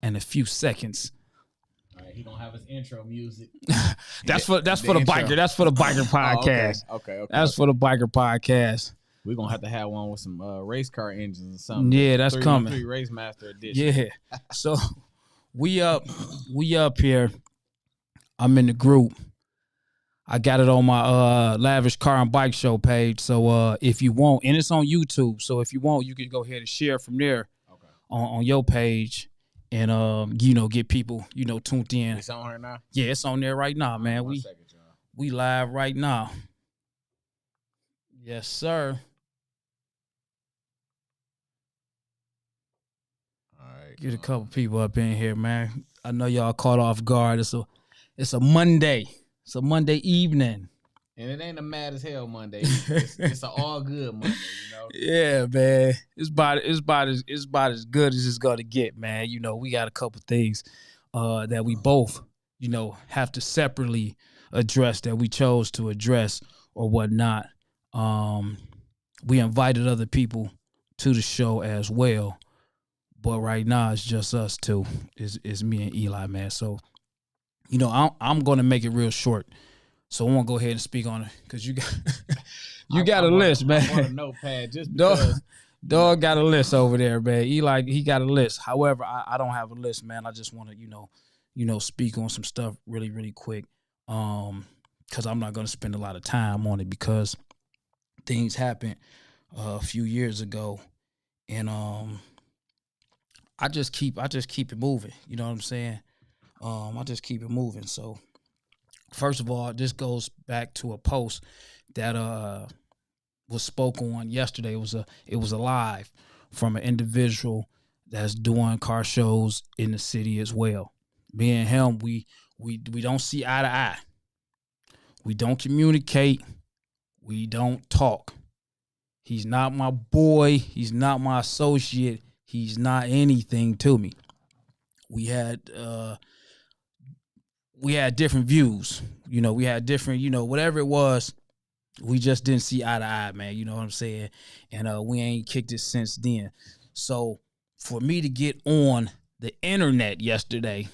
and a few seconds. All right, he gonna have his intro music. That's for the intro. biker. That's for the biker podcast. Okay. That's for the biker podcast. We're gonna have to have one with some race car engines or something. Yeah, that's 313 coming. Race Master Edition. Yeah. So we up here. I'm in the group. I got it on my Lavish Car and Bike Show page. So if you want, and it's on YouTube. So if you want, you can go ahead and share from there on your page, and get people tuned in. It's on here now. Yeah, it's on there right now, man. We live right now. Yes, sir. All right. Get a couple people up in here, man. I know y'all caught off guard. It's a Monday. It's a Monday evening. And it ain't a mad as hell Monday. It's an all good Monday, Yeah, man. It's about as good as it's gonna get, man. We got a couple things that we both, have to separately address that we chose to address or whatnot. We invited other people to the show as well. But right now it's just us two. It's me and Eli, man. So, I'm gonna make it real short. So I want to go ahead and speak on it because you got a list, man. I want a notepad just because. Dog got a list over there, man. Eli, he got a list. However, I don't have a list, man. I just want to, speak on some stuff really, really quick. Because I'm not gonna spend a lot of time on it because things happened a few years ago, and I just keep it moving. You know what I'm saying? I just keep it moving. So. First of all, this goes back to a post that was spoke on yesterday. It was a live from an individual that's doing car shows in the city as well. Me and him, we don't see eye to eye. We don't communicate. We don't talk. He's not my boy. He's not my associate. He's not anything to me. We had different views, we had different, whatever it was, we just didn't see eye to eye, man. You know what I'm saying? And we ain't kicked it since then. So for me to get on the internet yesterday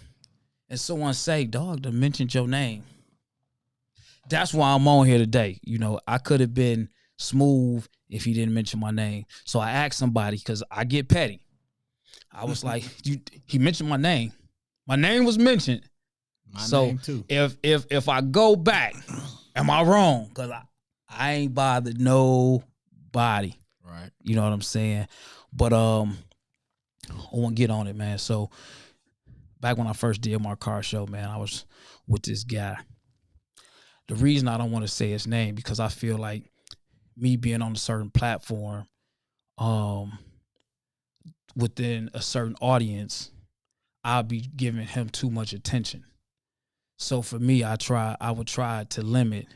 and someone say, dog, they mentioned your name. That's why I'm on here today. I could have been smooth if he didn't mention my name. So I asked somebody because I get petty. I was like, he mentioned my name. My name was mentioned. So if I go back, am I wrong? Because I ain't bothered nobody. Right. You know what I'm saying? But I want to get on it, man. So back when I first did my car show, man, I was with this guy. The reason I don't want to say his name because I feel like me being on a certain platform, within a certain audience, I'll be giving him too much attention. So for me, I would try to limit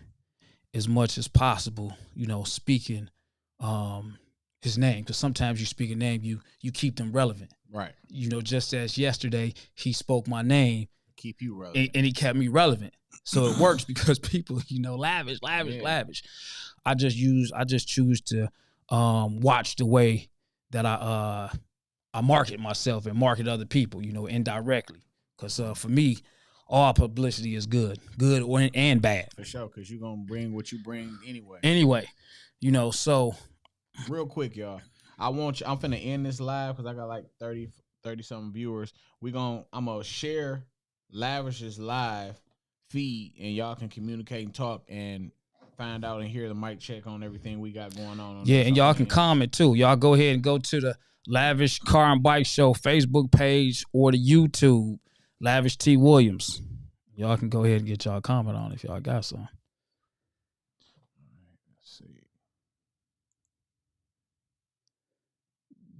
as much as possible, speaking his name. Because sometimes you speak a name, you keep them relevant. Right. Just as yesterday, he spoke my name. Keep you relevant. And he kept me relevant. So it works because people, lavish. I just choose to watch the way that I market myself and market other people, indirectly. Because for me, all publicity is good and bad. For sure, because you're going to bring what you bring anyway. So. Real quick, y'all. I'm finna end this live because I got like 30 something viewers. I'm going to share Lavish's live feed and y'all can communicate and talk and find out and hear the mic check on everything we got going on. Yeah, and y'all can comment too. Y'all go ahead and go to the Lavish Car and Bike Show Facebook page or the YouTube. Lavish T. Williams. Y'all can go ahead and get y'all comment on it if y'all got some. All right, let's see.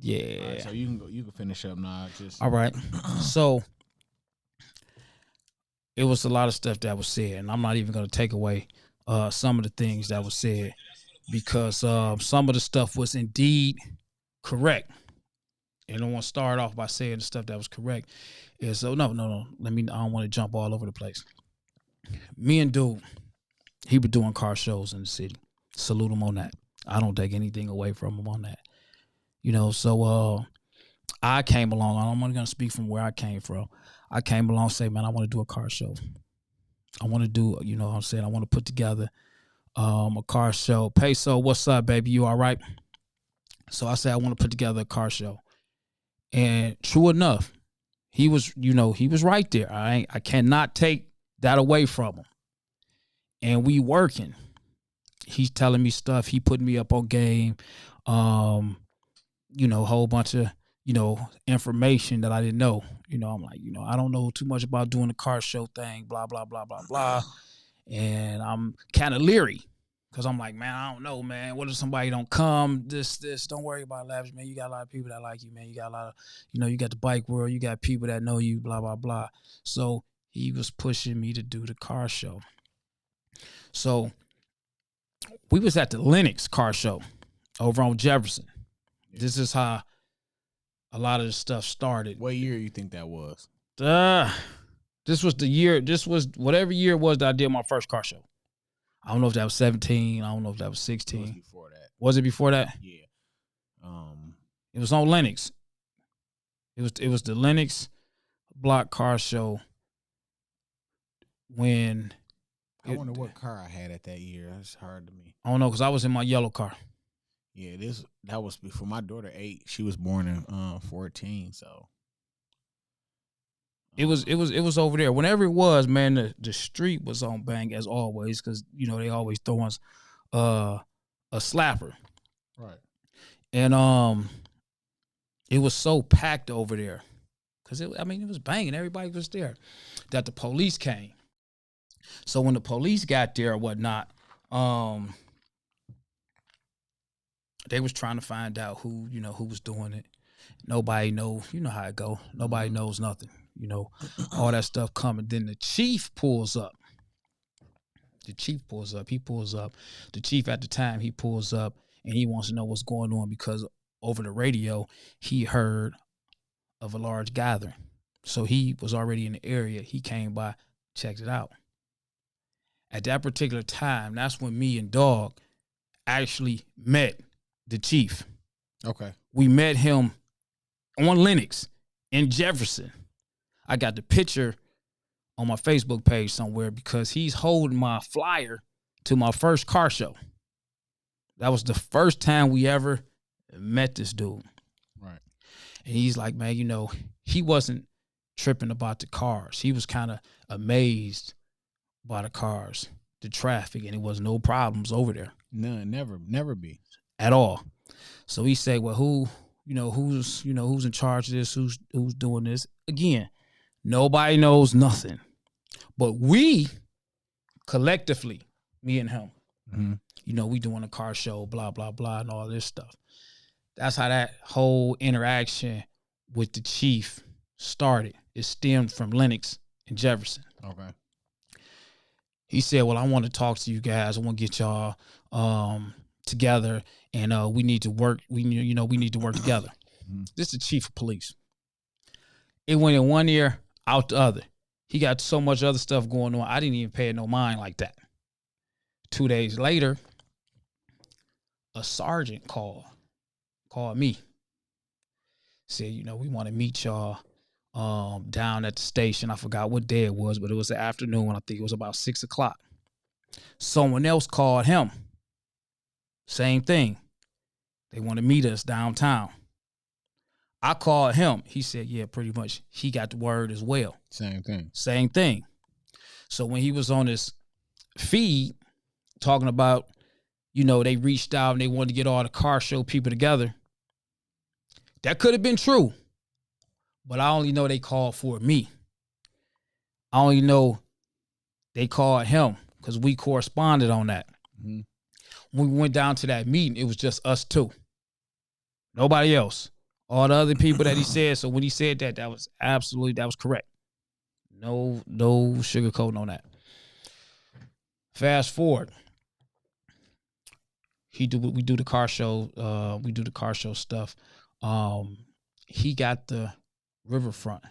Yeah. All right, so you can finish up now. All right. So it was a lot of stuff that was said, and I'm not even going to take away some of the things that was said because some of the stuff was indeed correct. And I want to start off by saying the stuff that was correct. Is so no. I don't want to jump all over the place. Me and dude, he was doing car shows in the city. Salute him on that. I don't take anything away from him on that. So I came along. I'm only gonna speak from where I came from. I came along, say, man, I want to do a car show. I want to do, you know what I'm saying? I want to put together a car show. Peso, what's up, baby? You all right? So I said I want to put together a car show. And true enough, he was right there. I cannot take that away from him. And we working. He's telling me stuff. He putting me up on game. A whole bunch of, information that I didn't know. I'm like, I don't know too much about doing the car show thing, blah, blah, blah, blah, blah. And I'm kind of leery because I'm like, man, I don't know, man. What if somebody don't come? This, don't worry about Lavish, man. You got a lot of people that like you, man. You got a lot of, you got the bike world. You got people that know you, blah, blah, blah. So he was pushing me to do the car show. So we was at the Lennox car show over on Jefferson. This is how a lot of the stuff started. What year you think that was? This was the year. This was whatever year it was that I did my first car show. I don't know if that was 17. I don't know if that was 16. It was before that. Was it before that? Yeah. It was on Lennox. It was the Lennox block car show. When I wonder what car I had at that year. That's hard to me. I don't know because I was in my yellow car. Yeah, that was before my daughter 8. She was born in 14, so it was over there. Whenever it was, man, the street was on bang as always because they always throw us a slapper, right? And it was so packed over there because it was banging. Everybody was there. That the police came. So when the police got there or whatnot, they was trying to find out who was doing it. Nobody know, how it go. Nobody knows nothing, all that stuff coming. Then the chief pulls up. He pulls up. The chief at the time, he pulls up and he wants to know what's going on because over the radio, he heard of a large gathering. So he was already in the area. He came by, checked it out. At that particular time, that's when me and Dog actually met the chief. Okay. We met him on Lennox in Jefferson. I got the picture on my Facebook page somewhere because he's holding my flyer to my first car show. That was the first time we ever met this dude. Right. And he's like, man, he wasn't tripping about the cars. He was kind of amazed by the cars, the traffic, and it was no problems over there. None, never be. At all. So he said, well, who's in charge of this? Who's doing this? Again, nobody knows nothing. But we collectively, me and him, we doing a car show, blah, blah, blah, and all this stuff. That's how that whole interaction with the chief started. It stemmed from Lennox and Jefferson. Okay. He said, well, I want to talk to you guys. I want to get y'all together, and we need to work. We need to work together. This is the chief of police. It went in one ear, out the other. He got so much other stuff going on. I didn't even pay no mind like that. 2 days later, a sergeant called me. Said, we want to meet y'all down at the station. I forgot what day it was, but it was the afternoon. I think it was about 6 o'clock. Someone else called him. Same thing. They want to meet us downtown. I called him. He said, yeah, pretty much. He got the word as well. Same thing. So when he was on his feed talking about, they reached out and they wanted to get all the car show people together, that could have been true. But I only know they called for me. I only know they called him because we corresponded on that. Mm-hmm. When we went down to that meeting, it was just us two. Nobody else. All the other people that he said. So when he said that was correct. No sugarcoating on that. Fast forward. We do the car show. We do the car show stuff. He got the riverfront.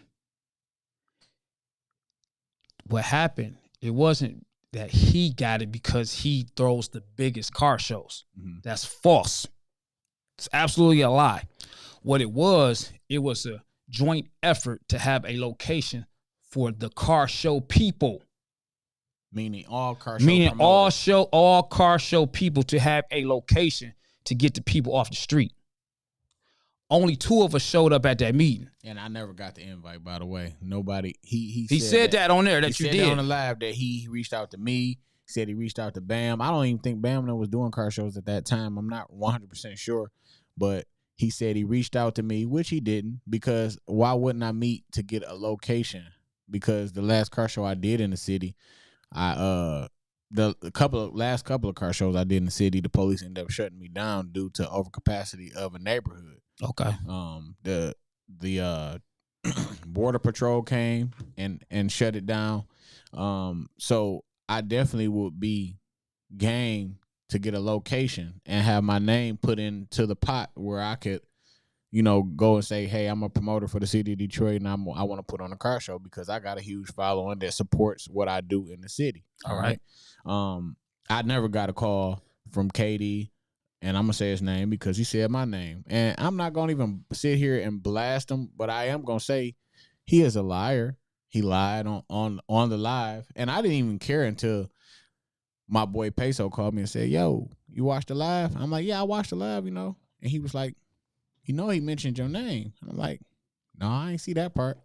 What happened? It wasn't that he got it because he throws the biggest car shows. Mm-hmm. That's false. It's absolutely a lie. What it was a joint effort to have a location for the car show people. Meaning all car show people to have a location to get the people off the street. Only 2 of us showed up at that meeting. And I never got the invite, by the way. Nobody. He said that on there that you did. On the live that he reached out to me. Said he reached out to Bam. I don't even think Bam was doing car shows at that time. I'm not 100% sure. But he said he reached out to me, which he didn't, because why wouldn't I meet to get a location? Because the last car show I did in the city, the last couple of car shows I did in the city, the police ended up shutting me down due to overcapacity of a neighborhood. Okay. The border patrol came and shut it down. So I definitely would be game to get a location and have my name put into the pot where I could, go and say, hey, I'm a promoter for the city of Detroit and I want to put on a car show because I got a huge following that supports what I do in the city. All right. I never got a call from KD, and I'm going to say his name because he said my name. And I'm not going to even sit here and blast him, but I am going to say he is a liar. He lied on the live. And I didn't even care until my boy Peso called me and said, yo, you watched the live? I'm like, yeah, I watched the live, And he was like, he mentioned your name. I'm like, no, I ain't see that part.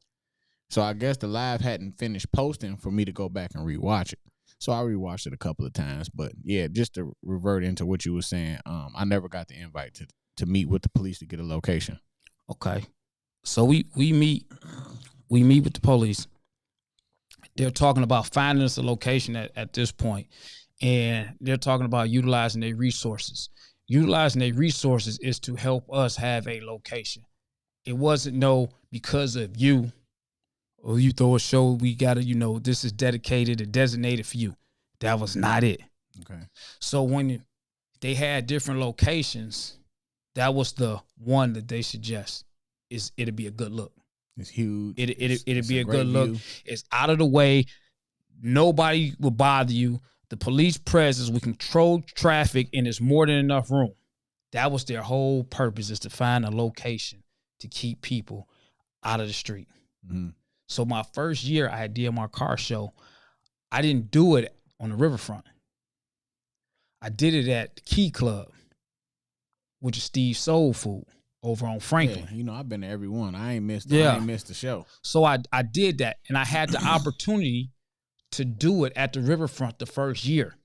So I guess the live hadn't finished posting for me to go back and rewatch it. So I rewatched it a couple of times. But yeah, just to revert into what you were saying, I never got the invite to meet with the police to get a location. Okay. So we meet with the police. They're talking about finding us a location at this point, and they're talking about utilizing their resources. Utilizing their resources is to help us have a location. It wasn't because of you, or you throw a show, we got to, this is dedicated and designated for you. That was not it. Okay. So when they had different locations, that was the one that they suggest. It'd be a good look. It's huge. It'd be a good look. It's out of the way. Nobody will bother you. The police presence, we control traffic, and there's more than enough room. That was their whole purpose, is to find a location to keep people out of the street. Mm-hmm. So my first year I did my car show, I didn't do it on the riverfront. I did it at the Key Club, which is Steve's Soul Food over on Franklin. Yeah, I've been to every one. I ain't missed the show. So I did that, and I had the opportunity to do it at the riverfront the first year.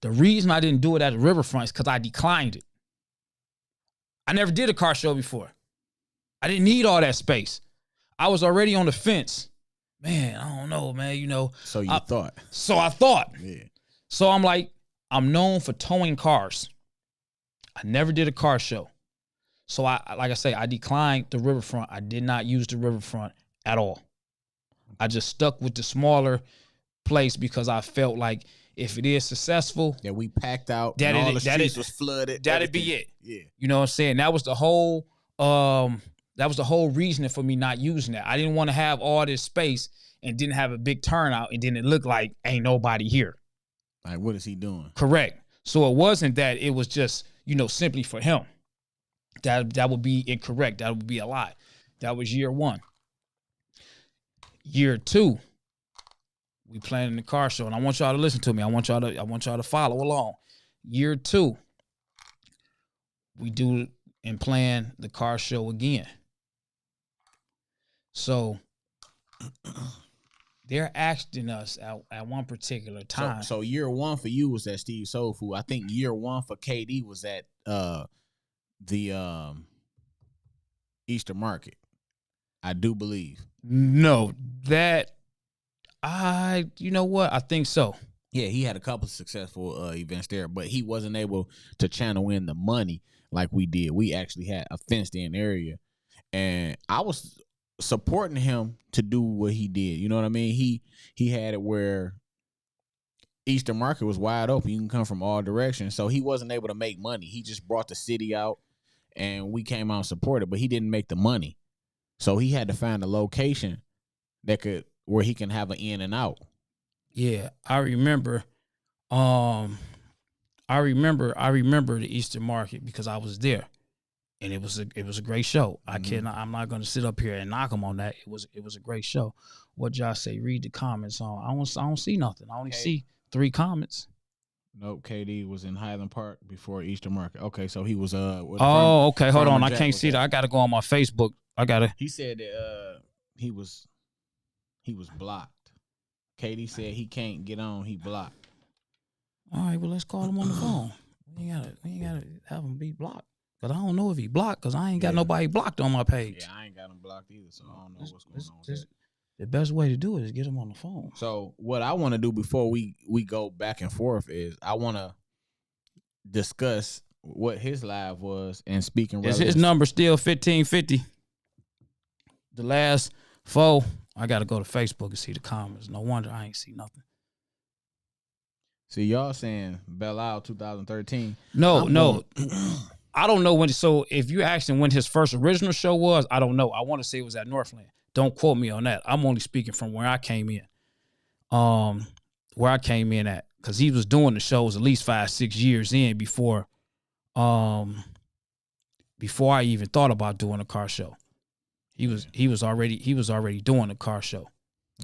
The reason I didn't do it at the riverfront is because I declined it. I never did a car show before. I didn't need all that space. I was already on the fence. Man, I don't know, man, So I thought. So I thought. Yeah. So I'm like, I'm known for towing cars. I never did a car show. So I declined the riverfront. I did not use the riverfront at all. I just stuck with the smaller place because I felt like if it is successful, that we packed out, and all the streets was flooded. That'd be it. Yeah. You know what I'm saying? That was the whole reasoning for me not using that. I didn't want to have all this space and didn't have a big turnout, and then it looked like ain't nobody here. Like, what is he doing? Correct. So it wasn't that, it was just, simply for him. That would be incorrect. That would be a lie. That was year 1. Year 2, we planning the car show, and I want y'all to listen to me. I want y'all to follow along. Year 2, we do and plan the car show again. So they're asking us at one particular time. So year 1 for you was at Steve's Soul Food. I think year 1 for KD was at the Easter Market. I do believe. No, you know what? I think so. Yeah, he had a couple of successful events there, but he wasn't able to channel in the money like we did. We actually had a fenced-in area, and I was supporting him to do what he did. You know what I mean? He had it where Easter Market was wide open. You can come from all directions, so he wasn't able to make money. He just brought the city out, and we came out and supported, but he didn't make the money. So he had to find a location where he can have an in and out. Yeah, I remember. I remember the Easter Market because I was there, and it was a great show. I'm not gonna sit up here and knock him on that. It was a great show. What y'all say? Read the comments on. I don't see nothing. I only see 3 comments. Nope, KD was in Highland Park before Easter Market. Okay, so he was okay, hold on. I can't see that. I gotta go on my Facebook. He said that he was blocked. KD said he can't get on, he blocked. All right, well let's call him on the phone. We ain't gotta have him be blocked. Cause I don't know if he blocked, cause I ain't got nobody blocked on my page. Yeah, I ain't got him blocked either, so I don't know what's going on with that. The best way to do it is get him on the phone. So what I want to do before we go back and forth is I want to discuss what his live was and speaking. Is his number still 1550? The last 4. I got to go to Facebook and see the comments. No wonder I ain't see nothing. See, y'all saying Belle Isle 2013. No. I don't know when. So if you asking when his first original show was, I don't know. I want to say it was at Northland. Don't quote me on that. I'm only speaking from where I came in. Where I came in at, because he was doing the shows at least 5-6 years in before I even thought about doing a car show. He was already doing a car show.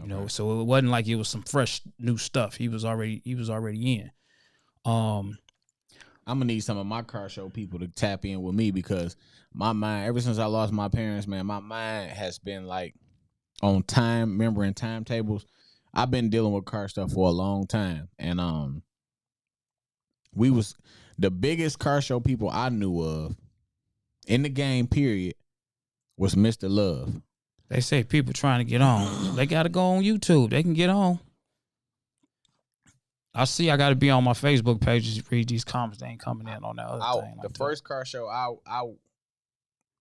You know, so it wasn't like it was some fresh new stuff. He was already in. I'm gonna need some of my car show people to tap in with me, because my mind, ever since I lost my parents, man, my mind has been like on time, remembering timetables. I've been dealing with car stuff for a long time, and we was the biggest car show people I knew of in the game. Period. Was Mr. Love. They say people trying to get on. They got to go on YouTube. They can get on. I see. I got to be on my Facebook page to read these comments. They ain't coming in on that other thing. The first car show I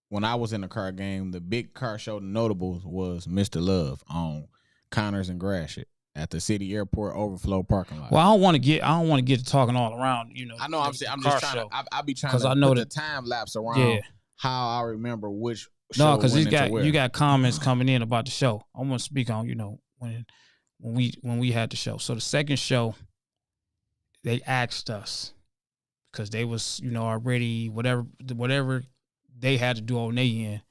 when I was in the car game, the big car show, the notables, was Mr. Love on Connors and Gratiot at the city airport overflow parking lot. Well, I don't want to get to talking all around. You know, I know. I'm just trying to. I be trying to I know put the time lapse around how I remember which. No, because you got comments coming in about the show. I want to speak on, you know, when we had the show. So the second show, they asked us, because they was, you know, already whatever they had to do on their end,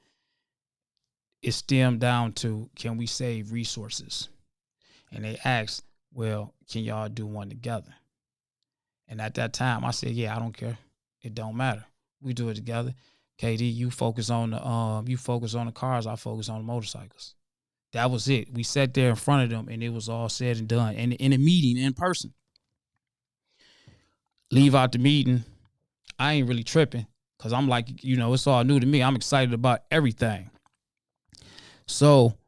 it stemmed down to, can we save resources? And they asked, well, can y'all do one together? And at that time, I said, yeah, I don't care. It don't matter. We do it together. KD, you focus on the cars, I focus on the motorcycles. That was it. We sat there in front of them, and it was all said and done. And in a meeting in person. Leave out the meeting, I ain't really tripping, because I'm like, you know, it's all new to me. I'm excited about everything. So,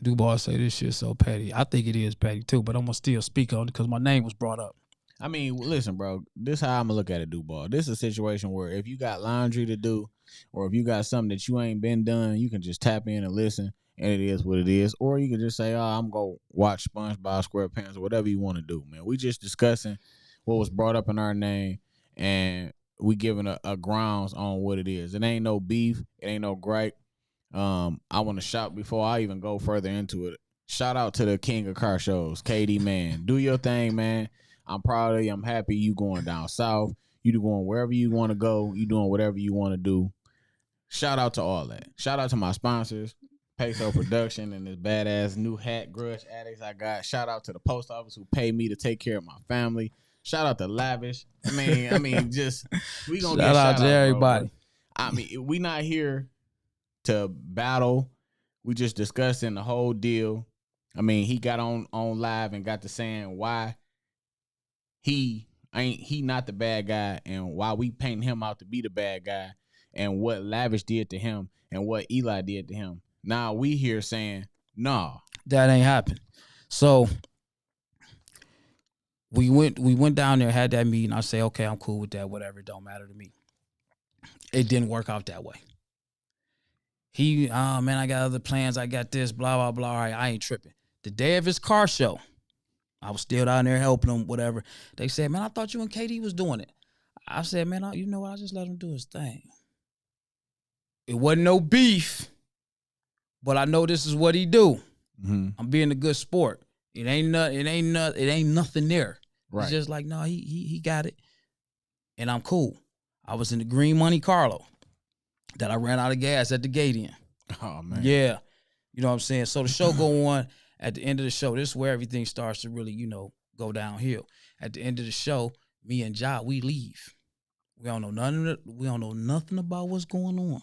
Dubois say this shit so petty. I think it is petty too, but I'm gonna still speak on it because my name was brought up. I mean, listen, bro, this is how I'm going to look at it, Dubois. This is a situation where if you got laundry to do, or if you got something that you ain't been done, you can just tap in and listen, and it is what it is. Or you can just say, oh, I'm going to watch SpongeBob SquarePants or whatever you want to do, man. We just discussing what was brought up in our name, and we giving a grounds on what it is. It ain't no beef. It ain't no gripe. I want to shout before I even go further into it. Shout out to the king of car shows, KD, man. Do your thing, man. I'm proud of you. I'm happy you going down south. You going wherever you want to go. You doing whatever you want to do. Shout out to all that. Shout out to my sponsors, Peso Production and this badass new hat, Grudge Addicts I got. Shout out to the post office who paid me to take care of my family. Shout out to Lavish. I mean, just we gonna shout out to everybody. Bro. I mean, we not here to battle. We just discussing the whole deal. I mean, he got on live and got to saying why he not the bad guy, and why we painting him out to be the bad guy, and what Lavish did to him and what Eli did to him. Now we here saying, nah, that ain't happened. So we went down there, had that meeting. I say, okay, I'm cool with that. Whatever, it don't matter to me. It didn't work out that way. Man, I got other plans. I got this, blah, blah, blah. All right, I ain't tripping. The day of his car show, I was still down there helping him, whatever. They said, man, I thought you and KD was doing it. I said, man, you know what? I just let him do his thing. It wasn't no beef, but I know this is what he do. Mm-hmm. I'm being a good sport. It ain't nothing there. Right. It's just like, no, he got it, and I'm cool. I was in the green Monte Carlo that I ran out of gas at the gate in. Oh, man. Yeah. You know what I'm saying? So the show go on. At the end of the show, this is where everything starts to really, go downhill. At the end of the show, me and Ja, we leave. We don't know nothing about what's going on.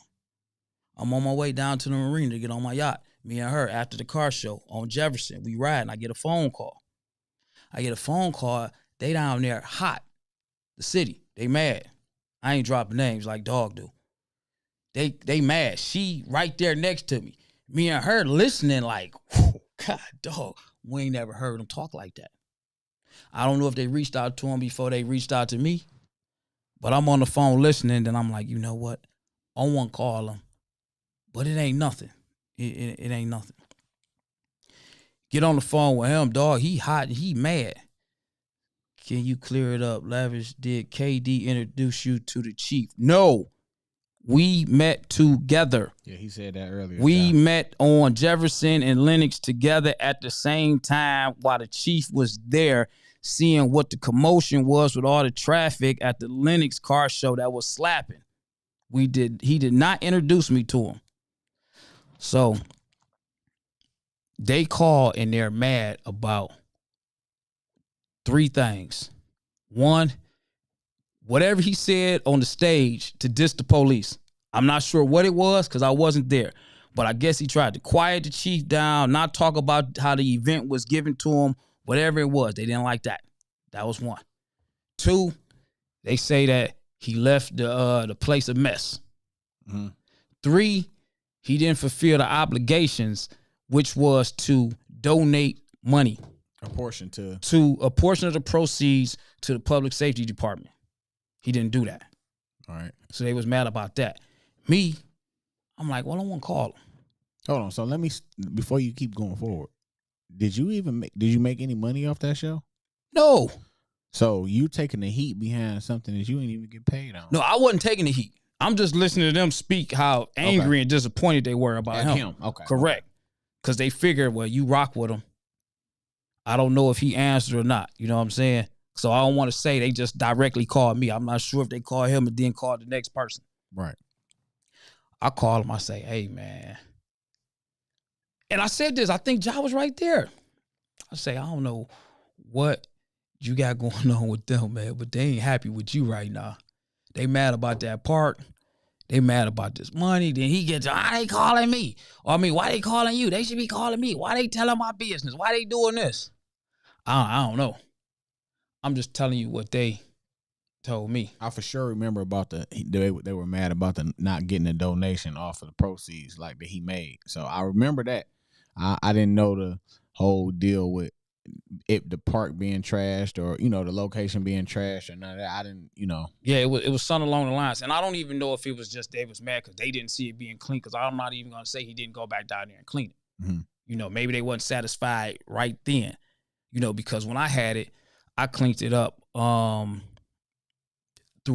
I'm on my way down to the marina to get on my yacht. Me and her, after the car show on Jefferson, we ride, and I get a phone call. They down there hot. The city, they mad. I ain't dropping names like Dog do. They mad. She right there next to me. Me and her listening like, God, dog, we ain't never heard them talk like that. I don't know if they reached out to him before they reached out to me, but I'm on the phone listening, and I'm like, you know what? I want to call him, but it ain't nothing. It ain't nothing. Get on the phone with him, dog. He hot and he mad. Can you clear it up? Lavish, did KD introduce you to the chief? No. We met together. Yeah, he said that earlier. We met on Jefferson and Lenox together at the same time while the chief was there seeing what the commotion was with all the traffic at the Lenox car show that was slapping. He did not introduce me to him. So they call and they're mad about 3 things. One, whatever he said on the stage to diss the police. I'm not sure what it was because I wasn't there. But I guess he tried to quiet the chief down, not talk about how the event was given to him, whatever it was. They didn't like that. That was 1. 2, they say that he left the place a mess. Mm-hmm. 3, he didn't fulfill the obligations, which was to donate money. A portion of the proceeds to the public safety department. He didn't do that. All right. So they was mad about that. Me, I'm like, well, I want to call him. Hold on. So let me, before you keep going forward, did you make any money off that show? No. So you taking the heat behind something that you ain't even get paid on? No, I wasn't taking the heat. I'm just listening to them speak how angry and disappointed they were about him. Okay. Correct. Because they figured, well, you rock with him. I don't know if he answered or not. You know what I'm saying? So I don't want to say they just directly called me. I'm not sure if they called him and then called the next person. Right. I call him. I say, hey, man. And I said this. I think Ja was right there. I say, I don't know what you got going on with them, man, but they ain't happy with you right now. They mad about that park. They mad about this money. Then he gets, why they calling me? Or I mean, why they calling you? They should be calling me. Why they telling my business? Why they doing this? I don't know. I'm just telling you what they told me. I for sure remember about they were mad about the not getting the donation off of the proceeds like that he made. So I remember that. I didn't know the whole deal with the park being trashed or, the location being trashed or none of that. I didn't, Yeah, it was something along the lines. And I don't even know if it was just they was mad because they didn't see it being clean, because I'm not even going to say he didn't go back down there and clean it. Mm-hmm. Maybe they wasn't satisfied right then, because when I had it, I cleaned it up through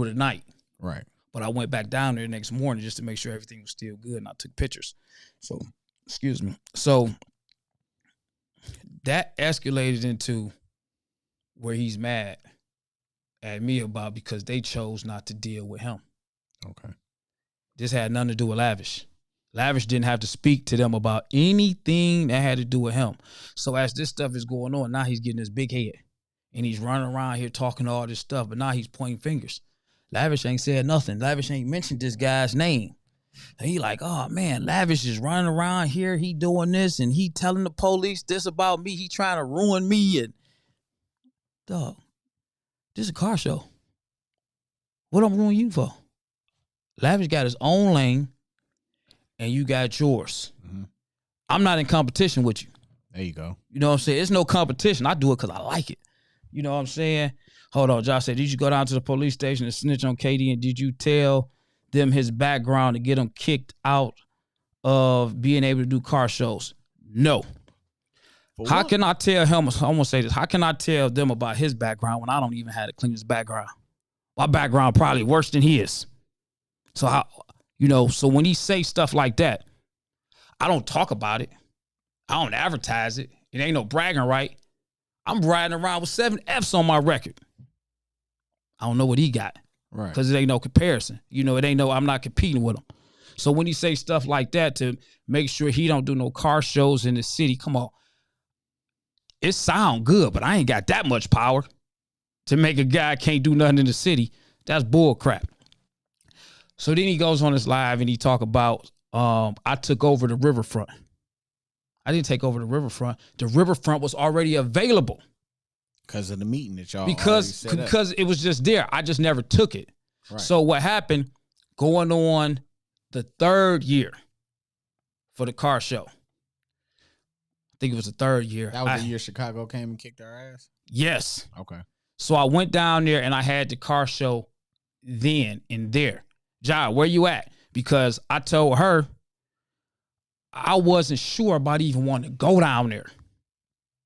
the night. Right. But I went back down there the next morning just to make sure everything was still good, and I took pictures. So, excuse me. So that escalated into where he's mad at me about because they chose not to deal with him. Okay. This had nothing to do with Lavish. Lavish didn't have to speak to them about anything that had to do with him. So as this stuff is going on, now he's getting his big head. And he's running around here talking all this stuff, but now he's pointing fingers. Lavish ain't said nothing. Lavish ain't mentioned this guy's name. And he like, oh, man, Lavish is running around here. He doing this, and he telling the police this about me. He trying to ruin me. And, dog, this is a car show. What I'm ruining you for? Lavish got his own lane, and you got yours. Mm-hmm. I'm not in competition with you. There you go. You know what I'm saying? It's no competition. I do it because I like it. You know what I'm saying? Hold on, Josh said, did you go down to the police station and snitch on KD, and did you tell them his background to get him kicked out of being able to do car shows? No. How can I tell him, I'm going to say this, how can I tell them about his background when I don't even have the cleanest background? My background probably worse than his. So how, so when he say stuff like that, I don't talk about it. I don't advertise it. It ain't no bragging right. I'm riding around with 7 Fs on my record. I don't know what he got. Right. Because it ain't no comparison. You know, it ain't no, I'm not competing with him. So when he say stuff like that to make sure he don't do no car shows in the city, come on. It sound good, but I ain't got that much power to make a guy can't do nothing in the city. That's bull crap. So then he goes on his live and he talk about, I took over the riverfront. I didn't take over the riverfront. The riverfront was already available. Because of the meeting that y'all because it was just there. I just never took it. Right. So what happened, going on the 3rd year for the car show. I think it was the 3rd year. That was the year Chicago came and kicked our ass? Yes. Okay. So I went down there and I had the car show then and there. Ja, where you at? Because I told her I wasn't sure about even wanting to go down there.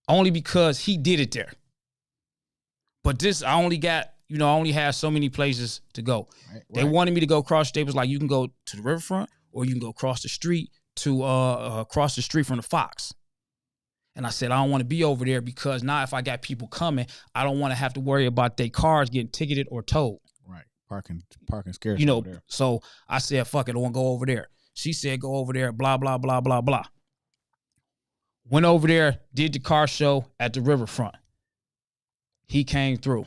Only because he did it there. But this, I only got, I only had so many places to go. Right. They wanted me to go across. They was like, you can go to the riverfront or you can go across the street to across the street from the Fox. And I said, I don't want to be over there because now if I got people coming, I don't want to have to worry about their cars getting ticketed or towed. Right. Parking scarce over there. So I said, fuck it, I want to go over there. She said, go over there, blah, blah, blah, blah, blah. Went over there, did the car show at the riverfront. He came through.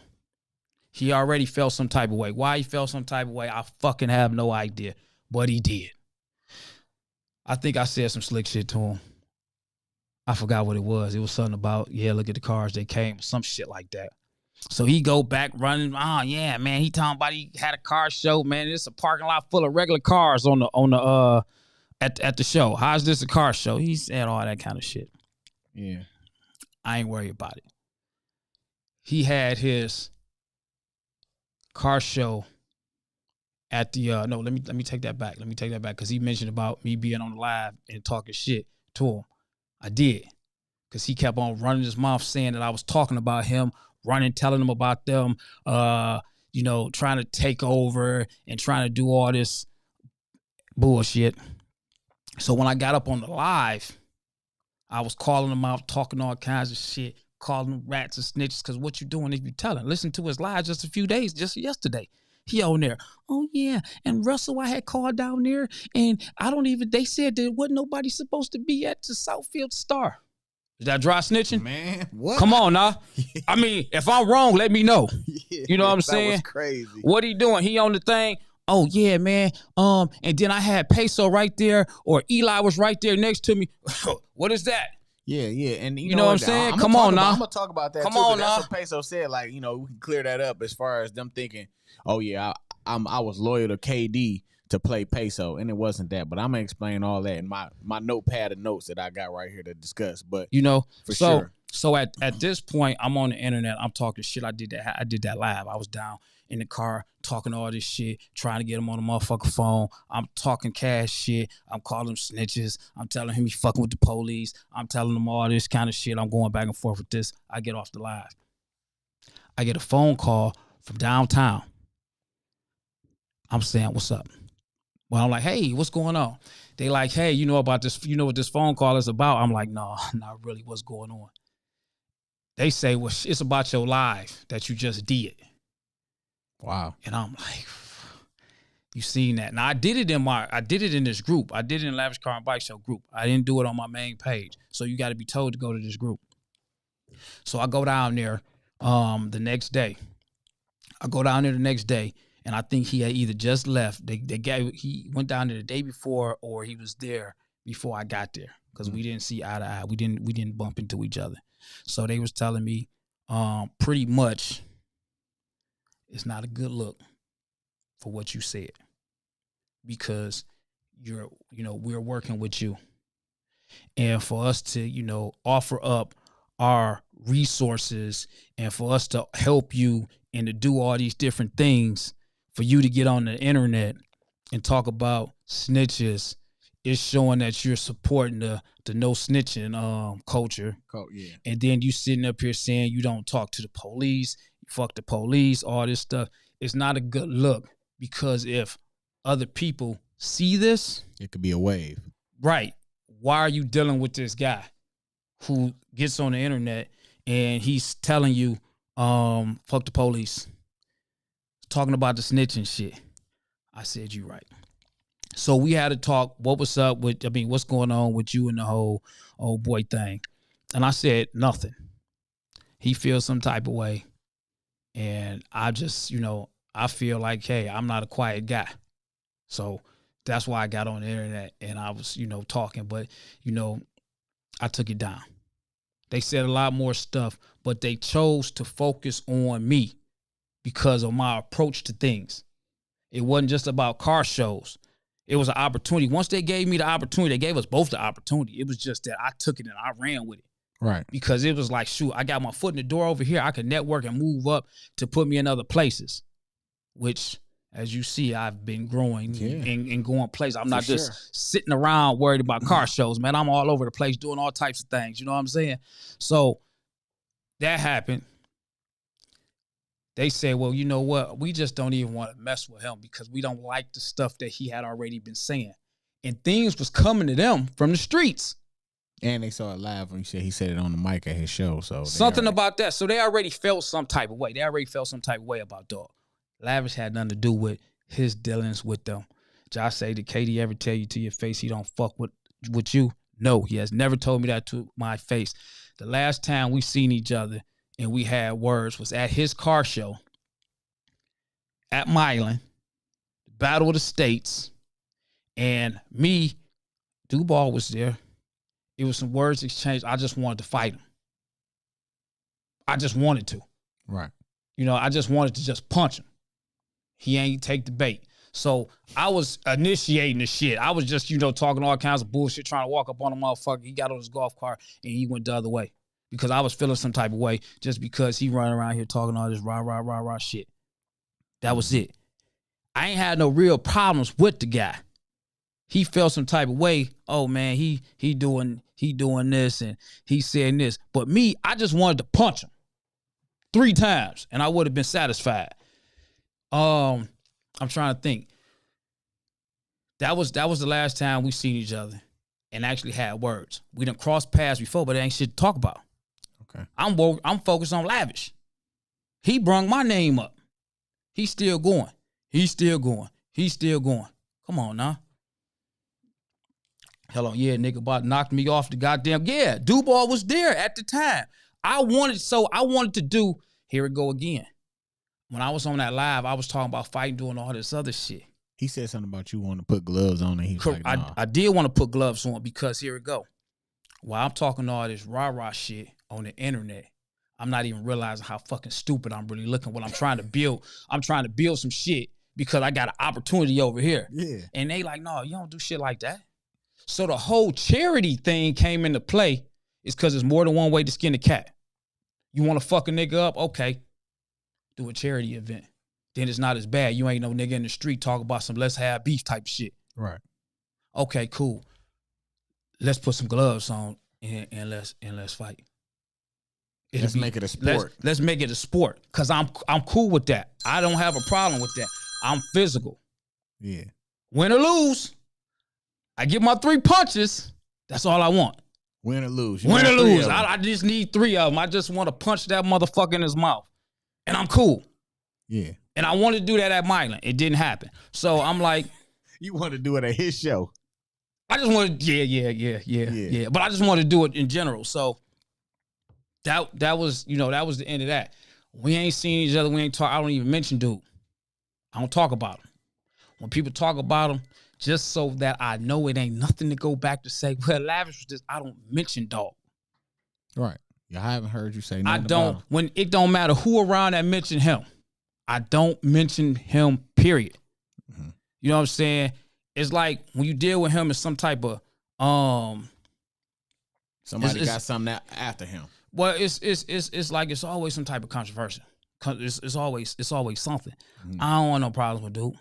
He already felt some type of way. Why he felt some type of way, I fucking have no idea. But he did. I think I said some slick shit to him. I forgot what it was. It was something about, yeah, look at the cars, they came, some shit like that. So he go back running. Oh yeah, man. He talking about he had a car show, man. It's a parking lot full of regular cars on the at the show. How's this a car show? He said all that kind of shit. Yeah. I ain't worried about it. He had his car show at the no, let me take that back. Let me take that back because he mentioned about me being on the live and talking shit to him. I did. Because he kept on running his mouth saying that I was talking about him, running, telling him about them, trying to take over and trying to do all this bullshit. So when I got up on the live, I was calling him out, talking all kinds of shit, calling them rats and snitches, because what you doing if you telling? Listen to his live just yesterday. He on there. Oh, yeah. And Russell, I had called down there, and they said there wasn't nobody supposed to be at the Southfield Star. Is that dry snitching? Man, what? Come on, now. Yeah. I mean, if I'm wrong, let me know. Yeah, you know what I'm saying? That was crazy. What he doing? He on the thing. Oh, yeah, man. And then I had Peso right there, or Eli was right there next to me. What is that? Yeah, yeah. And you know what I'm saying? Come on now. I'm going to talk about that, Come too. on That's now. what Peso said. Like, we can clear that up as far as them thinking, oh, yeah, I was loyal to KD to play Peso, and it wasn't that. But I'm going to explain all that in my notepad of notes that I got right here to discuss. But, for sure. So at this point, I'm on the internet. I'm talking shit. I did that live. I was down in the car talking all this shit, trying to get him on the motherfucking phone. I'm talking cash shit. I'm calling him snitches. I'm telling him he fucking with the police. I'm telling him all this kind of shit. I'm going back and forth with this. I get off the live. I get a phone call from downtown. I'm saying, what's up? Well, I'm like, hey, what's going on? They like, hey, you know about this? You know what this phone call is about? I'm like, no, not really. What's going on? They say, well, it's about your live that you just did. Wow. And I'm like, you seen that? Now I did it in this group. I did it in Lavish Car and Bike Show group. I didn't do it on my main page. So you got to be told to go to this group. So I go down there the next day. And I think he had either just left. He went down there the day before, or he was there before I got there, because we didn't see eye to eye. We didn't bump into each other. So they was telling me pretty much it's not a good look for what you said, because we're working with you, and for us to offer up our resources and for us to help you and to do all these different things, for you to get on the internet and talk about snitches is showing that you're supporting the no snitching culture. Yeah. And then you sitting up here saying you don't talk to the police, you fuck the police, all this stuff. It's not a good look, because if other people see this, it could be a wave. Right. Why are you dealing with this guy who gets on the internet and he's telling you, fuck the police, talking about the snitching shit. I said, you right. So we had to talk, what's going on with you and the whole old boy thing. And I said, nothing. He feels some type of way. And I just, I feel like, hey, I'm not a quiet guy. So that's why I got on the internet and I was, talking. But, I took it down. They said a lot more stuff, but they chose to focus on me because of my approach to things. It wasn't just about car shows. It was an opportunity. Once they gave me the opportunity, they gave us both the opportunity. It was just that I took it and I ran with it. Right. Because it was like, shoot, I got my foot in the door over here. I can network and move up to put me in other places, which, as you see, I've been growing and going places. I'm not just sitting around worried about car shows, man. I'm all over the place doing all types of things. You know what I'm saying? So that happened. They said, well, you know what? We just don't even want to mess with him because we don't like the stuff that he had already been saying. And things was coming to them from the streets. And they saw it live when he said it on the mic at his show. So something about that. So they already felt some type of way. They already felt some type of way about Dog. Lavish had nothing to do with his dealings with them. Josh say, did Katie ever tell you to your face he don't fuck with you? No, he has never told me that to my face. The last time we seen each other and we had words was at his car show at Milan, Battle of the States, and me, Duval was there. It was some words exchanged. I just wanted to fight him. I just wanted to. Right. I just wanted to just punch him. He ain't take the bait. So I was initiating the shit. I was just, talking all kinds of bullshit, trying to walk up on a motherfucker. He got on his golf cart and he went the other way because I was feeling some type of way just because he running around here talking all this rah shit. That was it. I ain't had no real problems with the guy. He felt some type of way. Oh man, he doing this and he saying this. But me, I just wanted to punch him 3 times and I would have been satisfied. I'm trying to think. That was the last time we seen each other and actually had words. We done crossed paths before, but it ain't shit to talk about. Okay. I'm focused on Lavish. He brung my name up. He's still going. Come on now. Hello, yeah, nigga about knocked me off the goddamn. Yeah, Duval was there at the time. I wanted to do, here it go again. When I was on that live, I was talking about fighting, doing all this other shit. He said something about you wanting to put gloves on and he was like, nah. I did want to put gloves on because here it go. While I'm talking all this rah-rah shit on the internet, I'm not even realizing how fucking stupid I'm really looking. What I'm trying to build. I'm trying to build some shit because I got an opportunity over here. Yeah. And they like, no, you don't do shit like that. So the whole charity thing came into play is because there's more than one way to skin a cat. You want to fuck a nigga up? Okay. Do a charity event. Then it's not as bad. You ain't no nigga in the street talk about some let's have beef type shit. Right. Okay, cool. Let's put some gloves on and let's fight. Let's make it a sport. Let's make it a sport. Cause I'm cool with that. I don't have a problem with that. I'm physical. Yeah. Win or lose. I get my 3 punches. That's all I want. Win or lose. Win or lose. I just need 3 of them. I just want to punch that motherfucker in his mouth. And I'm cool. Yeah. And I wanted to do that at Milan. It didn't happen. So I'm like. You want to do it at his show. I just wanted, yeah. But I just wanted to do it in general. So that was, that was the end of that. We ain't seen each other. We ain't talk. I don't even mention dude. I don't talk about him. When people talk about him, just so that I know it ain't nothing to go back to say, well, Lavish was this, I don't mention Dog. Right. Yeah, I haven't heard you say nothing about him. When it don't matter who around that mention him, I don't mention him, period. Mm-hmm. You know what I'm saying? It's like when you deal with him as some type of somebody got something after him. Well, it's like it's always some type of controversy. It's always something. Mm-hmm. I don't want no problems with dude,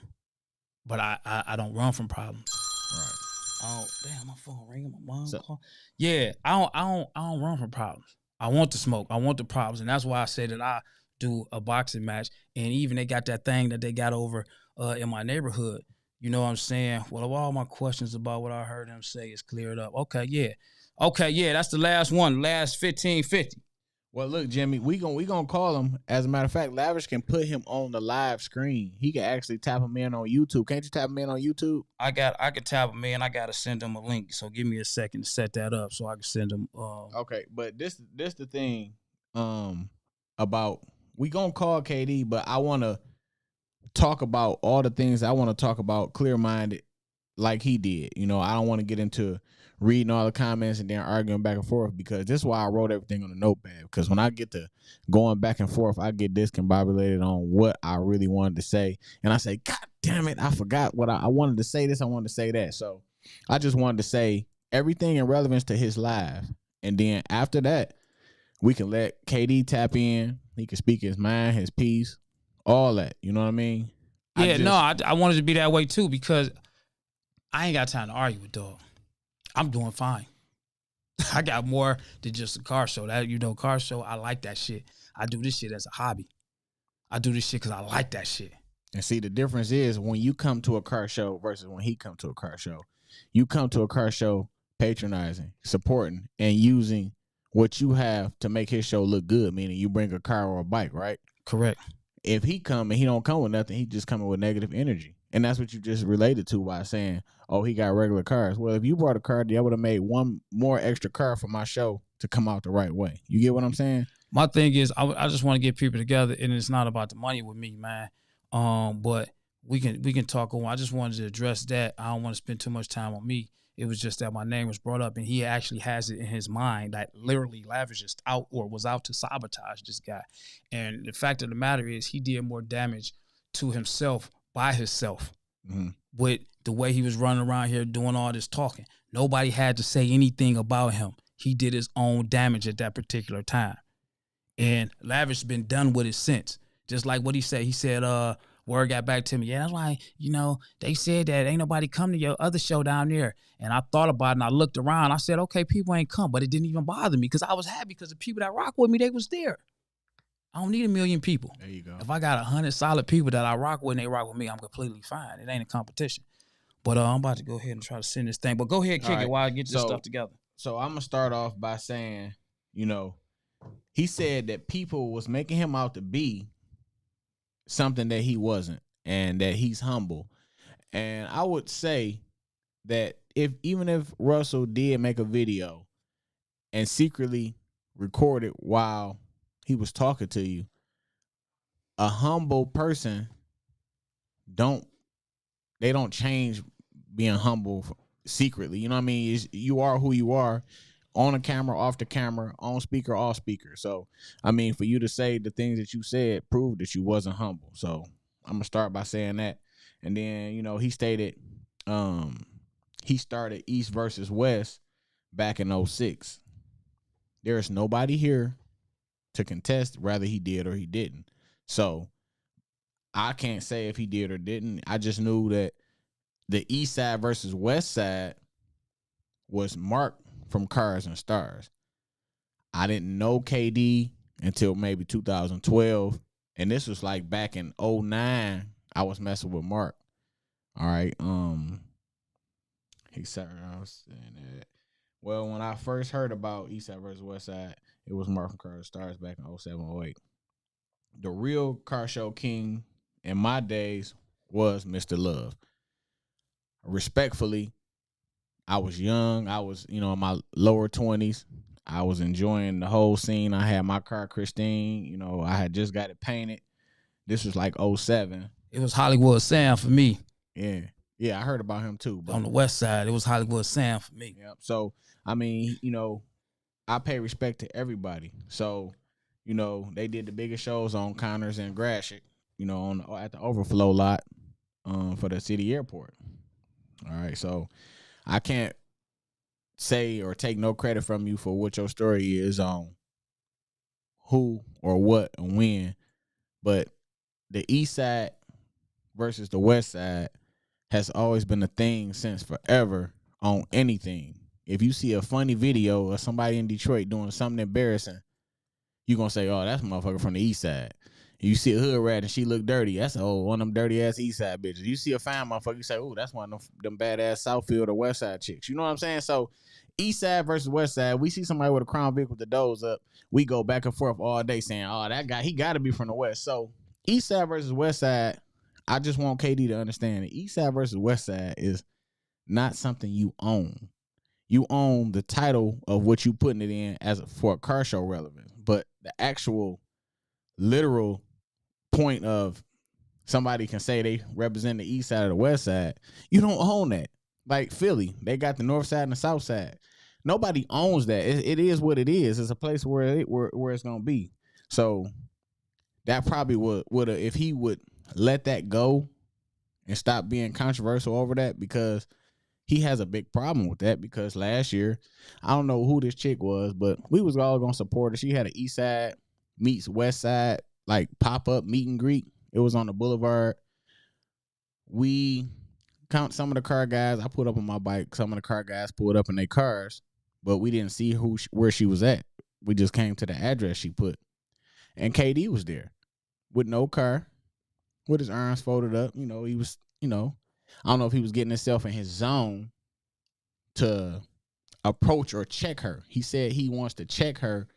but I don't run from problems. Right. Oh damn, my phone ringing. My mom call. Yeah, I don't run from problems. I want the smoke. I want the problems, and that's why I say that I do a boxing match. And even they got that thing that they got over in my neighborhood. You know what I'm saying? Well, all my questions about what I heard him say is cleared up. Okay, yeah. That's the last one. Last 1550. Well, look, Jimmy, we gonna call him. As a matter of fact, Lavish can put him on the live screen. He can actually tap him in on YouTube. Can't you tap him in on YouTube? I could tap him in. I gotta send him a link. So give me a second to set that up so I can send him. Okay, but this the thing, about we gonna call KD, but I want to talk about all the things I want to talk about clear minded, like he did. You know, I don't want to get into reading all the comments and then arguing back and forth, because this is why I wrote everything on the notepad. Because when I get to going back and forth, I get discombobulated on what I really wanted to say, and I say, God damn it, I forgot what I wanted to say. This, I wanted to say that. So I just wanted to say everything in relevance to his live, and then after that, we can let KD tap in. He can speak his mind, his piece, all that. You know what I mean? Yeah, no, I wanted to be that way too, because I ain't got time to argue with dog. I'm doing fine. I got more than just a car show. That, you know, car show, I like that shit. I do this shit as a hobby. I do this shit because I like that shit. And see, the difference is when you come to a car show versus when he come to a car show. You come to a car show patronizing, supporting, and using what you have to make his show look good, meaning you bring a car or a bike, right? Correct. If he come and he don't come with nothing, he just coming with negative energy. And that's what you just related to by saying, oh, he got regular cars. Well, if you brought a car, I would have made one more extra car for my show to come out the right way. You get what I'm saying? My thing is, I just want to get people together, and it's not about the money with me, man. But we can talk on. I just wanted to address that. I don't want to spend too much time on me. It was just that my name was brought up, and he actually has it in his mind that literally Lavish is out or was out to sabotage this guy. And the fact of the matter is, he did more damage to himself by himself with the way he was running around here doing all this talking. Nobody had to say anything about him. He did his own damage at that particular time. And Lavish been done with it since. Just like what he said. He said, word got back to me. Yeah, that's why, you know, they said that ain't nobody come to your other show down there. And I thought about it and I looked around. I said, okay, people ain't come. But it didn't even bother me because I was happy because the people that rock with me, they was there. I don't need 1,000,000 people. There you go. If I got 100 solid people that I rock with and they rock with me, I'm completely fine. It ain't a competition. But I'm about to go ahead and try to send this thing. But go ahead, kick it while I get this stuff together. So I'm going to start off by saying, you know, he said that people was making him out to be something that he wasn't, and that he's humble. And I would say that even if Russell did make a video and secretly record it while he was talking to you, a humble person don't change being humble secretly. You know what I mean? You are who you are, on the camera, off the camera, on speaker, off speaker. So, I mean, for you to say the things that you said proved that you wasn't humble. So, I'm going to start by saying that. And then, you know, he stated he started East versus West back in 2006. There is nobody here to contest whether he did or he didn't. So, I can't say if he did or didn't. I just knew that the East Side versus West Side was Mark from Cars and Stars. I didn't know KD until maybe 2012. And this was like back in 2009. I was messing with Mark. All right. He said, I was saying that. Well, when I first heard about East Side versus West Side, it was Mark from Cars and Stars back in 07, 08. The real car show king in my days was Mr. Love. Respectfully, I was young. I was, you know, in my lower 20s. I was enjoying the whole scene. I had my car, Christine. You know, I had just got it painted. This was like 07. It was Hollywood Sam for me. Yeah. Yeah, I heard about him too. But on the West Side, it was Hollywood Sam for me. Yeah. So, I mean, you know, I pay respect to everybody. So, you know, they did the biggest shows on Connors and Gratiot, you know, at the overflow lot for the city airport. All right. So, I can't say or take no credit from you for what your story is on who or what and when, but the East Side versus the West Side has always been a thing since forever on anything. If you see a funny video of somebody in Detroit doing something embarrassing, you're going to say, oh, that's a motherfucker from the East Side. You see a hood rat and she look dirty. That's one of them dirty ass East Side bitches. You see a fine motherfucker, you say, oh, that's one of them badass Southfield or West Side chicks. You know what I'm saying? So East side versus west side. We see somebody with a Crown Vic with the doors up. We go back and forth all day saying, "Oh, that guy, he got to be from the west." So east side versus west side. I just want KD to understand that east side versus west side is not something you own. You own the title of what you putting it in as for a car show relevance, but the actual literal point of somebody can say they represent the east side or the west side, you don't own that. Like Philly, they got the north side and the south side. Nobody owns that. It is what it is. It's a place where it's gonna be. So that probably would if he would let that go and stop being controversial over that, because he has a big problem with that. Because last year, I don't know who this chick was, but we was all gonna support her. She had an east side meets west side like pop up meet and greet. It was on the boulevard. We count some of the car guys. I put up on my bike. Some of the car guys pulled up in their cars, but we didn't see where she was at. We just came to the address she put, and KD was there with no car, with his arms folded up. He was. I don't know if he was getting himself in his zone to approach or check her. He said he wants to check her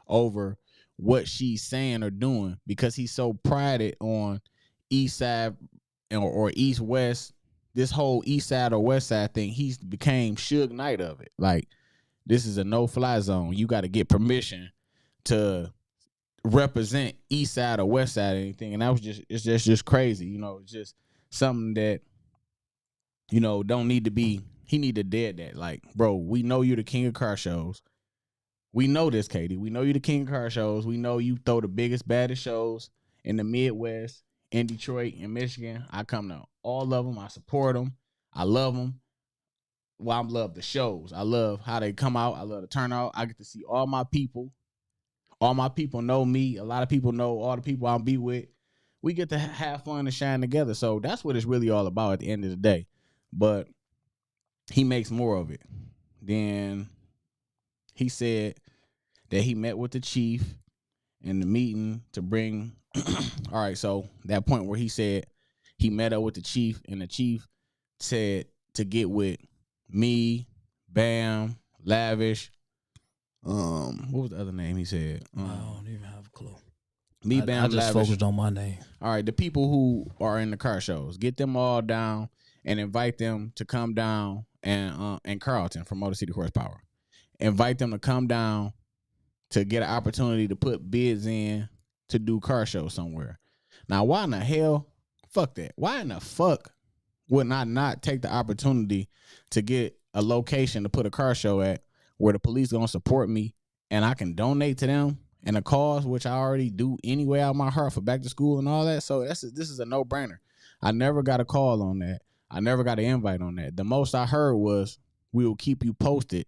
over what she's saying or doing, because he's so prided on east side or east west. This whole east side or west side thing, he's became Suge Knight of it. Like, this is a no-fly zone. You got to get permission to represent east side or west side or anything. And that was just crazy. It's just something that, don't need to be. He need to dead that. Like, bro, we know you're the king of car shows. We know this, Katie. We know you're the king of car shows. We know you throw the biggest, baddest shows in the Midwest, in Detroit, in Michigan. I come to all of them. I support them. I love them. Well, I love the shows. I love how they come out. I love the turnout. I get to see all my people. All my people know me. A lot of people know all the people I'll be with. We get to have fun and shine together. So that's what it's really all about at the end of the day. But he makes more of it. Then he said that he met with the chief in the meeting to bring. All right, so that point where he said he met up with the chief, and the chief said to get with me, Bam, Lavish. What was the other name he said? I don't even have a clue. Me, Bam, I just Lavish. focused on my name. All right, the people who are in the car shows, get them all down and invite them to come down, and Carlton from Motor City Horsepower. Invite them to come down to get an opportunity to put bids in to do car shows somewhere. Now, why in the hell? Fuck that. Why in the fuck would I not take the opportunity to get a location to put a car show at where the police gonna support me and I can donate to them and a cause, which I already do anyway out of my heart for back to school and all that. So this is a no-brainer. I never got a call on that. I never got an invite on that. The most I heard was, we will keep you posted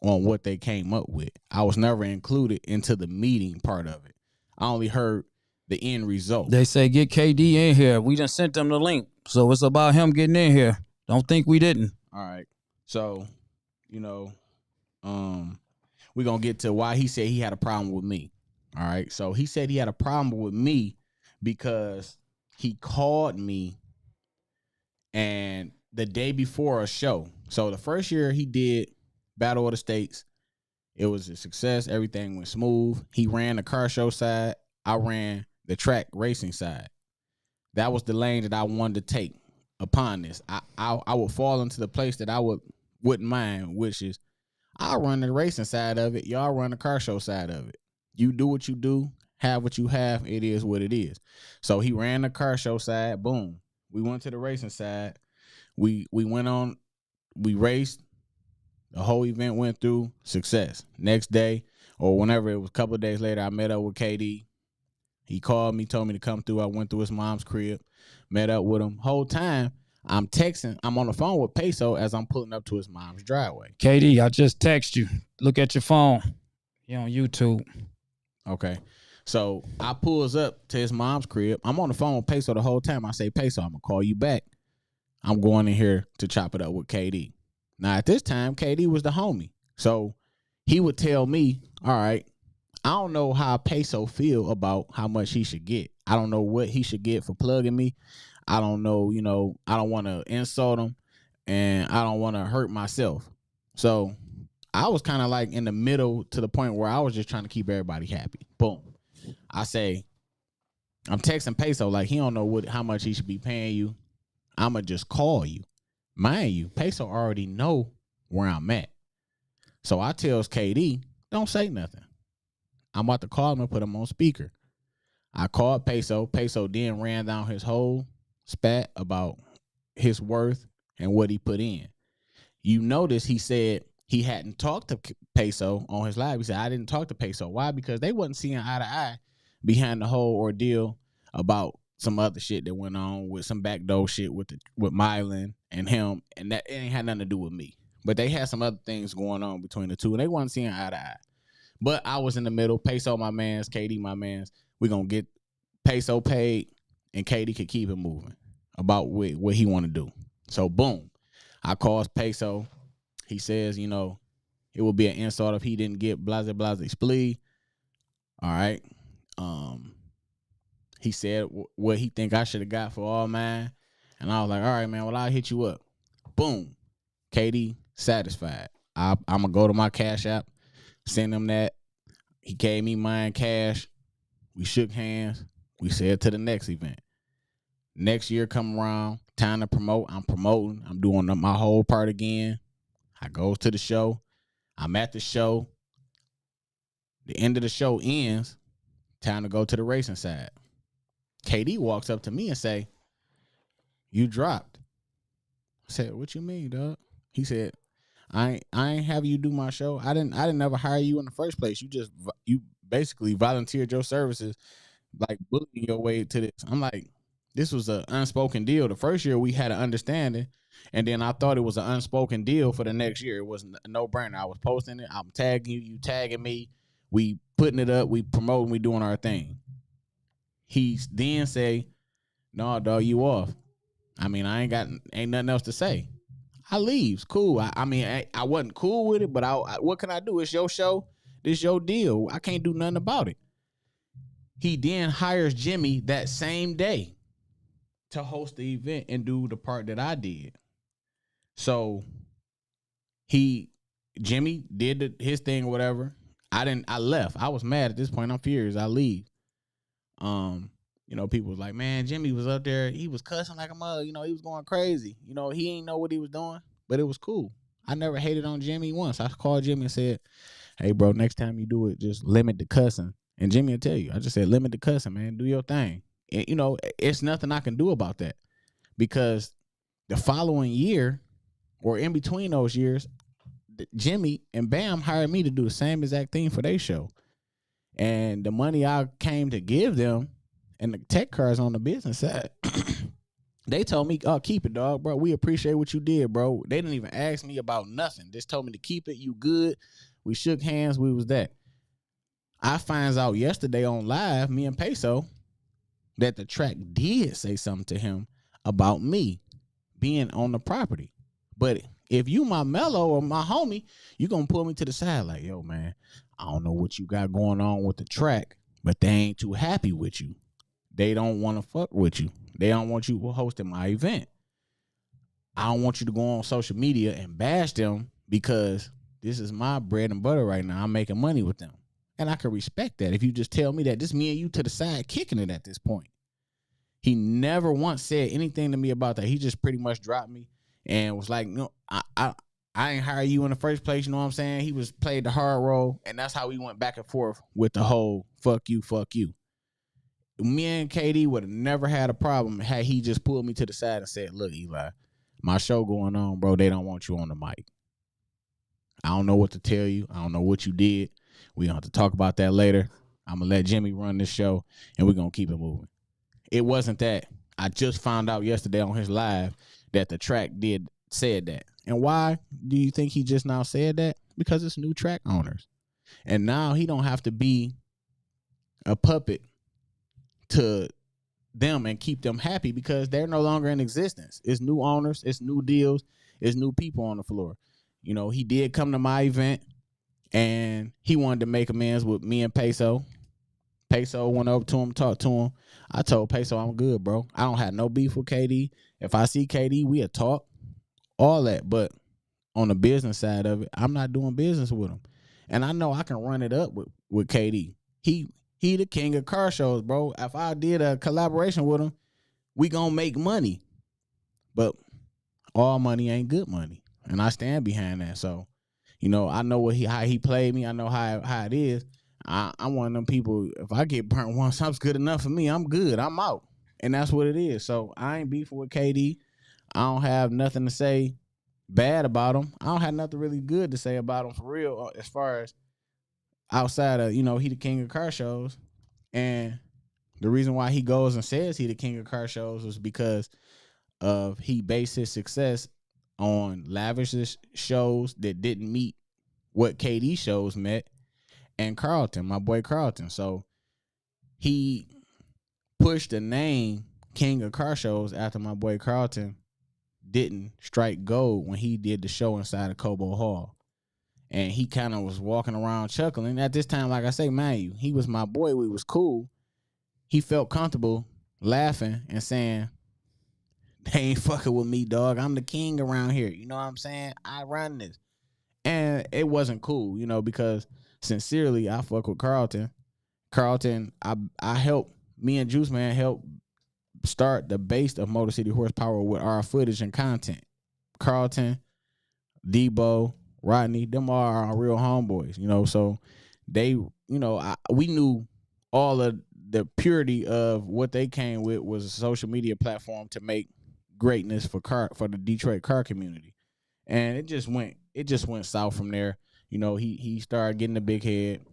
on what they came up with. I was never included into the meeting part of it. I only heard the end result. They say get KD in here. We just sent them the link. So it's about him getting in here. Don't think we didn't. All right. So, we're going to get to why he said he had a problem with me. All right. So he said he had a problem with me because he called me and the day before a show. So the first year he did Battle of the States, it was a success. Everything went smooth. He ran the car show side. I ran the track racing side. That was the lane that I wanted to take upon this. I would fall into the place that I wouldn't mind, which is I'll run the racing side of it. Y'all run the car show side of it. You do what you do, have what you have. It is what it is. So he ran the car show side. Boom. We went to the racing side. We went on. We raced. The whole event went through. Success. Next day, or whenever it was, a couple of days later, I met up with KD. He called me, told me to come through. I went through his mom's crib, met up with him. Whole time, I'm texting. I'm on the phone with Peso as I'm pulling up to his mom's driveway. KD, I just text you. Look at your phone. You're on YouTube. Okay. So I pulls up to his mom's crib. I'm on the phone with Peso the whole time. I say, Peso, I'm going to call you back. I'm going in here to chop it up with KD. Now, at this time, KD was the homie. So he would tell me, all right, I don't know how Peso feel about how much he should get. I don't know what he should get for plugging me. I don't know, I don't want to insult him, and I don't want to hurt myself. So I was kind of like in the middle to the point where I was just trying to keep everybody happy. Boom. I say, I'm texting Peso like he don't know how much he should be paying you. I'ma just call you. Mind you, Peso already know where I'm at. So I tells KD, don't say nothing. I'm about to call him and put him on speaker. I called Peso. Peso then ran down his whole spat about his worth and what he put in. You notice he said he hadn't talked to Peso on his live. He said, I didn't talk to Peso. Why? Because they wasn't seeing eye to eye behind the whole ordeal about some other shit that went on with some backdoor shit with Mylan and him, and that it ain't had nothing to do with me. But they had some other things going on between the two, and they wasn't seeing eye to eye. But I was in the middle. Peso, my mans. KD, my mans. We're going to get Peso paid, and KD could keep it moving about what he want to do. So, boom. I calls Peso. He says, you know, it would be an insult if he didn't get blase splee. All right. He said what he think I should have got for all mine. And I was like, all right, man, well, I'll hit you up. Boom. KD satisfied. I'm going to go to my Cash App, send him that. He gave me mine cash. We shook hands. We said to the next event. Next year come around, time to promote. I'm promoting. I'm doing my whole part again. I goes to the show. I'm at the show. The end of the show ends. Time to go to the racing side. KD walks up to me and say, you dropped. I said, what you mean, dog? He said, I ain't have you do my show. I didn't ever hire you in the first place. You basically volunteered your services, like bullying your way to this. I'm like, this was an unspoken deal. The first year we had an understanding, and then I thought it was an unspoken deal for the next year. It was a no-brainer. I was posting it. I'm tagging you. You tagging me. We putting it up. We promoting. We doing our thing. He then say, no, dog, you off. I mean, ain't nothing else to say. I leaves. Cool. I wasn't cool with it, but what can I do? It's your show. This your deal. I can't do nothing about it. He then hires Jimmy that same day to host the event and do the part that I did. So Jimmy did his thing or whatever. I left. I was mad at this point. I'm furious. I leave. You know, people was like, man, Jimmy was up there. He was cussing like a mug. You know, he was going crazy. You know, he ain't know what he was doing, but it was cool. I never hated on Jimmy once. I called Jimmy and said, hey, bro, next time you do it, just limit the cussing. And Jimmy will tell you, I just said, limit the cussing, man. Do your thing. And, you know, it's nothing I can do about that because the following year or in between those years, Jimmy and Bam hired me to do the same exact thing for their show. And the money I came to give them and the tech cars on the business side, they told me, oh, keep it, dog, bro. We appreciate what you did, bro. They didn't even ask me about nothing. Just told me to keep it. You good. We shook hands. We was that. I finds out yesterday on live, me and Peso, that the track did say something to him about me being on the property. But if you my mellow or my homie, you gonna pull me to the side like, yo, man, I don't know what you got going on with the track, but they ain't too happy with you. They don't want to fuck with you. They don't want you hosting my event. I don't want you to go on social media and bash them because this is my bread and butter right now. I'm making money with them. And I can respect that. If you just tell me that, this me and you to the side kicking it at this point. He never once said anything to me about that. He just pretty much dropped me and was like, no, I ain't hire you in the first place. You know what I'm saying? He was played the hard role. And that's how we went back and forth with the whole fuck you, fuck you. Me and KD would have never had a problem had he just pulled me to the side and said, look, Eli, my show going on, bro. They don't want you on the mic. I don't know what to tell you. I don't know what you did. We don't have to talk about that later. I'm going to let Jimmy run this show, and we're going to keep it moving. It wasn't that. I just found out yesterday on his live that the track said that. And why do you think he just now said that? Because it's new track owners. And now he don't have to be a puppet to them and keep them happy because they're no longer in existence. It's new owners, it's new deals, it's new people on the floor. You know, he did come to my event and he wanted to make amends with me and Peso. Peso went up to him, talked to him. I told Peso I'm good, bro. I don't have no beef with KD. If I see KD, we'll talk. All that. But on the business side of it, I'm not doing business with him. And I know I can run it up with KD. He the king of car shows, bro. If I did a collaboration with him, we gonna make money. But all money ain't good money. And I stand behind that. So, I know how he played me. I know how it is. I'm one of them people, if I get burnt once, that's good enough for me. I'm good. I'm out. And that's what it is. So I ain't beefing with KD. I don't have nothing to say bad about him. I don't have nothing really good to say about him for real, as far as outside of, he the king of car shows. And the reason why he goes and says he the king of car shows was because of he based his success on lavish shows that didn't meet what KD shows met, and Carlton, my boy Carlton. So he pushed the name King of Car Shows after my boy Carlton didn't strike gold when he did the show inside of Cobo Hall. And he kind of was walking around chuckling. At this time, like I say, man, he was my boy. We was cool. He felt comfortable laughing and saying, they ain't fucking with me, dog. I'm the king around here. You know what I'm saying? I run this. And it wasn't cool, because sincerely, I fuck with Carlton. Carlton, I helped, me and Juice Man helped start the base of Motor City Horsepower with our footage and content. Carlton, Debo, Rodney, them are our real homeboys, so they, we knew all of the purity of what they came with was a social media platform to make greatness for the Detroit car community. And it just went south from there. He started getting the big head,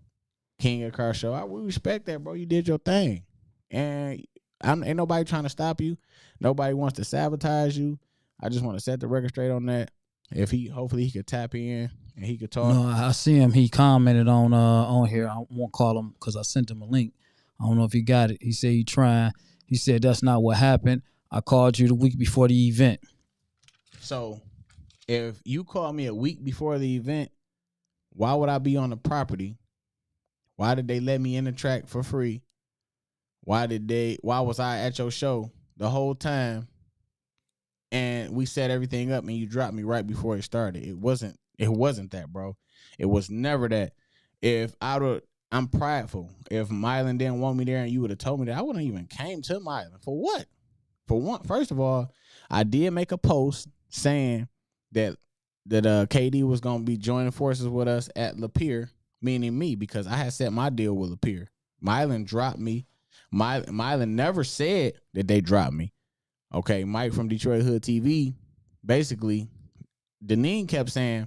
king of car show. We respect that, bro. You did your thing. And ain't nobody trying to stop you. Nobody wants to sabotage you. I just want to set the record straight on that. Hopefully he could tap in and he could talk. No, I see him. He commented on here. I won't call him because I sent him a link. I don't know if he got it. He said he trying. He said that's not what happened. I called you the week before the event. So if you call me a week before the event, why would I be on the property? Why did they let me in the track for free? Why was I at your show the whole time? And we set everything up and you dropped me right before it started. It wasn't that, bro. It was never that. I'm prideful. If Mylan didn't want me there and you would have told me that, I wouldn't even came to Mylan. For what? For one, first of all, I did make a post saying that KD was gonna be joining forces with us at Lapeer, meaning me, because I had set my deal with Lapeer. Mylan dropped me. Mylan never said that they dropped me. Okay, Mike from Detroit Hood TV, basically, Deneen kept saying,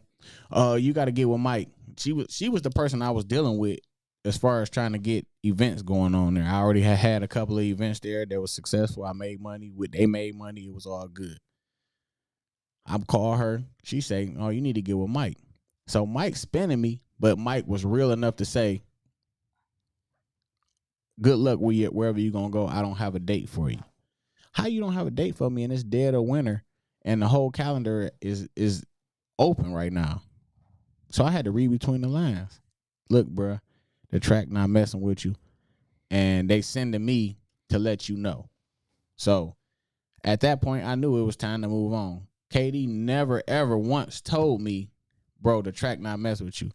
you got to get with Mike. She was the person I was dealing with as far as trying to get events going on there. I already had a couple of events there that was successful. I made money. They made money. It was all good. I call her. She say, oh, you need to get with Mike. So Mike's spinning me, but Mike was real enough to say, good luck wherever you're going to go. I don't have a date for you. How you don't have a date for me and it's dead of winter and the whole calendar is open right now? So I had to read between the lines. Look, bro, the track not messing with you. And they sending me to let you know. So at that point, I knew it was time to move on. KD never, ever once told me, bro, the track not messing with you.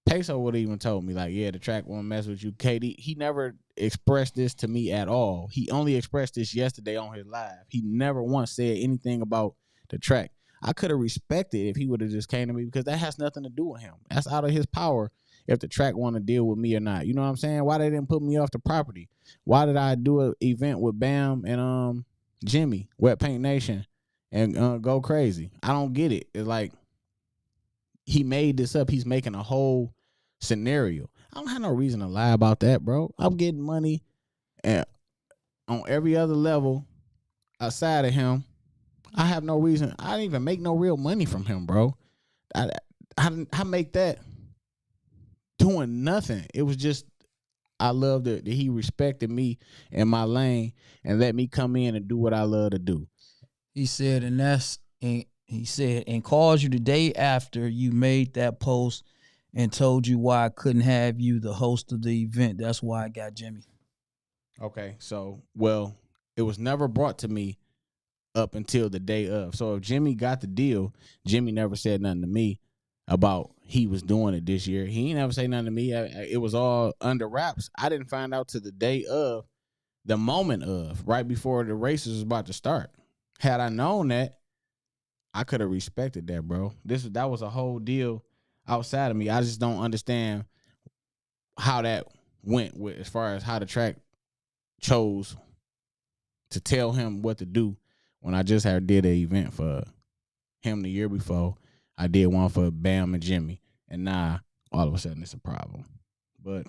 Peso would have even told me, like, yeah, the track won't mess with you. KD, he never expressed this to me at all. He only expressed this yesterday on his live. He never once said anything about the track. I could have respected if he would have just came to me because that has nothing to do with him. That's out of his power if the track want to deal with me or not. You know what I'm saying? Why they didn't put me off the property? Why did I do an event with Bam and Jimmy, Wet Paint Nation, and go crazy? I don't get it. It's like, he made this up. He's making a whole scenario. I don't have no reason to lie about that, bro. I'm getting money and on every other level outside of him. I have no reason. I didn't even make no real money from him, bro. I make that doing nothing. It was just, I loved that he respected me and my lane and let me come in and do what I love to do. He said, and called you the day after you made that post and told you why I couldn't have you the host of the event. That's why I got Jimmy. Okay, so, well, it was never brought to me up until the day of. So if Jimmy got the deal, Jimmy never said nothing to me about he was doing it this year. He ain't never say nothing to me. It was all under wraps. I didn't find out to the day of, the moment of, right before the races was about to start. Had I known that, I could have respected that, bro. That was a whole deal outside of me. I just don't understand how that went with as far as how the track chose to tell him what to do when I just did an event for him the year before. I did one for Bam and Jimmy, and now all of a sudden it's a problem. But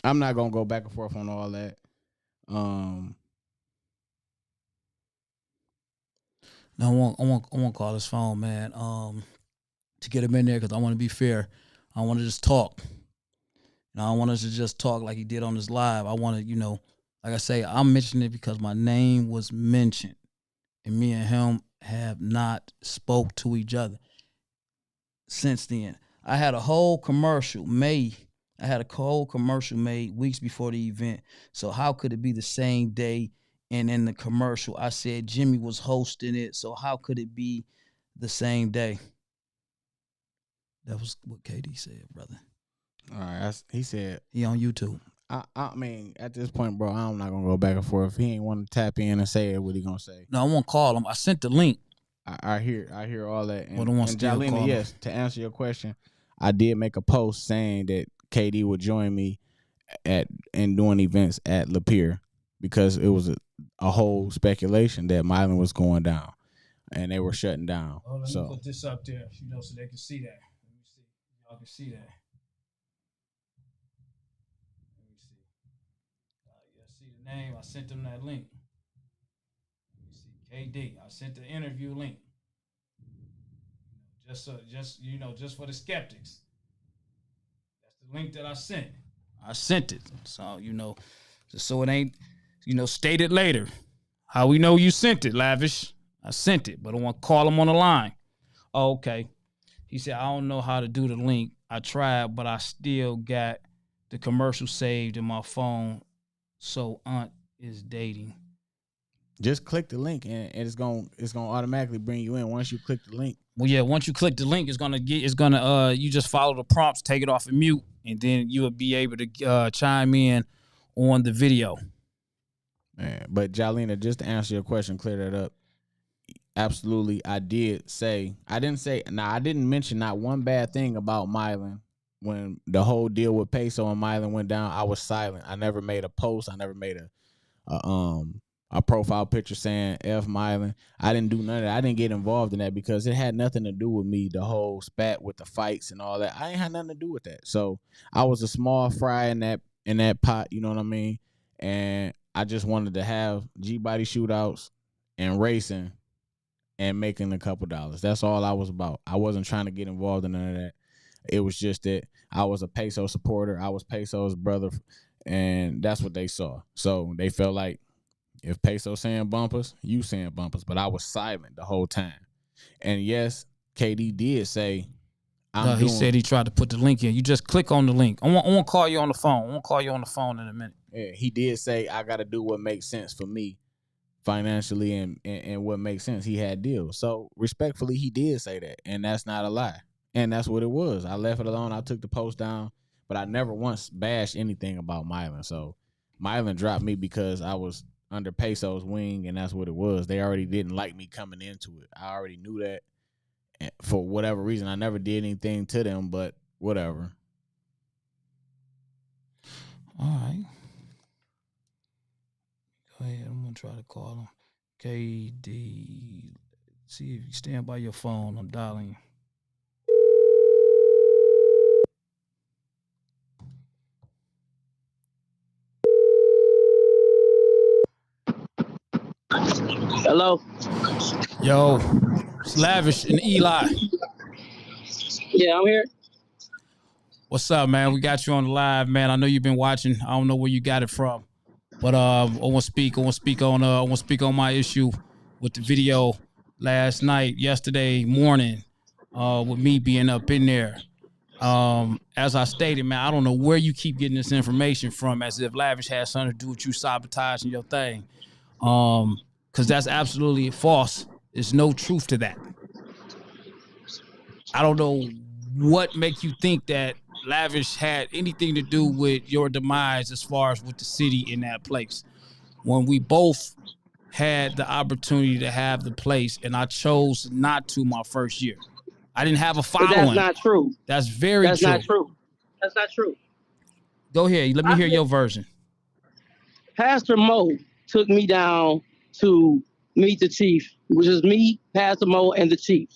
I'm not gonna go back and forth on all that. No, I want to call his phone, man. To get him in there because I want to be fair. I want to just talk. I don't want us to just talk like he did on his live. I want to, like I say, I'm mentioning it because my name was mentioned, and me and him have not spoke to each other since then. I had a whole commercial made. Weeks before the event. So how could it be the same day? And in the commercial, I said Jimmy was hosting it. So how could it be the same day? That was what KD said, brother. All right, he said he on YouTube. I mean, at this point, bro, I'm not gonna go back and forth. He ain't want to tap in and say what he gonna say. No, I won't call him. I sent the link. I hear all that. And, and Jalina, yes, to answer your question, I did make a post saying that KD would join me in doing events at Lapeer because it was a whole speculation that Milan was going down and they were shutting down. Oh, let me put this up there, so they can see that. Let me see. Y'all can see that. Let me see. See the name. I sent them that link. Let me see. KD. I sent the interview link. Just for the skeptics. That's the link that I sent. I sent it. So, just so it ain't, stated later. How we know you sent it, Lavish? I sent it, but I want to call him on the line. Oh, okay. He said, I don't know how to do the link. I tried, but I still got the commercial saved in my phone. So Aunt is dating. Just click the link and it's gonna automatically bring you in once you click the link. Well, yeah, once you click the link, you just follow the prompts, take it off and mute, and then you will be able to chime in on the video. Man, but Jalina, just to answer your question, clear that up. Absolutely, I didn't mention not one bad thing about Milan. When the whole deal with Peso and Milan went down, I was silent. I never made a post. I never made a profile picture saying F Milan. I didn't do none of that. I didn't get involved in that because it had nothing to do with me, the whole spat with the fights and all that. I ain't had nothing to do with that. So I was a small fry in that pot, you know what I mean? And I just wanted to have G-body shootouts and racing and making a couple dollars. That's all I was about. I wasn't trying to get involved in none of that. It was just that I was a Peso supporter. I was Peso's brother, and that's what they saw. So they felt like if Peso saying bumpers, you saying bumpers. But I was silent the whole time. And yes, KD did say, he said he tried to put the link in. You just click on the link. I want to call you on the phone. I want to call you on the phone in a minute. Yeah, he did say I got to do what makes sense for me financially and what makes sense. He had deals. So respectfully, he did say that. And that's not a lie. And that's what it was. I left it alone. I took the post down. But I never once bashed anything about Milan. So Milan dropped me because I was under Peso's wing, and that's what it was. They already didn't like me coming into it. I already knew that. And for whatever reason, I never did anything to them, but whatever. All right. Go ahead. I'm going to try to call him. KD. See if you stand by your phone. I'm dialing you. Hello. Yo, it's Lavish and Eli. Yeah, I'm here. What's up, man? We got you on the live, man. I know you've been watching. I don't know where you got it from, but I want to speak on my issue with the video yesterday morning, with me being up in there. As I stated, man, I don't know where you keep getting this information from, as if Lavish has something to do with you sabotaging your thing. because that's absolutely false. There's no truth to that. I don't know what make you think that Lavish had anything to do with your demise as far as with the city in that place. When we both had the opportunity to have the place, and I chose not to my first year. I didn't have a following. But that's not true. That's very That's true. not true. That's not true. Go ahead. Let me hear your version. Pastor Mo took me down to meet the chief, which is me, Pastor Mo, and the chief.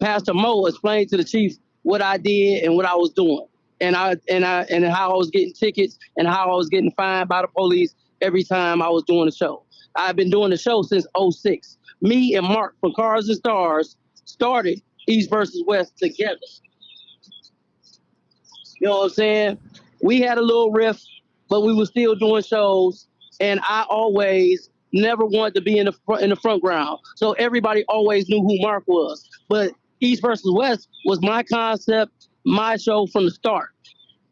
Pastor Mo explained to the chief what I did and what I was doing, and how I was getting tickets and how I was getting fined by the police every time I was doing the show. I've been doing the show since 06. Me and Mark from Cars and Stars started East versus West together. You know what I'm saying? We had a little riff, but we were still doing shows, and I always never wanted to be in the front ground. So everybody always knew who Mark was. But East versus West was my concept, my show from the start.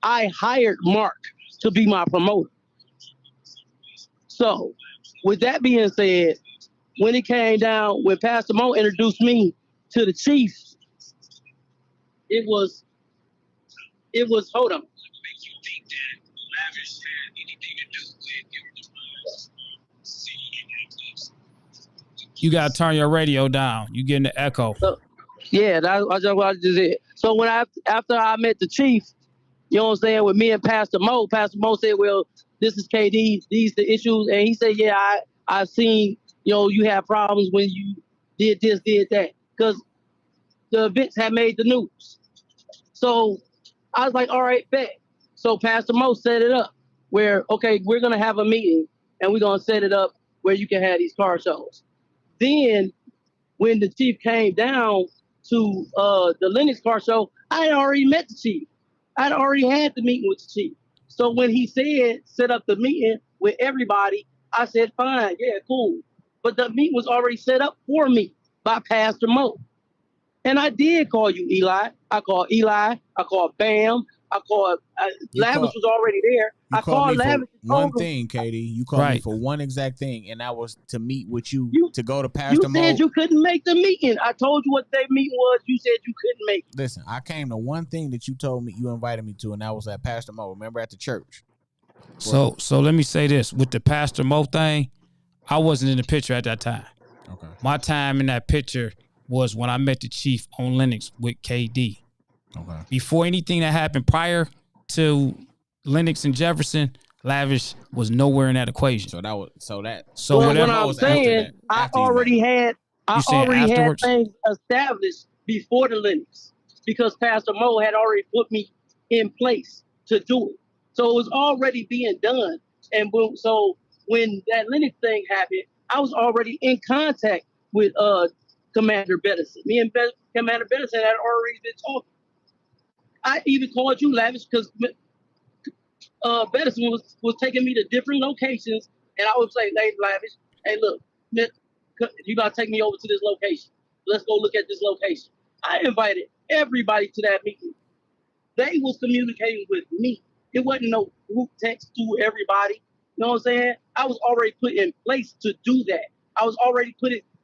I hired Mark to be my promoter. So with that being said, when it came down, when Pastor Mo introduced me to the chief, it was, hold on. You got to turn your radio down. You getting the echo. Yeah, that's what I just did. So when after I met the chief, you know what I'm saying, with me and Pastor Mo said, well, this is KD, these the issues. And he said, yeah, I've seen, you had problems when you did this, did that. Because the events had made the news. So I was like, all right, bet. So Pastor Mo set it up where, okay, we're going to have a meeting and we're going to set it up where you can have these car shows. Then when the chief came down to the Lennox car show, I had already met the chief. I'd already had the meeting with the chief. So when he said set up the meeting with everybody, I said, fine, yeah, cool. But the meeting was already set up for me by Pastor Mo. And I did call you, Eli. I called Eli. I called Bam. I called Lavish was already there. I called Lavish. One thing, Katie. You called me for one exact thing, and that was to meet with you to go to Pastor Mo. You said you couldn't make the meeting. I told you what the meeting was. You said you couldn't make it. Listen, I came to one thing that you told me, you invited me to, and that was at Pastor Mo. Remember, at the church. So let me say this. With the Pastor Mo thing, I wasn't in the picture at that time. Okay. My time in that picture was when I met the chief on Lennox with KD. Okay. Before anything that happened prior to Lennox and Jefferson, Lavish was nowhere in that equation. So whatever. What I'm saying, I already had things established before the Lennox because Pastor Mo had already put me in place to do it. So it was already being done. And so when that Lennox thing happened, I was already in contact with Commander Bettison. Me and Commander Bettison had already been talking. I even called you, Lavish, because Bettison was taking me to different locations, and I would say, hey, Lavish, hey, look, you got to take me over to this location. Let's go look at this location. I invited everybody to that meeting. They was communicating with me. It wasn't no group text to everybody. You know what I'm saying? I was already put in place to do that. I was already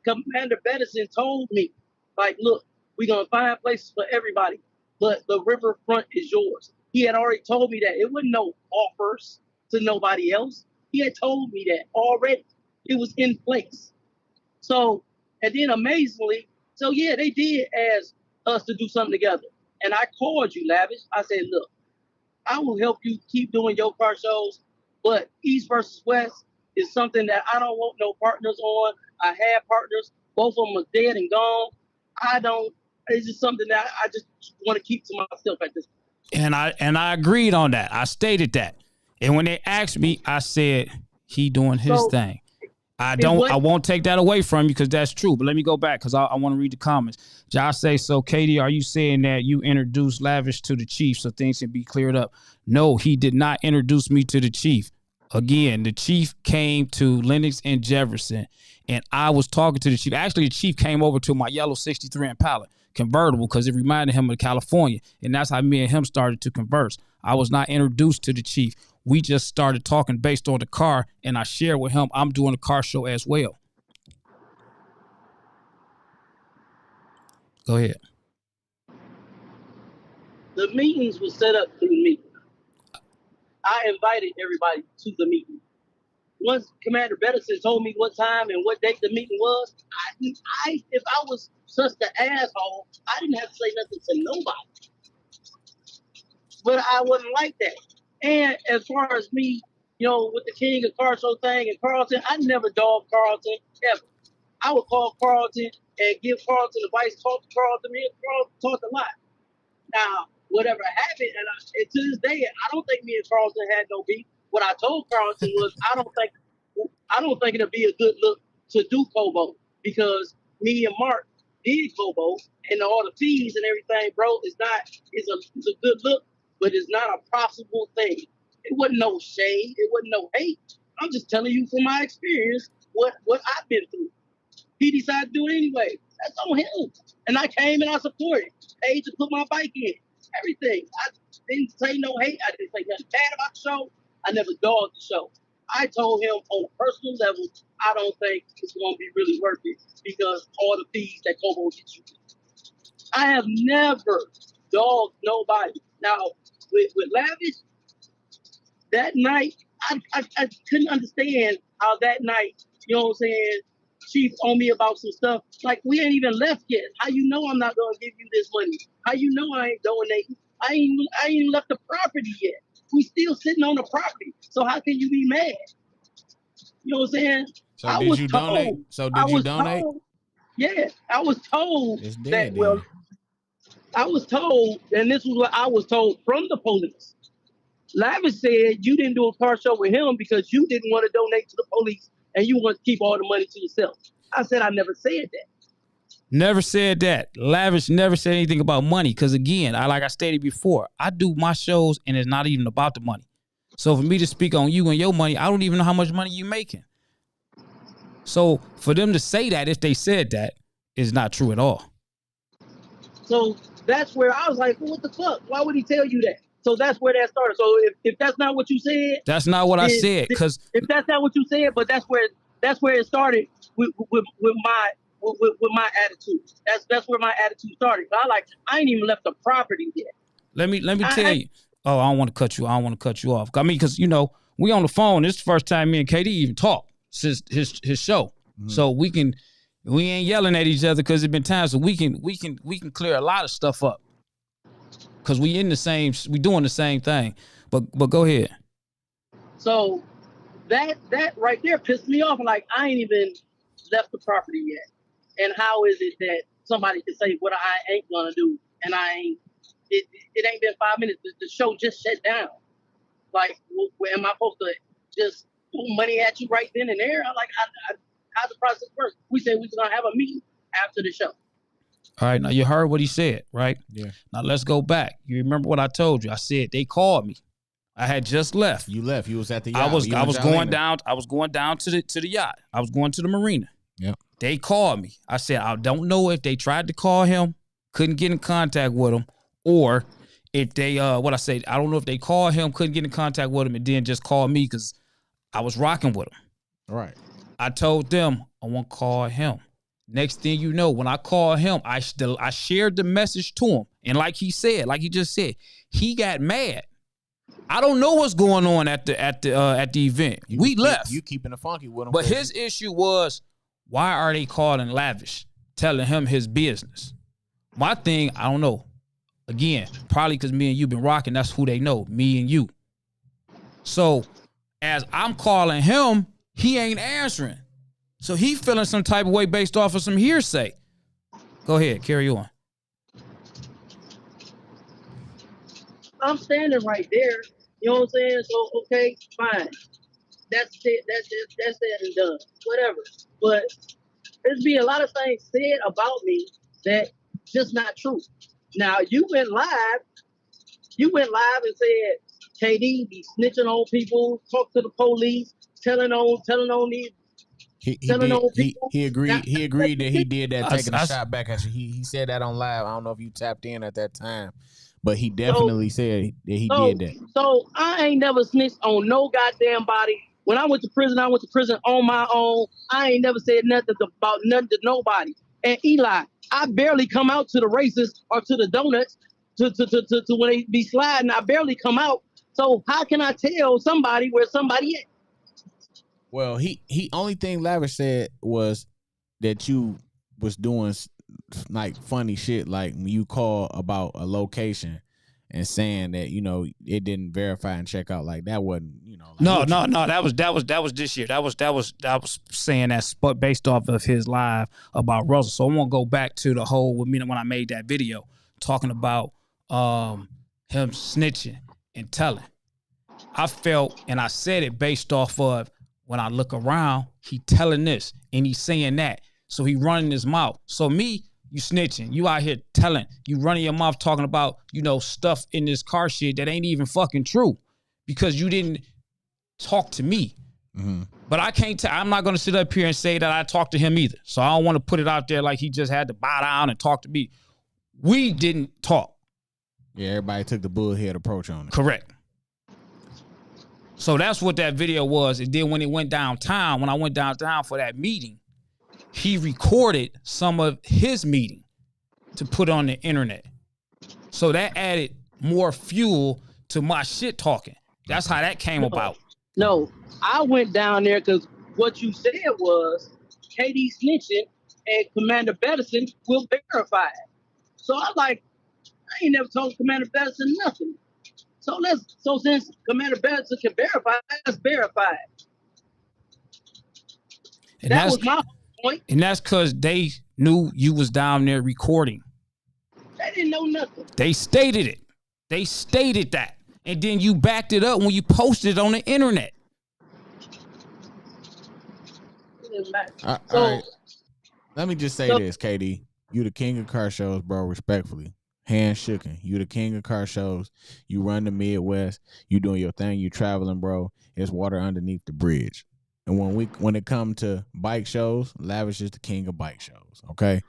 Commander Bettison told me, like, look, we're going to find places for everybody, but the riverfront is yours. He had already told me that. It wasn't no offers to nobody else. He had told me that already. It was in place. So, and then amazingly, so yeah, they did ask us to do something together. And I called you, Lavish. I said, look, I will help you keep doing your car shows, but East versus West is something that I don't want no partners on. I had partners. Both of them are dead and gone. It's just something that I just want to keep to myself at this point. And I agreed on that. I stated that. And when they asked me, I said, he doing his thing. I won't take that away from you because that's true. But let me go back because I want to read the comments. Josh say, so Katie, are you saying that you introduced Lavish to the chief so things can be cleared up? No, he did not introduce me to the chief. Again, the chief came to Lennox and Jefferson, and I was talking to the chief. Actually, the chief came over to my yellow 63 Impala convertible because it reminded him of California, and that's how me and him started to converse. I was not introduced to the chief. We just started talking based on the car, and I shared with him I'm doing a car show as well. Go ahead. The meetings were set up through me. I invited everybody to the meeting. Once Commander Bettison told me what time and what date the meeting was, if I was such an asshole, I didn't have to say nothing to nobody. But I wasn't like that. And as far as me, with the King of Car Show thing and Carlton, I never dogged Carlton ever. I would call Carlton and give Carlton advice, talk to Carlton. Me and Carlton talked a lot. Now, whatever happened, and to this day, I don't think me and Carlton had no beef. What I told Carlton was, I don't think it'll be a good look to do Kobo, because me and Mark did Kobo, and all the fees and everything, bro, it's a good look, but it's not a profitable thing. It wasn't no shade, it wasn't no hate. I'm just telling you from my experience what I've been through. He decided to do it anyway. That's on him. And I came and I supported. Paid to put my bike in. Everything. I didn't say no hate. I didn't say nothing bad about the show. I never dogged the show. I told him on a personal level, I don't think it's going to be really worth it because all the fees that Kobo gets you. I have never dogged nobody. Now, with Lavish, that night, I couldn't understand how that night, you know what I'm saying, Chief on me about some stuff. Like, we ain't even left yet. How you know I'm not going to give you this money? How you know I ain't donating? I ain't even left the property yet. We still sitting on the property. So how can you be mad? You know what I'm saying? So did you donate? So did you donate? Yeah, I was told it's dead, that, well, I was told, and this was what I was told from the police. Lavish said you didn't do a car show with him because you didn't want to donate to the police and you want to keep all the money to yourself. I said I never said that. Never said that. Lavish never said anything about money because, again, like I stated before, I do my shows and it's not even about the money. So for me to speak on you and your money, I don't even know how much money you're making. So for them to say that, if they said that, is not true at all. So that's where I was like, well, what the fuck? Why would he tell you that? So that's where that started. So if that's not what you said, that's not what I said. Because if that's not what you said, but that's where it started with my attitude. That's where my attitude started. I ain't even left the property yet. Let me tell you. Oh, I don't want to cut you. I don't want to cut you off. I mean, because we on the phone. This is the first time me and KD even talk since his show. Mm-hmm. So we ain't yelling at each other because it's been time. So we can clear a lot of stuff up. Cause we doing the same thing, but go ahead. So that right there pissed me off. Like, I ain't even left the property yet, and how is it that somebody can say what I ain't gonna do, and I ain't? It ain't been 5 minutes. The show just shut down. Like, where am I supposed to just throw money at you right then and there? I'm like, how's the process work? We said we was gonna have a meeting after the show. All right, now you heard what he said, right? Yeah. Now let's go back. You remember what I told you? I said they called me. I had just left. You left. You was at the yacht. I was going down. I was going down to the yacht. I was going to the marina. Yeah. They called me. I said I don't know if they tried to call him, couldn't get in contact with him, or if they I don't know if they called him, couldn't get in contact with him, and then just called me because I was rocking with him. All right. I told them I want to call him. Next thing you know, when I called him, I shared the message to him. And like he just said, he got mad. I don't know what's going on at the event. We left. You keeping it funky with him. But his issue was, why are they calling Lavish, telling him his business? My thing, I don't know. Again, probably because me and you been rocking, that's who they know, me and you. So as I'm calling him, he ain't answering. So he feeling some type of way based off of some hearsay. Go ahead, carry on. I'm standing right there. You know what I'm saying? So, okay, fine. That's it. That's it and done. Whatever. But there's been a lot of things said about me that just not true. Now, you went live and said, KD be snitching on people, talk to the police, telling on these. He agreed that he did that, taking a shot back at you. He said that on live. I don't know if you tapped in at that time, but he definitely said that he did that. So I ain't never snitched on no goddamn body. When I went to prison on my own. I ain't never said nothing about nothing to nobody. And Eli, I barely come out to the races or to the donuts to when they be sliding. I barely come out. So how can I tell somebody where somebody at? Well, he only thing Lavish said was that you was doing like funny shit, like when you call about a location and saying that it didn't verify and check out. Like that wasn't like No. That was this year. That was saying that based off of his live about Russell. So I won't go back to the whole with me when I made that video talking about him snitching and telling. I felt and I said it based off of when I look around, he telling this and he's saying that. So he running his mouth. So me, you snitching. You out here telling. You running your mouth talking about, stuff in this car shit that ain't even fucking true because you didn't talk to me. Mm-hmm. But I can't I'm not going to sit up here and say that I talked to him either. So I don't want to put it out there like he just had to bow down and talk to me. We didn't talk. Yeah, everybody took the bullhead approach on it. Correct. So that's what that video was. And then when it went downtown, when I went downtown for that meeting, he recorded some of his meeting to put on the internet. So that added more fuel to my shit talking. That's how that came about. No, I went down there because what you said was KD snitching and Commander Bedison will verify it. So I'm like, I ain't never told Commander Bedison nothing. So since Commander Bedison can verify, let's verify it. And that was my point. And that's because they knew you was down there recording. They didn't know nothing. They stated it. They stated that. And then you backed it up when you posted it on the internet. All right. Let me just say this, KD. You the king of car shows, bro, respectfully. Hands shooken. You the king of car shows. You run the Midwest. You doing your thing. You traveling, bro. It's water underneath the bridge. And when it comes to bike shows, Lavish is the king of bike shows. Okay.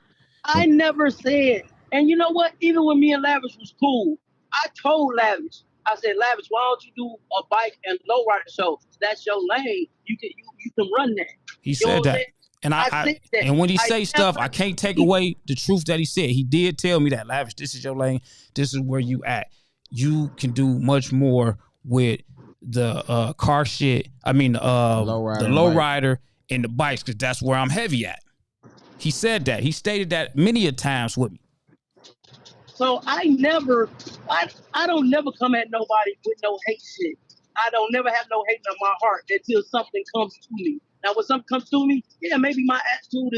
I never said. And you know what? Even when me and Lavish was cool, I told Lavish. I said, Lavish, why don't you do a bike and lowrider show? That's your lane. You can run that. He said that. And I said that. And when he say stuff, I can't take away the truth that he said. He did tell me that, Lavish, this is your lane. This is where you at. You can do much more with the car shit. I mean, the lowrider and the bikes, because that's where I'm heavy at. He said that. He stated that many a times with me. So I don't never come at nobody with no hate shit. I don't never have no hate in my heart until something comes to me. Now, when something comes to me, yeah, maybe my attitude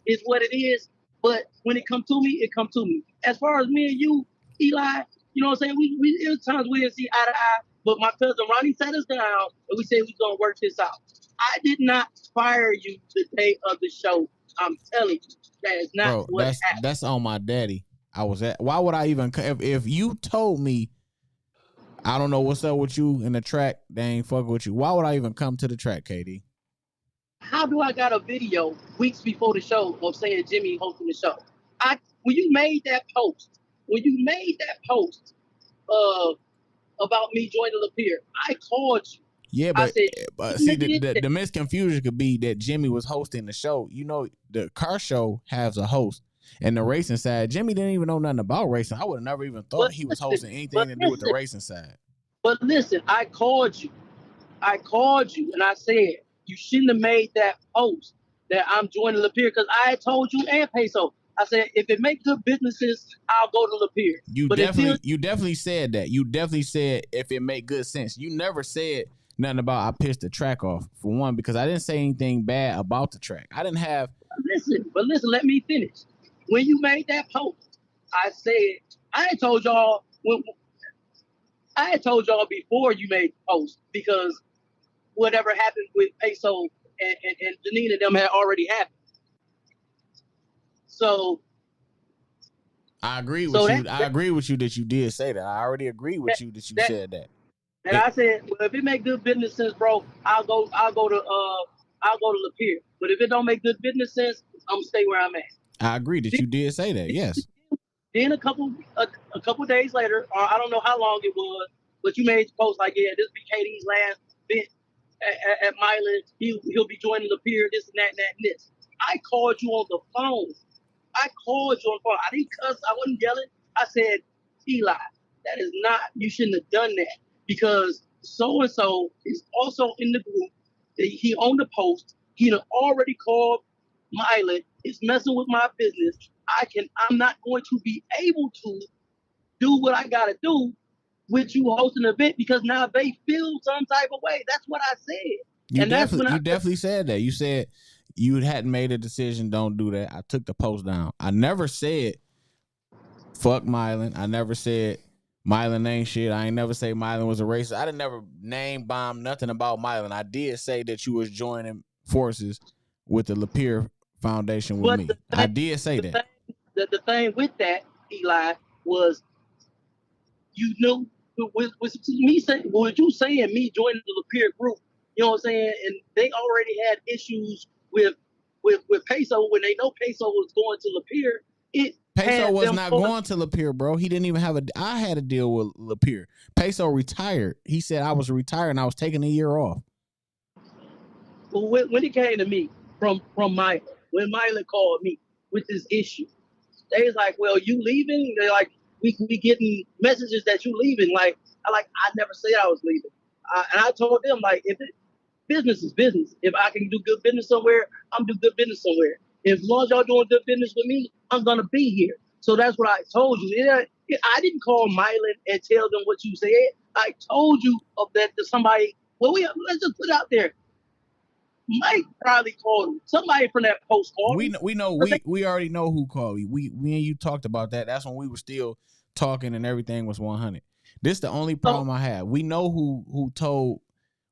is what it is. But when it comes to me, it comes to me. As far as me and you, Eli, you know what I'm saying? We there times we didn't see eye to eye, but my cousin Ronnie sat us down and we said we're gonna work this out. I did not fire you the day of the show. I'm telling you, that is not what happened. That's on my daddy. Why would I even if you told me I don't know what's up with you in the track, they ain't fucking with you. Why would I even come to the track, KD? How do I got a video weeks before the show of saying Jimmy hosting the show? When you made that post about me joining Lapeer, I called you. Yeah, but see, the misconfusion could be that Jimmy was hosting the show. You know, the car show has a host. And the racing side, Jimmy didn't even know nothing about racing. I would have never even thought he was hosting anything to do with the racing side. But listen, I called you, and I said you shouldn't have made that post that I'm joining Lapeer because I had told you and Peso. I said if it makes good businesses, I'll go to Lapeer. You definitely said that. You definitely said if it make good sense. You never said nothing about I pissed the track off for one because I didn't say anything bad about the track. I didn't have. Listen, let me finish. When you made that post, I said I had told y'all before you made the post because whatever happened with Peso and Janine and them had already happened. So I agree with you. I agree with you that you did say that. I already agree with you that you said that. And I said, well, if it make good business sense, bro, I'll go to Lapeer. But if it don't make good business sense, I'm gonna stay where I'm at. I agree that you did say that. Yes. Then a couple days later, or I don't know how long it was, but you made the post like, yeah, this be KD's last bit at Milan. He'll be joining Lapeer, this and that and this. I called you on the phone. I called you on the phone. I didn't cuss. I wasn't yelling. I said, Eli, that is not. You shouldn't have done that because so and so is also in the group. He on the post. He done already called Mylan. It's messing with my business. I'm not going to be able to do what I gotta do with you hosting an event because now they feel some type of way. That's what I said. You And that's when definitely said that. You said you hadn't made a decision. Don't do that. I took the post down. I never said fuck Mylan. I never said Mylan ain't shit. I ain't never say Mylan was a racist. I didn't never name bomb nothing about Mylan. I did say that you was joining forces with the Lapeer Foundation with me. I did say that. The thing with that, Eli, was you knew with me saying, with you saying me joining the Lapeer group, you know what I'm saying? And they already had issues with Peso when they know Peso was going to Lapeer. Peso was not going to Lapeer, bro. He didn't even have I had a deal with Lapeer. Peso retired. He said I was retired and I was taking a year off. Well, when it came to me from Mylan, when Mylan called me with this issue, they was like, "Well, you leaving?" They're like, "We getting messages that you leaving." I never said I was leaving, and I told them like, if business is business. If I can do good business somewhere, I'm do good business somewhere. As long as y'all doing good business with me, I'm gonna be here. So that's what I told you. I didn't call Mylan and tell them what you said. I told you of that to somebody. Well, let's just put it out there. Mike probably called him. Somebody from that post called him. We already know who called me. Me and you talked about that. That's when we were still talking and everything was 100. This is the only problem I have. We know who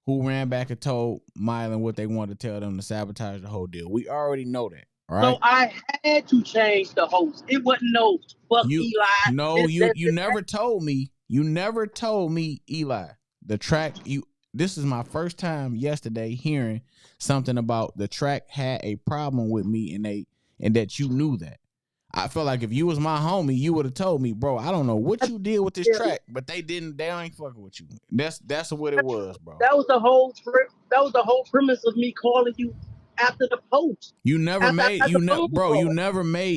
ran back and told Mylan what they wanted to tell them to sabotage the whole deal. We already know that. All right. So I had to change the host. It wasn't no fuck Eli. No, you never told me. You never told me, Eli. The track this is my first time yesterday hearing something about the track had a problem with me and that you knew that. I felt like if you was my homie, you would have told me, bro, I don't know what you did with this track, but they ain't fucking with you. That's what it was, bro. That was the whole premise of me calling you after the post. You never made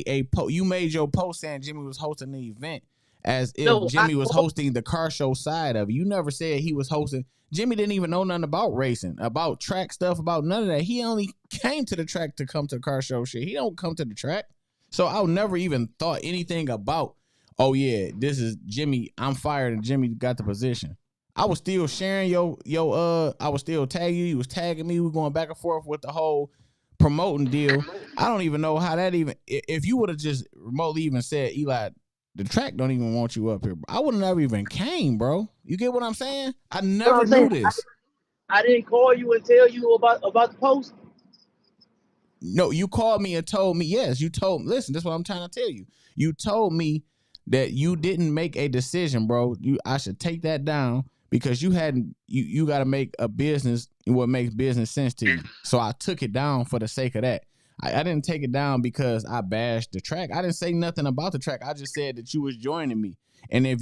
a post. You made your post saying Jimmy was hosting the event as if Jimmy was hosting the car show side of it. You never said he was hosting. Jimmy didn't even know nothing about racing, about track stuff, about none of that. He only came to the track to come to the car show shit. He don't come to the track. So I never even thought anything about, oh yeah, this is Jimmy. I'm fired and Jimmy got the position. I was still sharing I was still tagging you. You was tagging me. We were going back and forth with the whole promoting deal. I don't even know how that even, if you would have just remotely even said, Eli, the track don't even want you up here, I would have never even came, bro. You get what I'm saying? I never knew this. I didn't call you and tell you about the post. No, you called me and told me, yes, listen, that's what I'm trying to tell you. You told me that you didn't make a decision, bro. I should take that down because you got to make a business what makes business sense to you. So I took it down for the sake of that. I didn't take it down because I bashed the track. I didn't say nothing about the track. I just said that you was joining me. And if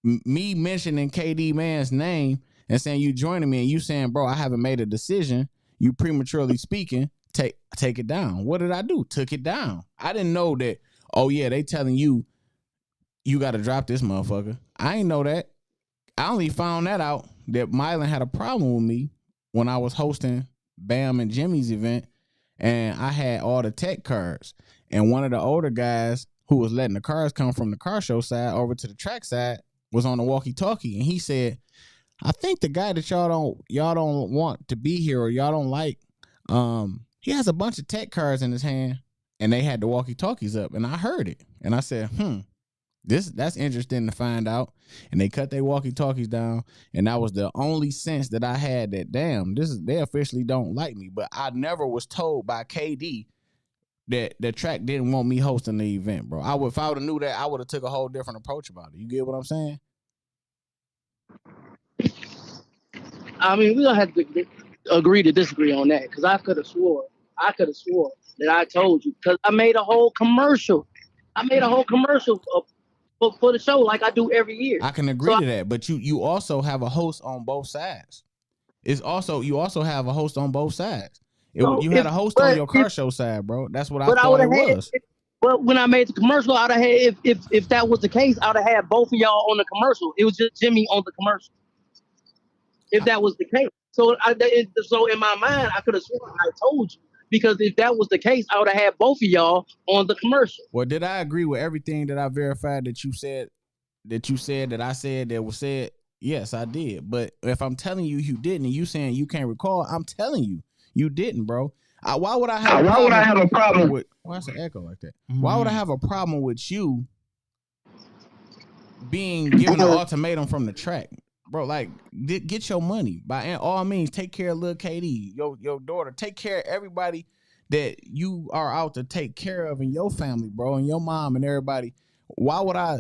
me mentioning KD Man's name and saying you joining me and you saying, bro, I haven't made a decision, you prematurely speaking, take it down. What did I do? Took it down. I didn't know that, oh yeah, they telling you got to drop this motherfucker. I ain't know that. I only found that out that Mylan had a problem with me when I was hosting Bam and Jimmy's event and I had all the tech cars. And one of the older guys who was letting the cars come from the car show side over to the track side was on the walkie-talkie. And he said, I think the guy that y'all don't want to be here or y'all don't like, he has a bunch of tech cars in his hand. And they had the walkie-talkies up. And I heard it. And I said, that's interesting to find out. And they cut their walkie-talkies down, and that was the only sense that I had that, damn, they officially don't like me. But I never was told by KD that the track didn't want me hosting the event, bro. If I would have knew that, I would have took a whole different approach about it. You get what I'm saying? I mean, we don't have to agree to disagree on that because I could have swore that I told you because I made a whole commercial. For the show like I do every year. I can agree to that, but you also have a host on both sides. You also have a host on both sides. You had a host on your car show side, bro. That's what I thought it was. But when I made the commercial, I'd have had if that was the case, I'd have had both of y'all on the commercial. It was just Jimmy on the commercial. If that was the case, so in my mind, I could have sworn I told you because if that was the case, I would have had both of y'all on the commercial. Well, did I agree with everything that I verified that you said? That I said that was said? Yes, I did. But if I'm telling you you didn't, and you saying you can't recall, I'm telling you you didn't, bro. Why would I have a problem? Why would I have a problem with? Why is an echo like that? Why would I have a problem with you being given an ultimatum from the track, bro? Like, get your money by all means. Take care of little KD, your daughter. Take care of everybody that you are out to take care of in your family, bro, and your mom and everybody. Why would I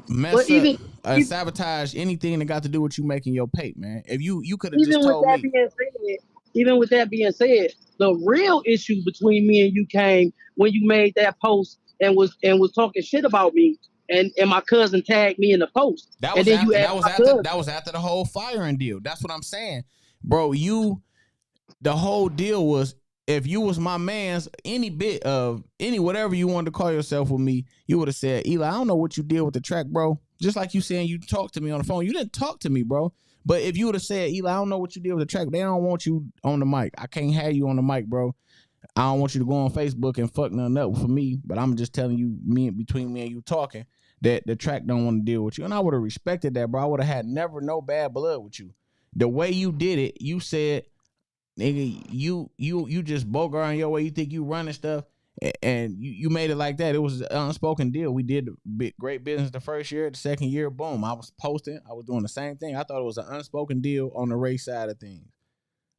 mess up and sabotage anything that got to do with you making your pay, man? If you could have just told me. Even with that being said, the real issue between me and you came when you made that post and was talking shit about me, and my cousin tagged me in the post. That was after the whole firing deal. That's what I'm saying, bro. The whole deal was, if you was my man's, any bit of whatever you wanted to call yourself with me, you would have said, Eli, I don't know what you did with the track, bro. Just like you saying you talked to me on the phone. You didn't talk to me, bro. But if you would have said, Eli, I don't know what you did with the track, they don't want you on the mic. I can't have you on the mic, bro. I don't want you to go on Facebook and fuck nothing up for me. But I'm just telling you, between me and you talking, that the track don't want to deal with you. And I would have respected that, bro. I would have had never no bad blood with you. The way you did it, you said, nigga, you just bogart on your way. You think you running stuff, and you made it like that. It was an unspoken deal. We did great business the first year. The second year, boom, I was posting. I was doing the same thing. I thought it was an unspoken deal on the race side of things.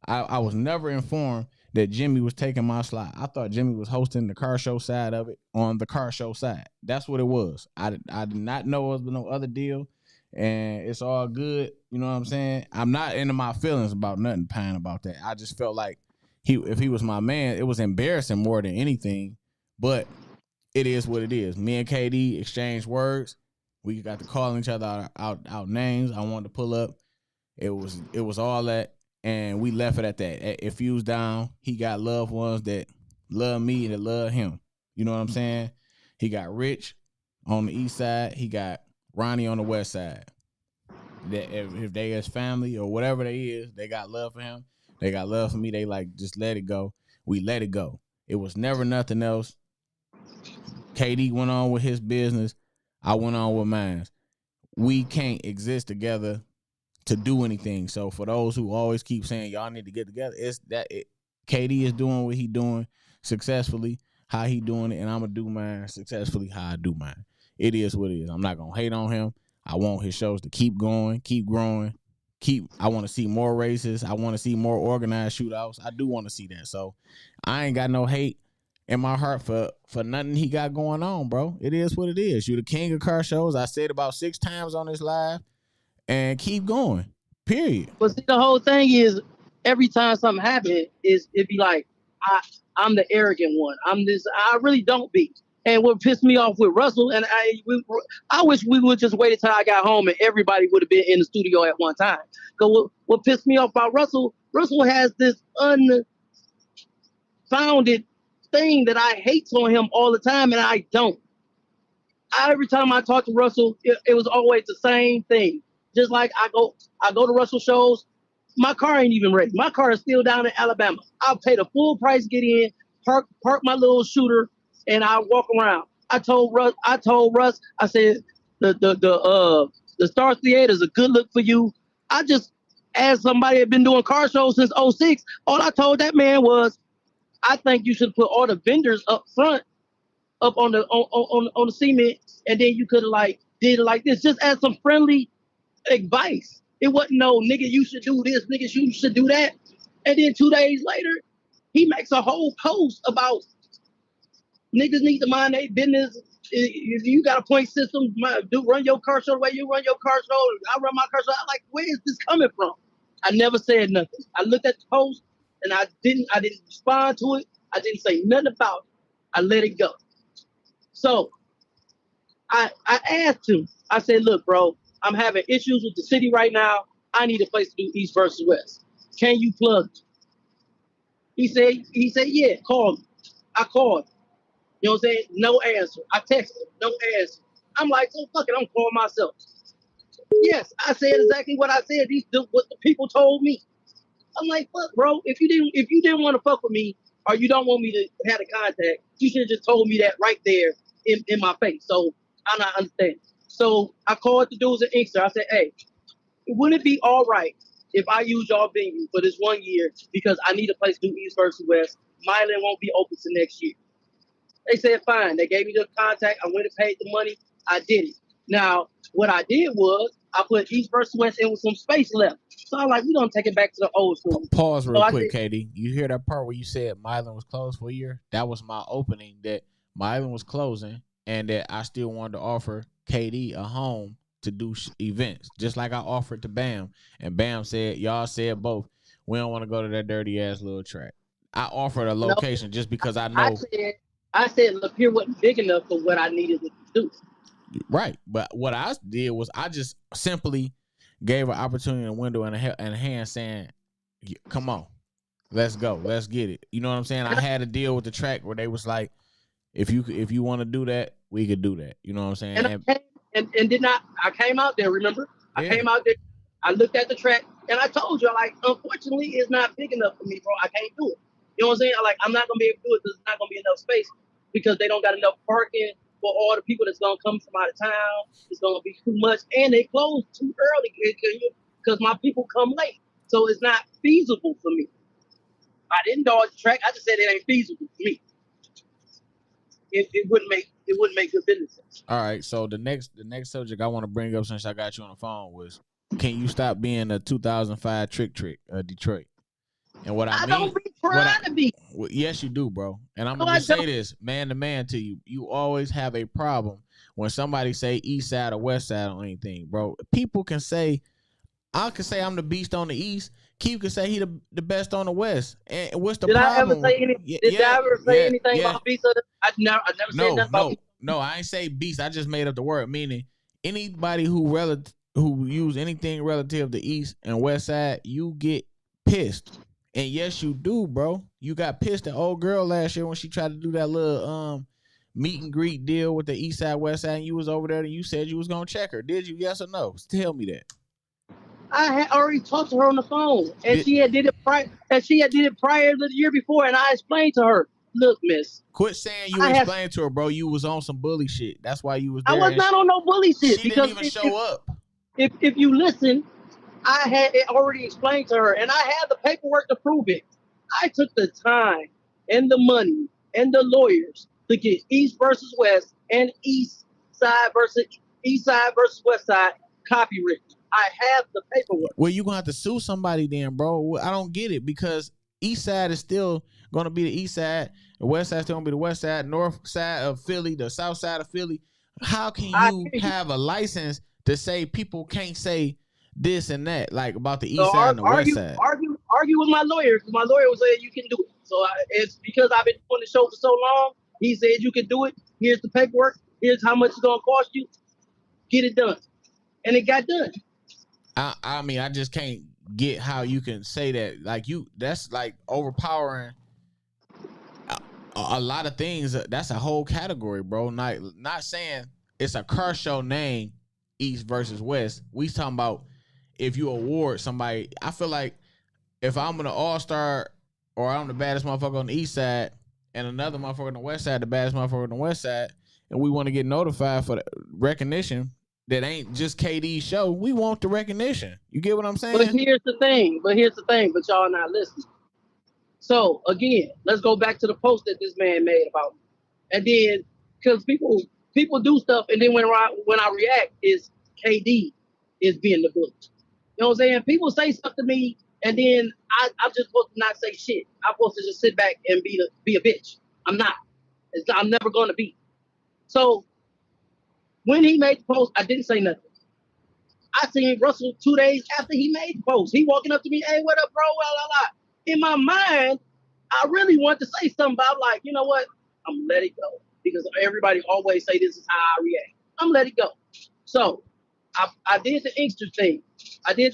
I was never informed that Jimmy was taking my slot. I thought Jimmy was hosting the car show side of it on the car show side. That's what it was. I did not know it was no other deal. And it's all good. You know what I'm saying? I'm not into my feelings about nothing, Pine, about that. I just felt like if he was my man, it was embarrassing more than anything. But it is what it is. Me and KD exchanged words. We got to call each other out names. I wanted to pull up. It was all that. And we left it at that. If he was down, he got loved ones that love me and that love him. You know what I'm saying? He got Rich on the east side. He got Ronnie on the west side. That if they is family or whatever they is, they got love for him. They got love for me. They like, just let it go. We let it go. It was never nothing else. KD went on with his business. I went on with mine. We can't exist together to do anything. So for those who always keep saying y'all need to get together, it's that KD is doing what he doing successfully, how he doing it, and I'm gonna do mine successfully, how I do mine. It is what it is. I'm not gonna hate on him. I want his shows to keep going, keep growing, I want to see more races. I want to see more organized shootouts. I do want to see that. So I ain't got no hate in my heart for nothing he got going on, bro. It is what it is. You the king of car shows. I said about 6 times on this live. And keep going. Period. But see, the whole thing is, every time something happens, it'd be like, I'm the arrogant one. I'm this. I really don't be. And what pissed me off with Russell, and I wish we would just wait until I got home and everybody would have been in the studio at one time. Because what pissed me off about Russell has this unfounded thing that I hate on him all the time, and I don't. Every time I talk to Russell, it was always the same thing. Just like I go to Russell shows, my car ain't even ready. My car is still down in Alabama. I'll pay the full price, get in, park my little shooter, and I walk around. I told Russ, I said the Star Theater is a good look for you. I just asked somebody that been doing car shows since '06. All I told that man was, I think you should put all the vendors up front, up on the cement, and then you could have like did it like this, just as some friendly advice. It wasn't no nigga, you should do this, nigga, you should do that. And then 2 days later, he makes a whole post about niggas need to mind their business. If you got a point system, run your car show the way you run your car show. I run my car show. I'm like, where is this coming from? I never said nothing. I looked at the post and I didn't respond to it. I didn't say nothing about it. I let it go. So I asked him, I said, look, bro, I'm having issues with the city right now. I need a place to do East versus West. Can you plug me? He said, yeah, call me. I called him. You know what I'm saying? No answer. I texted him, no answer. I'm like, so fuck it, I'm calling myself. Yes, I said exactly what I said. What the people told me. I'm like, fuck, bro. If you didn't want to fuck with me, or you don't want me to have a contact, you should have just told me that right there in my face. So I'm not understanding. So I called the dudes at Inkster. I said, hey, wouldn't it be all right if I use y'all venue for this 1 year because I need a place to do East versus West? Milan won't be open to next year. They said fine. They gave me the contact. I went and paid the money. I did it. Now, what I did was I put East versus West in with some space left. So I'm like, we don't take it back to the old school. Pause real So quick, KD. You hear that part where you said Milan was closed for a year? That was my opening, that Milan was closing and that I still wanted to offer KD a home to do events, just like I offered to Bam. And Bam said, y'all said both, we don't want to go to that dirty ass little track. I offered a location just because I know. I said, look, here wasn't big enough for what I needed to do. Right. But what I did was I just simply gave an opportunity, a window, and a hand saying, come on, let's go, let's get it. You know what I'm saying? I had a deal with the track where they was like, if you want to do that, we could do that. You know what I'm saying? And did not, I came out there, remember? I came out there, I looked at the track, and I told you, like, unfortunately, it's not big enough for me, bro. I can't do it. You know what I'm saying? Like, I'm not going to be able to do it because there's not going to be enough space because they don't got enough parking for all the people that's going to come from out of town. It's going to be too much, and they close too early because my people come late. So it's not feasible for me. I didn't dodge the track. I just said it ain't feasible for me. It wouldn't make good business sense. All right. So the next subject I want to bring up since I got you on the phone was, can you stop being a 2005 trick Detroit? And what I mean, don't be trying to be. Yes, you do, bro. And I'm gonna just say this, man to man, to you. You always have a problem when somebody say East Side or West Side on anything, bro. People can say, I can say I'm the beast on the East. Keith can say he the best on the West. And what's the problem? Did I ever say anything about beast? I never said nothing about beast. No, I ain't say beast. I just made up the word, meaning anybody who use anything relative to East and West Side, you get pissed. And yes, you do, bro. You got pissed at old girl last year when she tried to do that little meet and greet deal with the East Side, West Side, and you was over there and you said you was gonna check her. Did you? Yes or no? Tell me that. I had already talked to her on the phone, and she had did it prior to the year before, and I explained to her, look, miss. Quit saying you explained to her, bro. You was on some bully shit. That's why you was there. I was not on no bully shit. She didn't even show up. If you listen, I had it already explained to her, and I had the paperwork to prove it. I took the time and the money and the lawyers to get East versus West and East Side versus West Side copywritten. I have the paperwork. Well, you're going to have to sue somebody then, bro. I don't get it because East Side is still going to be the East Side. The West Side is still going to be the West Side. North Side of Philly, the South Side of Philly. How can you have a license to say people can't say this and that, like about the East Side and the West Side? Argue with my lawyer. My lawyer was saying you can do it. So it's because I've been doing the show for so long. He said you can do it. Here's the paperwork. Here's how much it's going to cost you. Get it done. And it got done. I mean, I just can't get how you can say that. Like that's like overpowering a lot of things. That's a whole category, bro. Not saying it's a car show name, East versus West. We talking about if you award somebody. I feel like if I'm an all-star or I'm the baddest motherfucker on the East Side and another motherfucker on the West Side, the baddest motherfucker on the West Side, and we want to get notified for the recognition. That ain't just KD's show. We want the recognition. You get what I'm saying? But here's the thing. But y'all not listening. So again, let's go back to the post that this man made about me. And then, because people do stuff, and then when I react, is KD is being the bully. You know what I'm saying? People say stuff to me, and then I'm just supposed to not say shit. I'm supposed to just sit back and be a bitch. I'm not. I'm never going to be. So. When he made the post, I didn't say nothing. I seen Russell 2 days after he made the post. He walking up to me, hey, what up, bro? In my mind, I really want to say something, but I'm like, you know what? I'm going to let it go. Because everybody always say this is how I react. I'm going to let it go. So I did the Inkster thing. I said,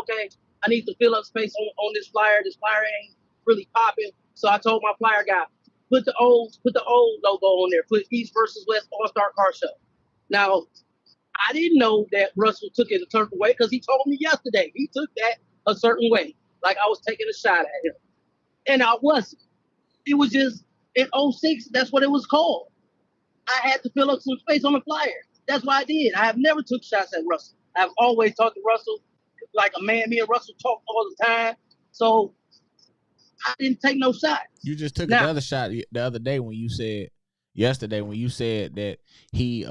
okay, I need to fill up space on this flyer. This flyer ain't really popping. So I told my flyer guy, put the old logo on there. Put East versus West All Star Car Show. Now I didn't know that Russell took it a certain way because he told me yesterday he took that a certain way, like I was taking a shot at him, and I wasn't. It was just in '06. That's what it was called. I had to fill up some space on the flyer. That's why I did. I have never took shots at Russell. I've always talked to Russell like a man. Me and Russell talk all the time. So I didn't take no shots. You just took Now, another shot the other day when you said that he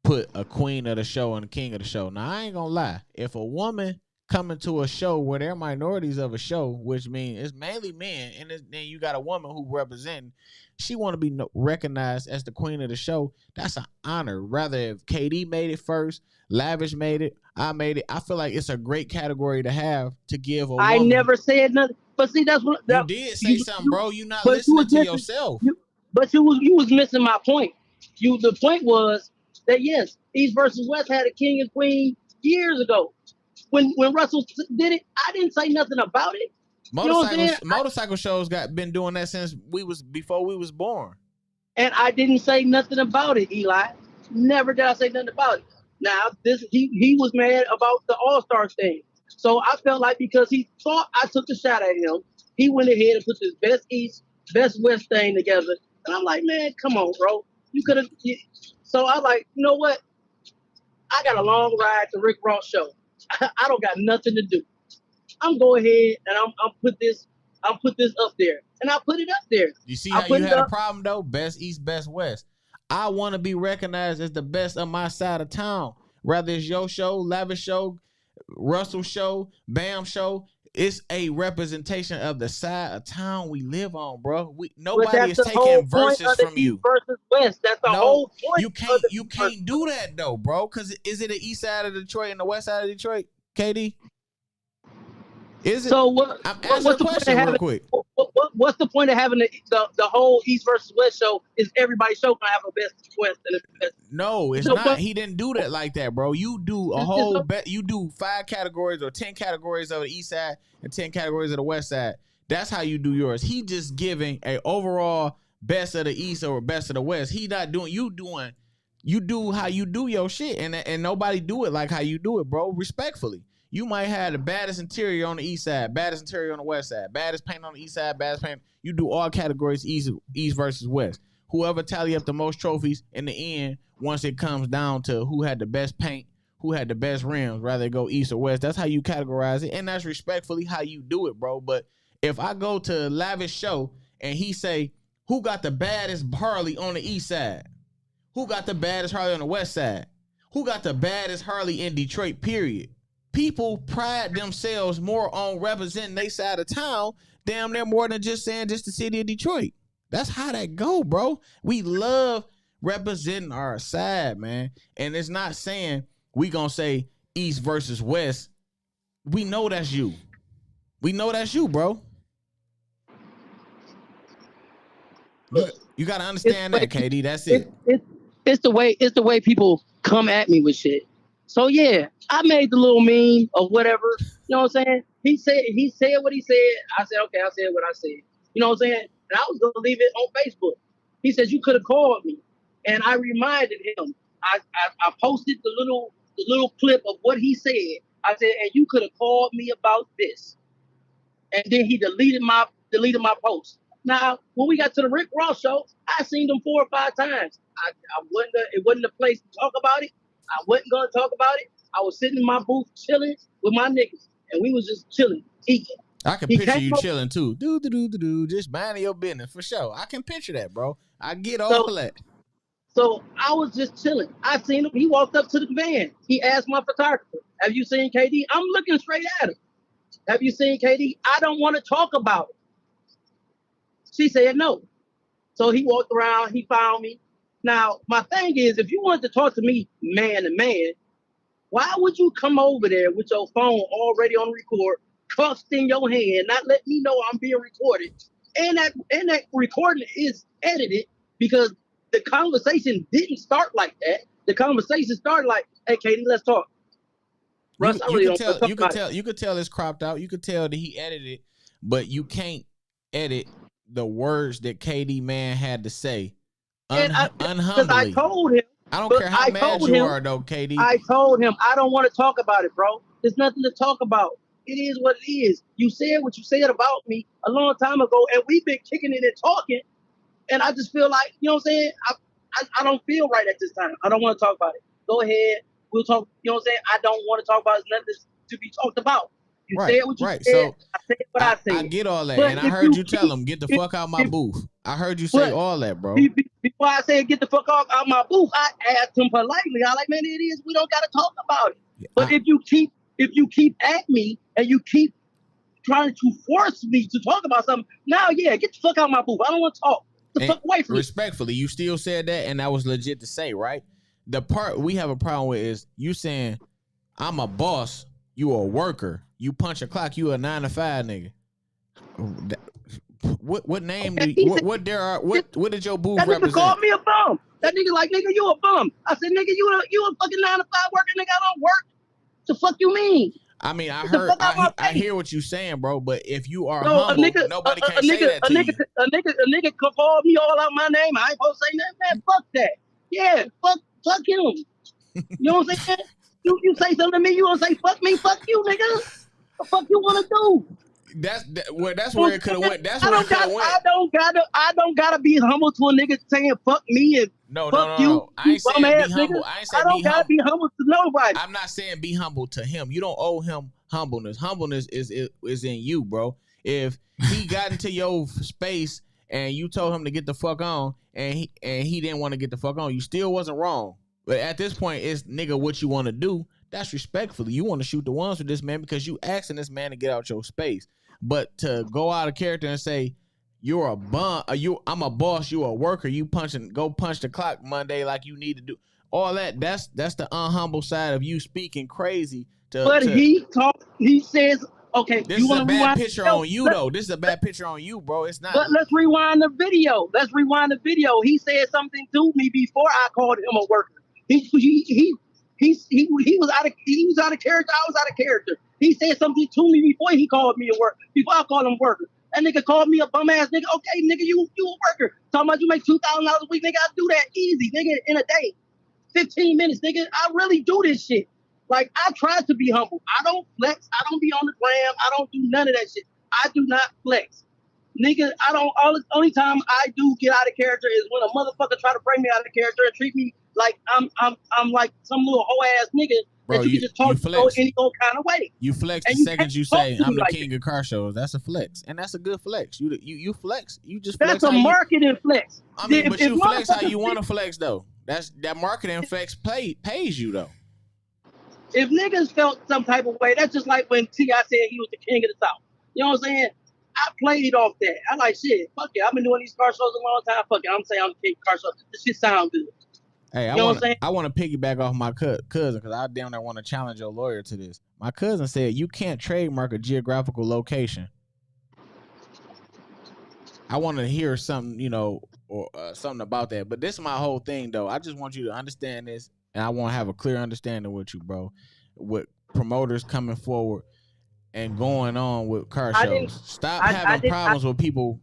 put a queen of the show and a king of the show. Now I ain't gonna lie. If a woman coming to a show where they're minorities of a show, which means it's mainly men, and then you got a woman who representing, she want to be recognized as the queen of the show. That's an honor. Rather if KD made it first, Lavish made it, I made it. I feel like it's a great category to have to give a woman. I never said nothing. But see, that's what you did say something, bro. You not listening to yourself. You was missing my point. The point was that yes, East versus West had a king and queen years ago. When Russell did it, I didn't say nothing about it. Motorcycle shows been doing that since before we was born. And I didn't say nothing about it, Eli. Never did I say nothing about it. Now he was mad about the All-Star thing. So I felt like because he thought I took a shot at him, he went ahead and put this best East, best West thing together. And I'm like, man, come on, bro. You could have. So I like, you know what? I got a long ride to Rick Ross show. I don't got nothing to do. I'm go ahead and I'm put this up there, and I put it up there. You see how you had a problem though? Best East, best West. I want to be recognized as the best of my side of town. Whether it's your show, Lavish show, Russell show, Bam show, it's a representation of the side of town we live on, bro. Nobody is taking verses from you. Versus West. That's the whole point. You can't do that though, bro. Because is it the east side of Detroit and the west side of Detroit, KD? Is it? So what? I'm asking a question real quick. What's the point of having the whole East versus West show? Is everybody's show gonna have a best West and a best? No, it's not. He didn't do that like that, bro. You do a whole you do 5 categories or 10 categories of the east side and 10 categories of the west side. That's how you do yours. He just giving a overall best of the east or best of the west. He not doing you do how you do your shit, and nobody do it like how you do it, bro. Respectfully. You might have the baddest interior on the east side, baddest interior on the west side, baddest paint on the east side, baddest paint. You do all categories east versus west. Whoever tally up the most trophies in the end, once it comes down to who had the best paint, who had the best rims, rather go east or west, that's how you categorize it, and that's respectfully how you do it, bro. But if I go to Lavish show and he say, who got the baddest Harley on the east side? Who got the baddest Harley on the west side? Who got the baddest Harley in Detroit, period? People pride themselves more on representing their side of town, damn near more than just saying just the city of Detroit. That's how that go, bro. We love representing our side, man. And it's not saying we gonna say East versus West. We know that's you. We know that's you, bro. You gotta understand that, KD. That's it. It's the way people come at me with shit. So yeah, I made the little meme of whatever. You know what I'm saying? He said what he said. I said, okay, I said what I said. You know what I'm saying? And I was gonna leave it on Facebook. He said you could have called me, and I reminded him. I posted the little clip of what he said. I said, and you could have called me about this. And then he deleted my post. Now, when we got to the Rick Ross show, I seen them 4 or 5 times. It wasn't the place to talk about it. I wasn't gonna talk about it. I was sitting in my booth chilling with my niggas, and we was just chilling, eating. I can picture you chilling too. Just minding your business for sure. I can picture that, bro. I get all that. So I was just chilling. I seen him. He walked up to the van. He asked my photographer, "Have you seen KD?" I'm looking straight at him. "Have you seen KD?" "I don't want to talk about it." She said no. So he walked around. He found me. Now, my thing is, if you wanted to talk to me man to man, why would you come over there with your phone already on record, cuffed in your hand, not let me know I'm being recorded? And that recording is edited because the conversation didn't start like that. The conversation started like, "Hey, Katie, let's talk." Russ, you could tell it's cropped out. You could tell that he edited it, but you can't edit the words that KD man had to say Because I unhumbly. told him. I don't care how mad you are, though, KD. I told him I don't want to talk about it, bro. There's nothing to talk about. It is what it is. You said what you said about me a long time ago, and we've been kicking it and talking. And I just feel like, you know what I'm saying? I don't feel right at this time. I don't want to talk about it. Go ahead. We'll talk. You know what I'm saying? I don't want to talk about it. There's nothing to be talked about. You said what you said. So I said what I said. I get all that. But and I heard you tell him, get the fuck out my booth. I heard you say all that, bro. Before I said get the fuck out my booth, I asked him politely. I like, man, it is. We don't got to talk about it. But if you keep at me and you keep trying to force me to talk about something, now, yeah, get the fuck out my booth. I don't want to talk. Get the fuck away from me. Respectfully, you still said that, and that was legit to say, right? The part we have a problem with is you saying, I'm a boss, you a worker. You punch a clock, you a 9 to 5 nigga. What name do you, what did your booth that represent? That nigga called me a bum. That nigga like, nigga, you a bum. I said, nigga, you a fucking 9 to 5 worker, nigga. I don't work. The fuck you mean? I mean, I hear what you saying, bro. But if you are humble, nobody can say that to you. A nigga called me all out my name. I ain't supposed to say nothing. Man, fuck that. Yeah, fuck him. You know what I'm saying? You say something to me, you gonna say fuck me, fuck you, nigga. What the fuck you wanna do? That's where it could have went. That's where it could have went. I don't gotta be humble to a nigga saying fuck me and fuck you. No. I ain't saying be humble. I don't gotta be humble to nobody. I'm not saying be humble to him. You don't owe him humbleness. Humbleness is in you, bro. If he got into your space and you told him to get the fuck on, and he didn't want to get the fuck on, you still wasn't wrong. But at this point, it's nigga what you want to do. That's respectfully. You want to shoot the ones with this man because you asking this man to get out your space. But to go out of character and say you're a bum, I'm a boss, you a worker, you go punch the clock Monday like you need to do all that. That's the unhumble side of you speaking crazy. He says, okay, this is a bad picture on you though. This is a bad picture on you, bro. It's not. But let's rewind the video. He said something to me before I called him a worker. He was out of character. I was out of character. He said something to me before he called me a worker. Before I called him a worker. That nigga called me a bum ass nigga. Okay, nigga, you a worker. Talking about you make $2,000 a week, nigga. I do that easy, nigga, in a day. 15 minutes, nigga. I really do this shit. Like, I try to be humble. I don't flex. I don't be on the gram. I don't do none of that shit. I do not flex. Nigga, only time I do get out of character is when a motherfucker try to bring me out of character and treat me like I'm like some little hoe ass nigga. Bro, that you can just talk to any old kind of way. You flex the second you say I'm the king of car shows. That's a flex, and that's a good flex. You flex. You just flex. That's a marketing flex. I mean, but you flex how you want to flex though. That marketing flex pays you though. If niggas felt some type of way, that's just like when T.I. said he was the king of the South. You know what I'm saying? I played off that. I like shit. Fuck it. I've been doing these car shows a long time. Fuck it. I'm saying I'm the king of car shows. This shit sound good. Hey, I want to piggyback off my cousin because I damn near want to challenge your lawyer to this. My cousin said you can't trademark a geographical location. I want to hear something, or something about that. But this is my whole thing, though. I just want you to understand this, and I want to have a clear understanding with you, bro. With promoters coming forward and going on with car shows. Stop having problems with people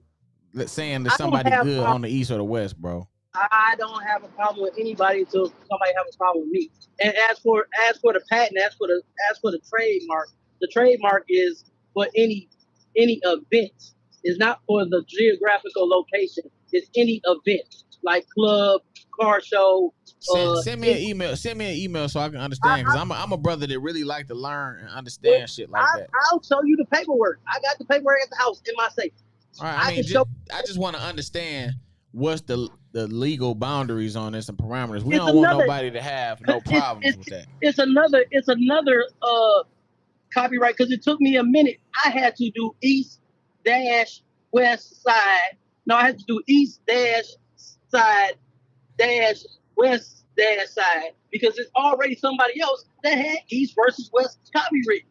saying that somebody good on the East or the West, bro. I don't have a problem with anybody until somebody has a problem with me. And as for the patent, as for the the trademark is for any event. It's not for the geographical location. It's any event like club, car show. Send me an email. Send me an email so I can understand. Because I'm a brother that really like to learn and understand shit like that. I'll show you the paperwork. I got the paperwork at the house in my safe. All right. I just want to understand what's the legal boundaries on this and parameters. We don't want nobody to have no problems with that. It's another copyright because it took me a minute. I had to do East-West side. No, I had to do East-Side-West-Side because it's already somebody else that had East versus West copyright.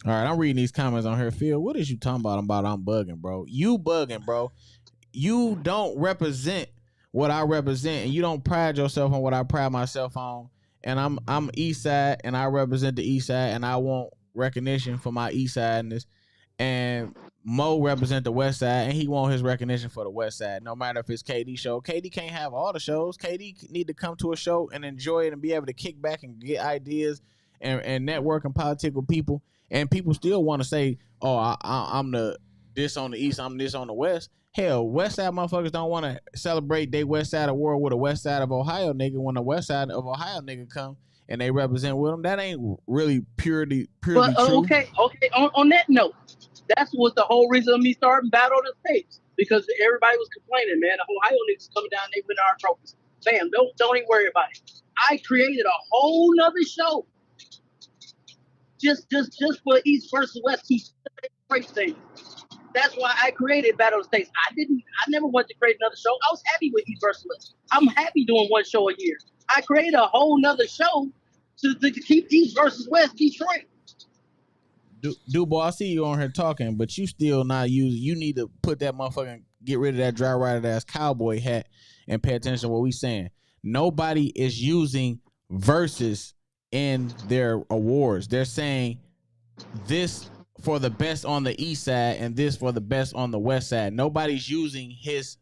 All right, I'm reading these comments on here. Phil, what is you talking about? I'm bugging, bro. You bugging, bro. You don't represent what I represent, and you don't pride yourself on what I pride myself on. And I'm East Side, and I represent the East Side, and I want recognition for my East Sideness. And Mo represent the West Side, and he want his recognition for the West Side. No matter if it's KD show, KD can't have all the shows. KD need to come to a show and enjoy it and be able to kick back and get ideas and network and politic with people. And people still want to say, "Oh, I'm the this on the East, I'm this on the West." Hell, West Side motherfuckers don't want to celebrate their West Side of world with a West Side of Ohio nigga when the West Side of Ohio nigga come and they represent with them. That ain't really purely But true. okay. On that note, that's what the whole reason of me starting Battle of the States, because everybody was complaining, man. The Ohio niggas coming down, they win our trophies. Bam, don't even worry about it. I created a whole nother show just for East versus West to celebrate things. That's why I created Battle of the States. I never wanted to create another show. I was happy with East versus West. I'm happy doing one show a year. I created a whole nother show to keep East versus West Detroit. Dubo, I see you on here talking, but you still not using. You need to put that motherfucking get rid of that dry rider ass cowboy hat and pay attention to what we saying. Nobody is using verses in their awards. They're saying this for the best on the East Side and this for the best on the West Side. Nobody's using his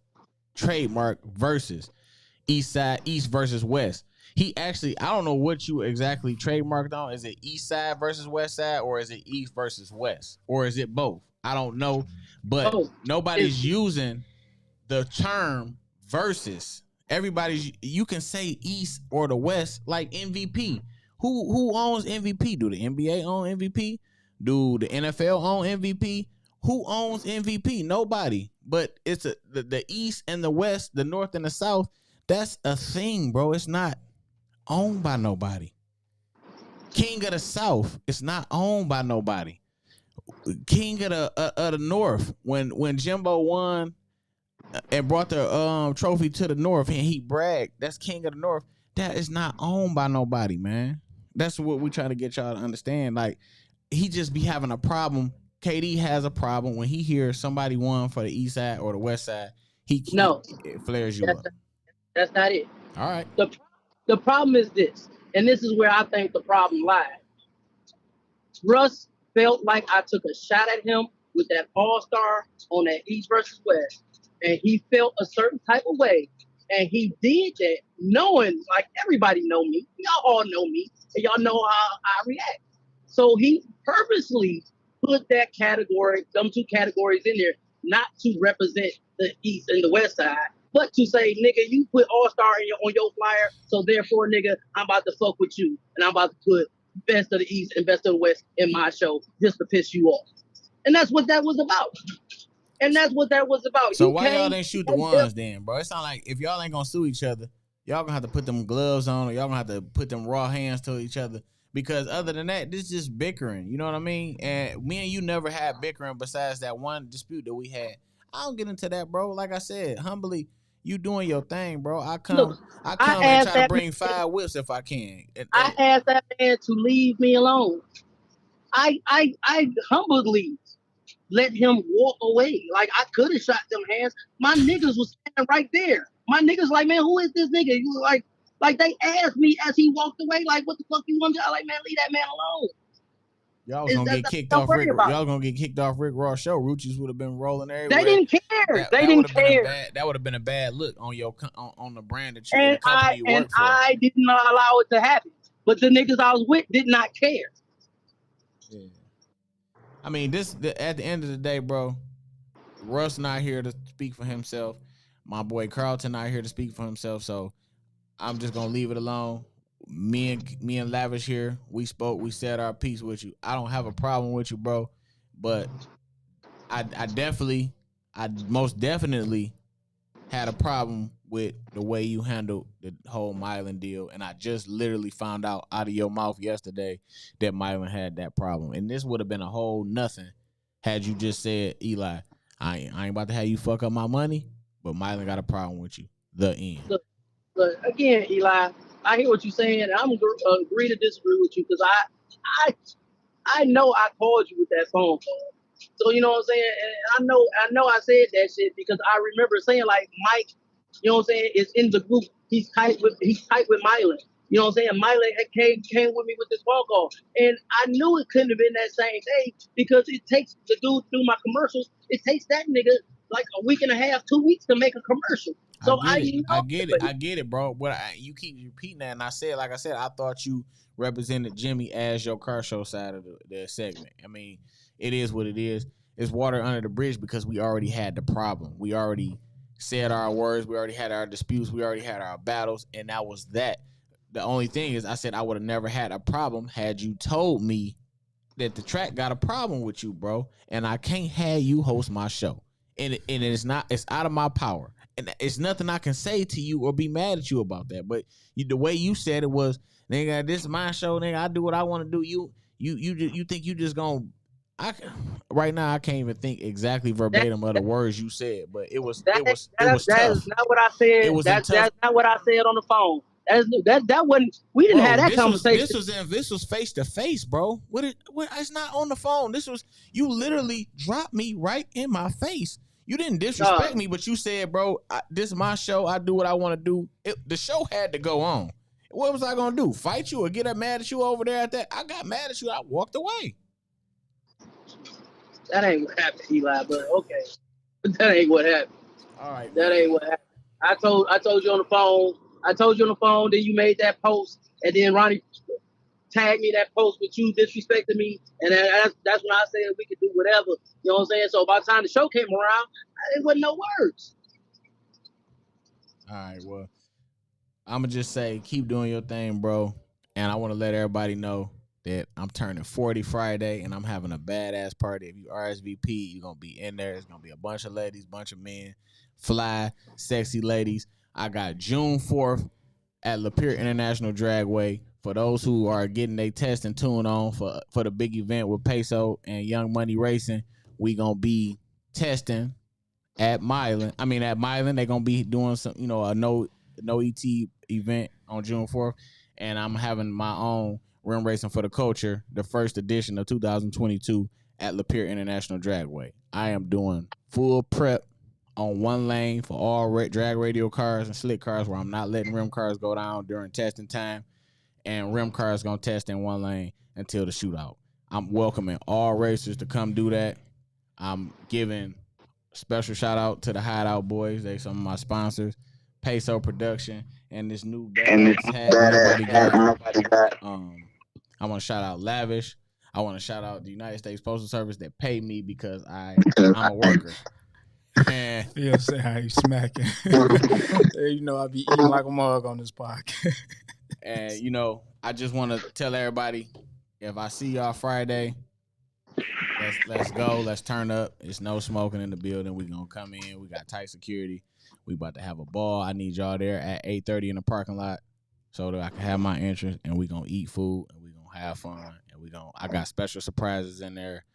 trademark versus East Side, East versus West. He actually, I don't know what you exactly trademarked on. Is it East Side versus West Side, or is it East versus West, or is it both? I don't know, but nobody's using the term versus. You can say East or the West, like MVP. Who owns MVP? Do the NBA own MVP? Do the NFL own MVP? Who owns MVP? Nobody. But it's the East and the West, the North and the South. That's a thing, bro. It's not owned by nobody. King of the South, it's not owned by nobody. King of the North, when Jimbo won and brought the trophy to the North and he bragged, that's King of the North. That is not owned by nobody, man. That's what we try to get y'all to understand. Like, he just be having a problem. KD has a problem when he hears somebody won for the East Side or the West Side. It flares you up. That's not it. All right. The problem is this, and this is where I think the problem lies. Russ felt like I took a shot at him with that All-Star on that East versus West, and he felt a certain type of way, and he did that knowing, like, everybody know me. Y'all all know me, and y'all know how I react. So he purposely put that category, them two categories in there, not to represent the East and the West Side, but to say, nigga, you put All-Star on your flyer, so therefore, nigga, I'm about to fuck with you, and I'm about to put best of the East and best of the West in my show just to piss you off. And that's what that was about. So why y'all didn't shoot the ones then, bro? It sound like if y'all ain't gonna sue each other, y'all gonna have to put them gloves on, or y'all gonna have to put them raw hands to each other. Because other than that, this is just bickering. You know what I mean? And me and you never had bickering besides that one dispute that we had. I don't get into that, bro. Like I said, humbly, you doing your thing, bro. I come and try to bring 5 whips if I can. I asked that man to leave me alone. I humbly let him walk away. Like, I could have shot them hands. My niggas was standing right there. My niggas like, man, who is this nigga? You like they asked me as he walked away, like, what the fuck you want to do? I'm like, man, leave that man alone. Y'all was gonna get kicked off Rick. Y'all gonna get kicked off Rick Ross show. Ruchis would have been rolling everywhere. They didn't care. They didn't care. That would have been a bad look on your on the brand that you and the company you work for. I did not allow it to happen. But the niggas I was with did not care. Yeah. I mean, at the end of the day, bro, Russ not here to speak for himself. My boy Carlton not here to speak for himself. So I'm just gonna leave it alone. Me and Lavish here, we spoke, we said our piece with you. I don't have a problem with you, bro, but I most definitely had a problem with the way you handled the whole Mylan deal, and I just literally found out of your mouth yesterday that Mylan had that problem, and this would have been a whole nothing had you just said, Eli, I ain't about to have you fuck up my money, but Mylan got a problem with you. The end. Look, again, Eli, I hear what you're saying, and I'm agree to disagree with you, because I know I called you with that phone call. So you know what I'm saying? And I know I said that shit because I remember saying, like, Mike, you know what I'm saying, is in the group. He's tight with Mylan. You know what I'm saying? Miley had came with me with this phone call. And I knew it couldn't have been that same day because it takes the dude through my commercials. It takes that nigga like a week and a half, 2 weeks to make a commercial. So I know get it, bro. But you keep repeating that, and like I said, I thought you represented Jimmy as your car show side of the segment. I mean, it is what it is. It's water under the bridge because we already had the problem. We already said our words. We already had our disputes. We already had our battles, and that was that. The only thing is, I said I would have never had a problem had you told me that the track got a problem with you, bro, and I can't have you host my show. And it's out of my power. And it's nothing I can say to you or be mad at you about that. But the way you said it was, nigga, this is my show, nigga. I do what I want to do. You think you just gonna? Right now I can't even think exactly verbatim of the words you said, but it was tough. That is not what I said. That's not what I said on the phone. That wasn't. We didn't have that conversation. This was face to face, bro. What? It's not on the phone. This was you literally dropped me right in my face. You didn't disrespect me, but you said, bro, this is my show. I do what I want to do. The show had to go on. What was I going to do? Fight you or get up mad at you over there at that? I got mad at you. I walked away. That ain't what happened, Eli, but okay. That ain't what happened. All right. That ain't what happened. I told you on the phone. Then you made that post, and then Ronnie tagged me that post with you disrespecting me, and that's when I said we could do whatever. You know what I'm saying? So by the time the show came around, it wasn't no words. All right, well, I'm going to just say keep doing your thing, bro, and I want to let everybody know that I'm turning 40 Friday, and I'm having a badass party. If you RSVP, you're going to be in there. It's going to be a bunch of ladies, bunch of men, fly, sexy ladies. I got June 4th at Lapeer International Dragway. For those who are getting their test and tune on for the big event with Peso and Young Money Racing, we going to be testing at Milan. At Milan, they're going to be doing some, a no ET event on June 4th. And I'm having my own Rim Racing for the Culture, the first edition of 2022 at Lapeer International Dragway. I am doing full prep on one lane for all drag radio cars and slick cars where I'm not letting rim cars go down during testing time. And rim cars going to test in one lane until the shootout. I'm welcoming all racers to come do that. I'm giving special shout out to the Hideout Boys. They some of my sponsors. Peso Production and this new badass hat nobody got. I want to shout out Lavish. I want to shout out the United States Postal Service that pay me because I'm a worker. And you'll say how you smacking. I be eating like a mug on this podcast. And I just want to tell everybody, if I see y'all Friday, let's go. Let's turn up. It's no smoking in the building. We gonna come in. We got tight security. We about to have a ball. I need y'all there at 8:30 in the parking lot so that I can have my entrance, and we gonna eat food and we gonna have fun, and I got special surprises in there.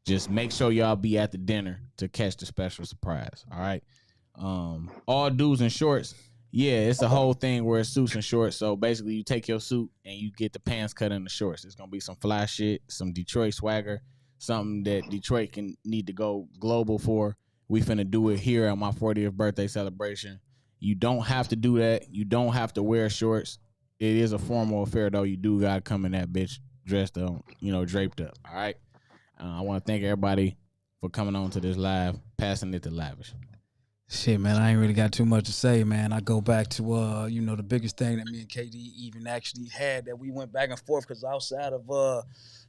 Just make sure y'all be at the dinner to catch the special surprise. All right. All dudes in shorts. Yeah, it's a whole thing where it's suits and shorts. So basically, you take your suit and you get the pants cut in the shorts. It's gonna be some fly shit, some Detroit swagger, something that Detroit can need to go global for. We finna do it here on my 40th birthday celebration. You don't have to do that. You don't have to wear shorts. It is a formal affair, though. You do gotta come in that bitch dressed up, draped up. All right. I want to thank everybody for coming on to this live, passing it to Lavish. Shit, man, I ain't really got too much to say, man. I go back to, the biggest thing that me and KD even actually had that we went back and forth, because outside of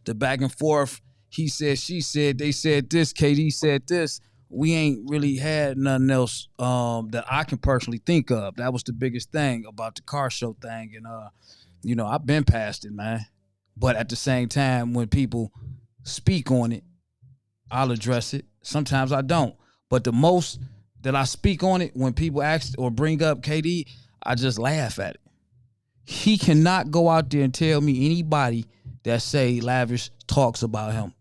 the back and forth, he said, she said, they said this, KD said this, we ain't really had nothing else that I can personally think of. That was the biggest thing about the car show thing. And, I've been past it, man. But at the same time, when people speak on it, I'll address it. Sometimes I don't. But the most that I speak on it, when people ask or bring up KD, I just laugh at it. He cannot go out there and tell me anybody that say Lavish talks about him,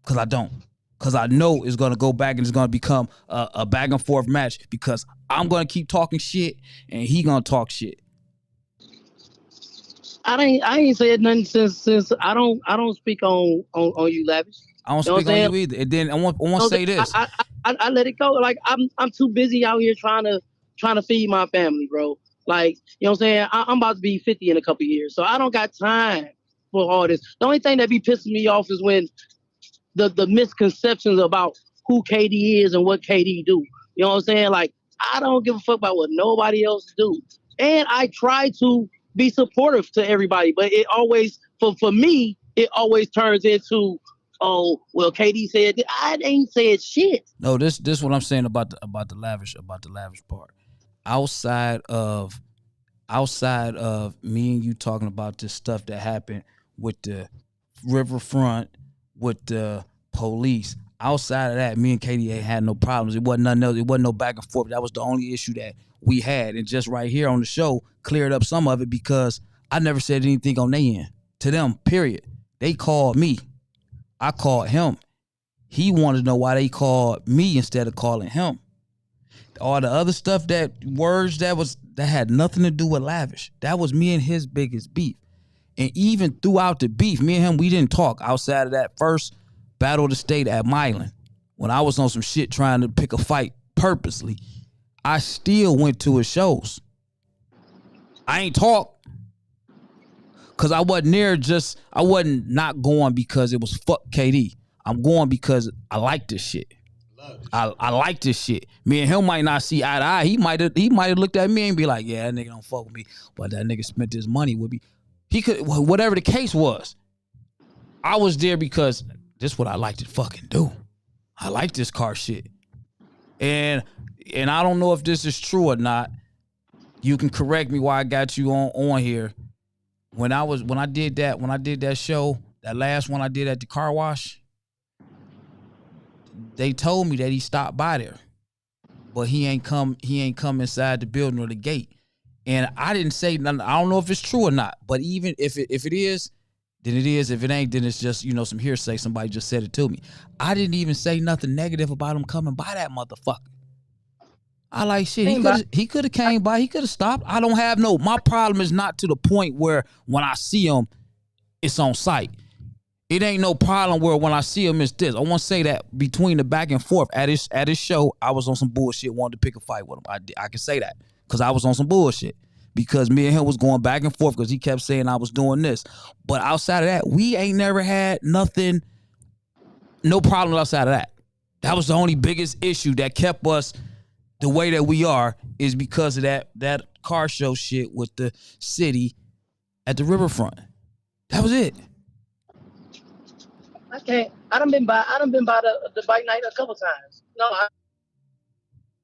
because I don't. Because I know it's going to go back and it's going to become a back and forth match, because I'm going to keep talking shit and he going to talk shit. I ain't said nothing since I don't speak on you, Lavish. I don't speak on you either. And then I want to say this. I let it go. Like I'm too busy out here trying to feed my family, bro. Like, you know what I'm saying? I'm about to be 50 in a couple years, so I don't got time for all this. The only thing that be pissing me off is when the misconceptions about who KD is and what KD do. You know what I'm saying? Like, I don't give a fuck about what nobody else do. And I try to be supportive to everybody, but it always, for me, it always turns into, oh, well, KD said, I ain't said shit. No, this what I'm saying about the lavish part. Outside of me and you talking about this stuff that happened with the riverfront, with the police. Outside of that, me and Katie ain't had no problems. It wasn't nothing else. It wasn't no back and forth. That was the only issue that we had. And just right here on the show, cleared up some of it because I never said anything on their end to them, period. They called me. I called him. He wanted to know why they called me instead of calling him. All the other stuff, that words that had nothing to do with Lavish. That was me and his biggest beef. And even throughout the beef, me and him, we didn't talk outside of that first battle of the state at Milan. When I was on some shit trying to pick a fight purposely, I still went to his shows. I ain't talk. Cause I wasn't there I wasn't not going because it was fuck KD. I'm going because I like this shit. I like this shit. Me and him might not see eye to eye. He might have looked at me and be like, yeah, that nigga don't fuck with me. But that nigga spent his money with me. He could, whatever the case was. I was there because this is what I like to fucking do. I like this car shit. And I don't know if this is true or not. You can correct me why I got you on here. When I did that show, that last one I did at the car wash, they told me that he stopped by there, but he ain't come inside the building or the gate. And I didn't say nothing. I don't know if it's true or not, but even if it is, then it is. If it ain't, then it's just, some hearsay. Somebody just said it to me. I didn't even say nothing negative about him coming by that motherfucker. I like shit. He could have came by. He could have stopped. I don't have my problem is not to the point where when I see him, it's on sight. It ain't no problem where when I see him, it's this. I want to say that between the back and forth at his show, I was on some bullshit, wanted to pick a fight with him. I can say that because I was on some bullshit because me and him was going back and forth because he kept saying I was doing this. But outside of that, we ain't never had nothing, no problem outside of that. That was the only biggest issue that kept us the way that we are is because of that car show shit with the city at the riverfront. That was it. I done been by the bike night a couple times. No, I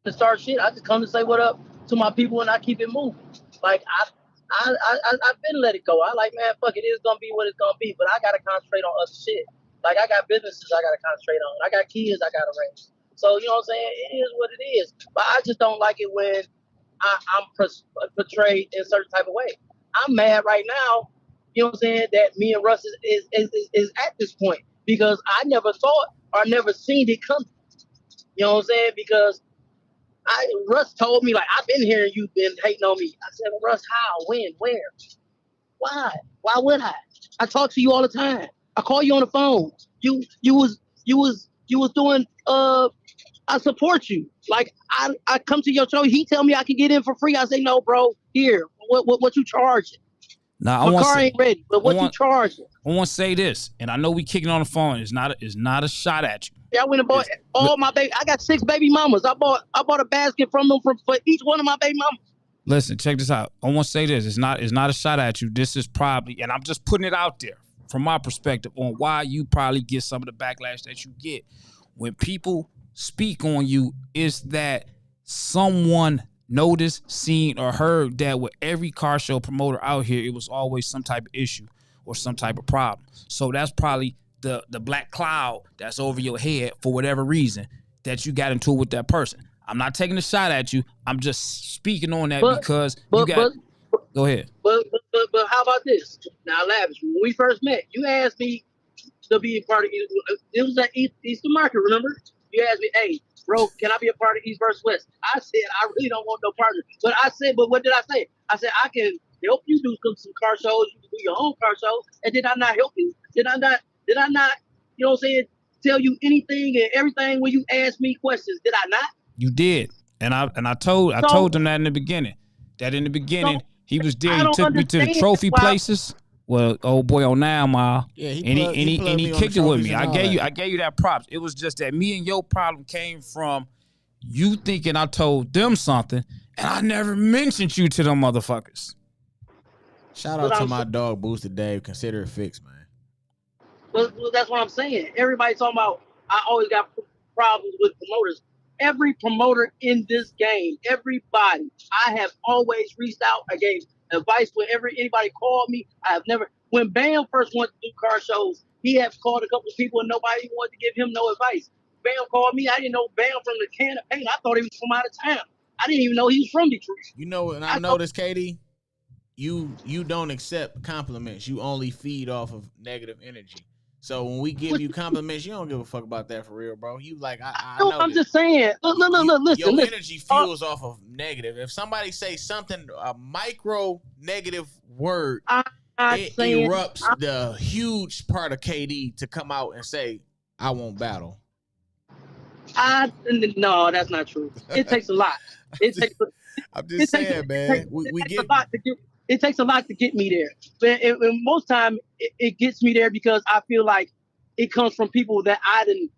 to start shit. I just come to say what up to my people and I keep it moving. Like I've been let it go. I like, man, fuck it, it's gonna be what it's gonna be. But I gotta concentrate on other shit. Like I got businesses I gotta concentrate on. I got kids I gotta raise. So you know what I'm saying? It is what it is. But I just don't like it when I'm portrayed in a certain type of way. I'm mad right now. You know what I'm saying? That me and Russ is at this point because I never thought or never seen it come. You know what I'm saying? Because Russ told me, like, I've been hearing you been hating on me. I said, well, Russ, how? When? Where? Why? Why would I? I talk to you all the time. I call you on the phone. You was doing I support you. Like I come to your show. He tell me I can get in for free. I say, no, bro. Here, what you charging? Now my car ain't ready, but what you charging? I want to say this, and I know we kicking on the phone. It's not a shot at you. Yeah, I went and bought all my baby. I got 6 baby mamas. I bought a basket from them for each one of my baby mamas. Listen, check this out. I want to say this. It's not a shot at you. This is probably, and I'm just putting it out there from my perspective on why you probably get some of the backlash that you get when people speak on you. Is that someone noticed, seen, or heard that with every car show promoter out here, it was always some type of issue or some type of problem. So that's probably the black cloud that's over your head for whatever reason that you got into it with that person. I'm not taking a shot at you. I'm just speaking on that because you got. Go ahead. But how about this? Now, Lavish, when we first met, you asked me to be a part of it was at Eastern Market, remember? You asked me, hey, bro, can I be a part of East versus West? I said, I really don't want no partner. But what did I say? I said, I can help you do some car shows. You can do your own car shows. And did I not help you? Did I not, you know what I'm saying, tell you anything and everything when you asked me questions? Did I not? You did. And I told them that in the beginning. That in the beginning, he was there. I He don't took me to the understand trophy why. places. Well, old boy on 9 Mile. Yeah, he And plugged he me on the kicked it with trophies me. and I all gave that. you that props. It was just that me and your problem came from you thinking I told them something, and I never mentioned you to them motherfuckers. Shout But out to my dog Booster Dave. Consider it fixed, man. well, that's what I'm saying. Everybody talking about I always got problems with promoters. Every promoter in this game, everybody, I have always reached out. I gave advice whenever anybody called me. I have never. When Bam first went to do car shows, he had called a couple of people and nobody wanted to give him no advice. Bam called me. I didn't know Bam from the can of paint. I thought he was from out of town. I didn't even know he was from Detroit. You know what I noticed, KD? You don't accept compliments. You only feed off of negative energy. So when we give you compliments, you don't give a fuck about that for real, bro. You like I know. I'm just saying. Look, listen. Your energy fuels off of negative. If somebody say something, a micro negative word, it erupts the huge part of KD to come out and say, "I won't battle." No, that's not true. It takes a lot. I'm just saying, man. It takes a lot to get me there. But most time it gets me there because I feel like it comes from people that I done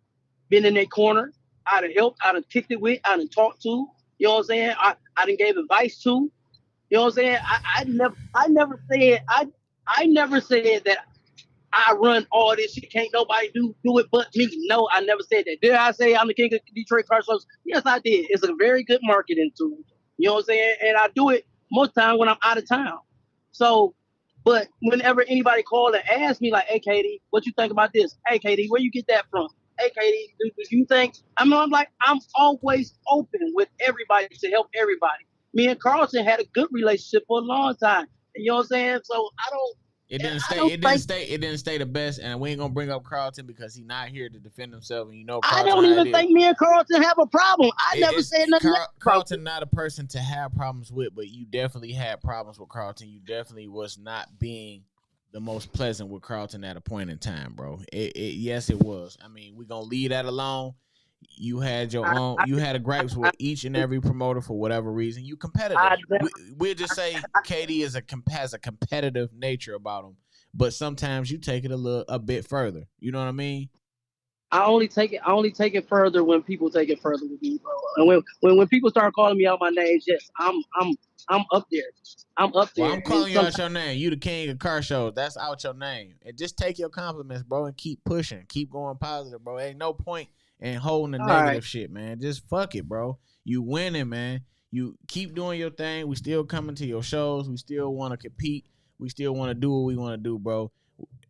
been in their corner, I done helped, I done kicked it with, I done talked to. You know what I'm saying? I done gave advice to. You know what I'm saying? I never said that I run all this shit. Can't nobody do it but me. No, I never said that. Did I say I'm the king of Detroit car shows? Yes, I did. It's a very good marketing tool. You know what I'm saying? And I do it most time when I'm out of town. So, but whenever anybody call and ask me like, "Hey, Katie, what you think about this? Hey, Katie, where you get that from? Hey, Katie, do you think?" I'm like, I'm always open with everybody to help everybody. Me and Carlton had a good relationship for a long time. You know what I'm saying? So I don't. It didn't stay the best, and we ain't gonna bring up Carlton because he's not here to defend himself. And you know, Carlton, I don't even think me and Carlton have a problem. I never said nothing. Carlton not a person to have problems with, but you definitely had problems with Carlton. You definitely was not being the most pleasant with Carlton at a point in time, bro. Yes, it was. I mean, we gonna leave that alone. You had your own. You had a gripes with each and every promoter for whatever reason. You competitive. We'll just say KD has a competitive nature about him, but sometimes you take it a bit further. You know what I mean? I only take it further when people take it further with me, bro. And when people start calling me out my names, yes, I'm up there. I'm up there. Well, I'm calling you out your name. You the king of car shows. That's out your name. And just take your compliments, bro, and keep pushing. Keep going positive, bro. Ain't no point and holding the negative shit, man. Just fuck it, bro. You winning, man. You keep doing your thing. We still coming to your shows. We still want to compete. We still want to do what we want to do, bro.